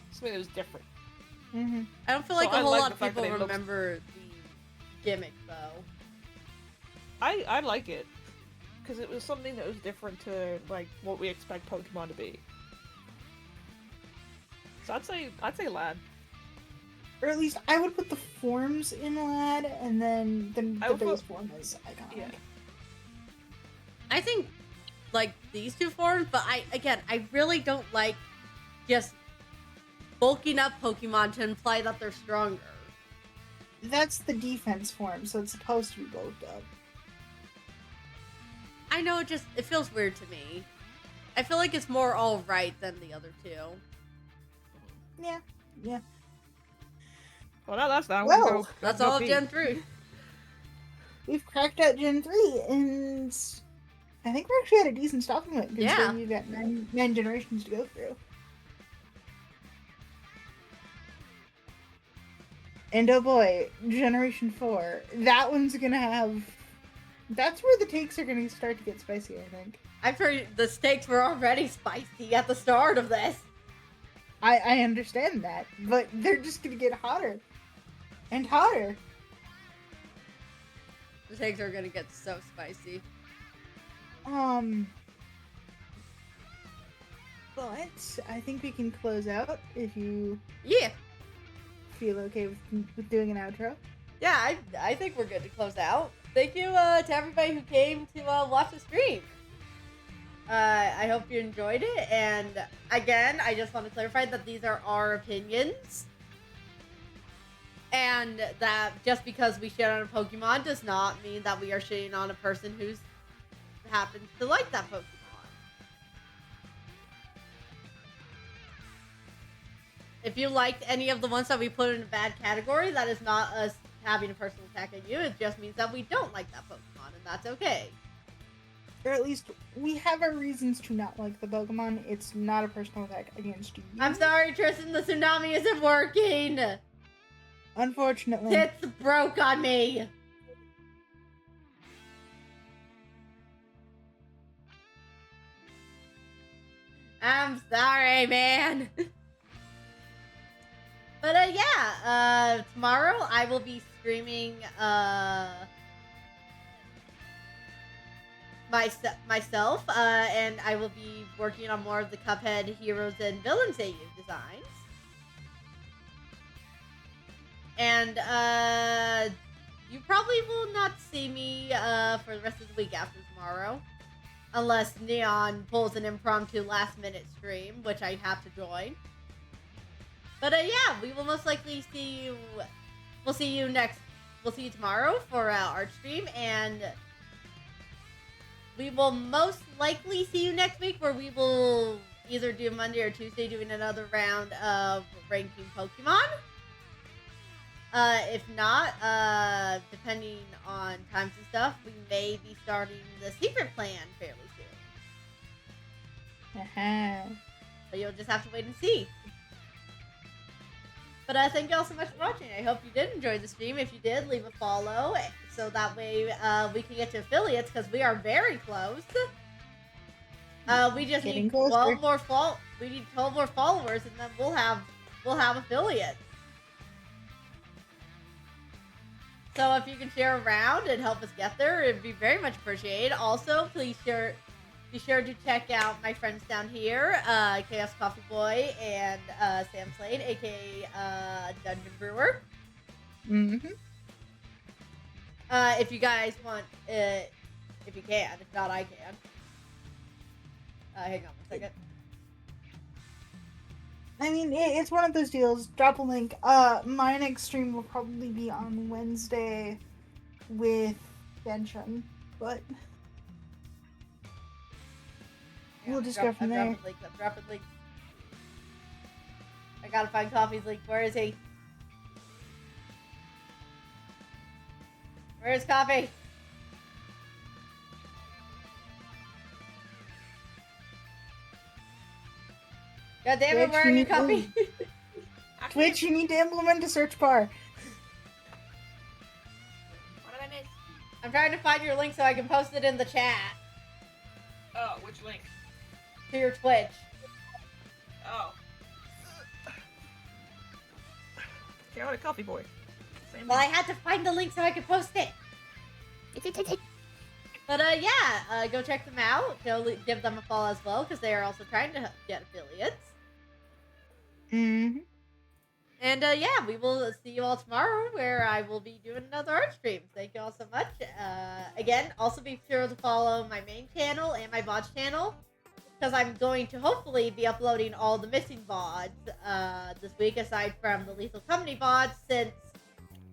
Something that was different. Mm-hmm. I don't feel So like I a whole like lot the of fact that people it looks- remember the gimmick though. I like it. Because it was something that was different to like what we expect Pokemon to be. So I'd say lad. Or at least I would put the forms in lad, and then I the would base put- form is iconic. Yeah. I think like these two forms, but I really don't like just bulking up Pokemon to imply that they're stronger. That's the defense form, so it's supposed to be bulked up. I know it feels weird to me. I feel like it's more alright than the other two. Yeah, yeah. Well, now that's that. Well, That's go all of pee. Gen 3. we've cracked out Gen 3, and I think we're actually at a decent stopping point, considering Yeah. we've got nine generations to go through. And oh boy, Generation 4. That one's gonna have... That's where the takes are gonna start to get spicy, I think. I'm sure the stakes were already spicy at the start of this. I understand that, but they're just gonna get hotter. And hotter. The stakes are gonna get so spicy. But I think we can close out if you Yeah. feel okay with doing an outro. Yeah, I think we're good to close out. Thank you to everybody who came to watch the stream. I hope you enjoyed it, and again, I just want to clarify that these are our opinions, and that just because we shit on a Pokemon does not mean that we are shitting on a person who happens to like that Pokemon. If you liked any of the ones that we put in a bad category, that is not us having a personal attack at you. It just means that we don't like that Pokemon, and that's okay. Or at least we have our reasons to not like the Pokemon. It's not a personal attack against you. I'm sorry, Tristan, the tsunami isn't working. Unfortunately. Tits broke on me. I'm sorry, man. But yeah, tomorrow I will be streaming myself, and I will be working on more of the Cuphead heroes and villains AU designs. And you probably will not see me for the rest of the week after tomorrow, unless Neon pulls an impromptu last-minute stream, which I have to join. But yeah, we will most likely see you. We'll see you tomorrow for our stream, and we will most likely see you next week, where we will either do Monday or Tuesday doing another round of ranking Pokemon. If not, depending on times and stuff, we may be starting the secret plan fairly soon. But you'll just have to wait and see. But thank you all so much for watching. I hope you did enjoy the stream. If you did, leave a follow, so that way we can get to affiliates, because we are very close. We just need 12 more we need 12 more followers, and then we'll have affiliates. So if you can share around and help us get there, it'd be very much appreciated. Also, please be sure to check out my friends down here, Chaos Coffee Boy and Sam Slade, aka Dungeon Brewer. Mm-hmm. If you guys want, if you can. If not, I can. Hang on one second. I mean, it's one of those deals. Drop a link. My next stream will probably be on Wednesday with Genshin, but we'll just go from there. I'm dropping links. I gotta find Coffee's link. Where is he? Where is Coffee? God damn it, where are you, Coffee? Twitch, you need to implement a search bar. What did I miss? I'm trying to find your link so I can post it in the chat. Oh, which link? To your Twitch. Oh. Chaotic Coffee Boy. Same Well, I had to find the link so I could post it. But yeah, go check them out. Go give them a follow as well, because they are also trying to get affiliates. Mm-hmm. And yeah, we will see you all tomorrow, where I will be doing another art stream. Thank you all so much. Again, also be sure to follow my main channel and my VOD channel, because I'm going to hopefully be uploading all the missing VODs this week, aside from the Lethal Company VODs, since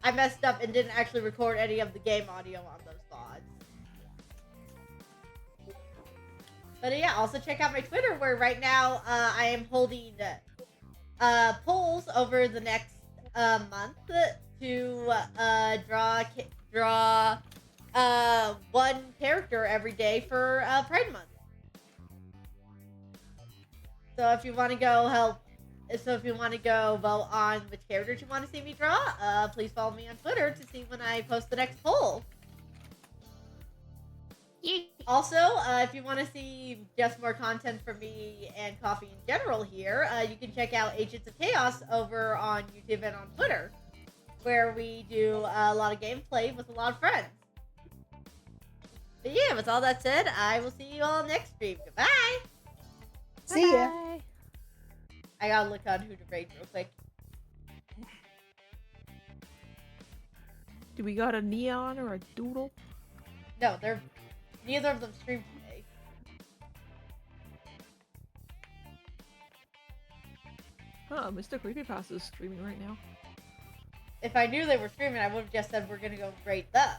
I messed up and didn't actually record any of the game audio on those VODs. But yeah, also check out my Twitter, where right now I am holding polls over the next month to draw one character every day for Pride Month. So if you want to go vote on which characters you want to see me draw, please follow me on Twitter to see when I post the next poll. Also, if you want to see just more content from me and Coffee in general here, you can check out Agents of Chaos over on YouTube and on Twitter, where we do a lot of gameplay with a lot of friends. But yeah, with all that said, I will see you all next stream. Goodbye! See ya. Bye. I gotta look on who to raid real quick. Do we got a neon or a doodle? No, neither of them streamed today. Huh, Mr. Creepypasta is streaming right now. If I knew they were streaming, I would have just said we're gonna go raid them.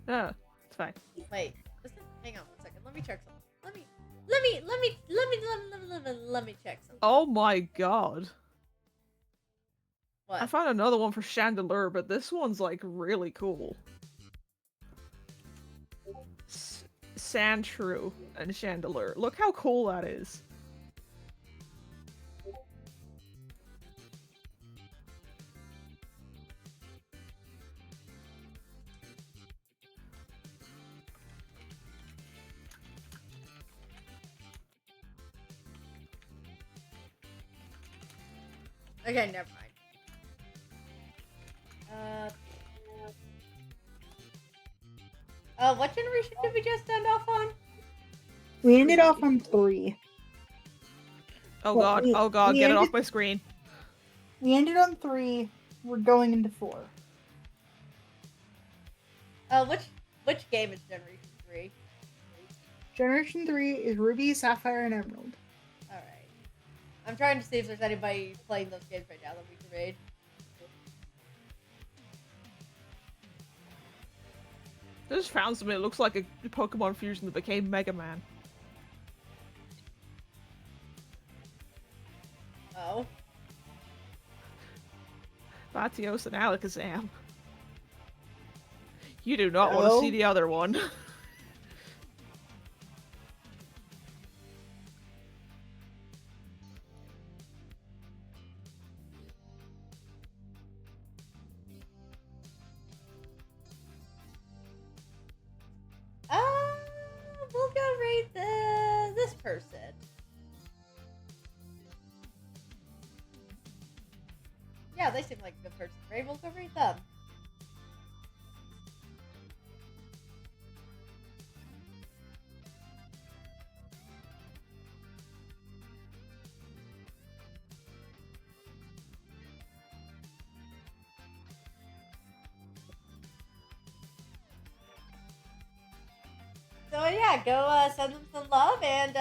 Oh, it's fine. Wait, hang on 1 second. Let me check something. Let me check something. Oh my god. What? I found another one for Chandelier, but this one's like really cool. Sandshrew and Chandelier. Look how cool that is. Okay, never mind. What generation did we just end off on? We ended off on 3. Oh Well, god, we- oh god, we get it ended- off my screen. We ended on 3. We're going into 4. Which game is Generation 3? Generation 3 is Ruby, Sapphire, and Emerald. Alright. I'm trying to see if there's anybody playing those games right now that we can raid. I just found something that looks like a Pokemon fusion that became Mega Man. Oh. Latios and Alakazam. You do not want to see the other one. We'll go raid this person. Yeah, they seem like a good person to raid. We'll go raid them. So yeah, go send them some love and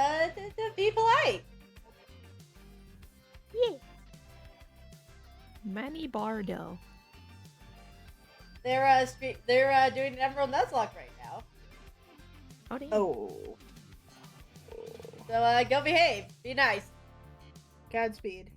be polite. Yeah. Manny Bardo. They're doing an Emerald Nuzlocke right now. Oh, damn. Oh. So go behave. Be nice. Godspeed.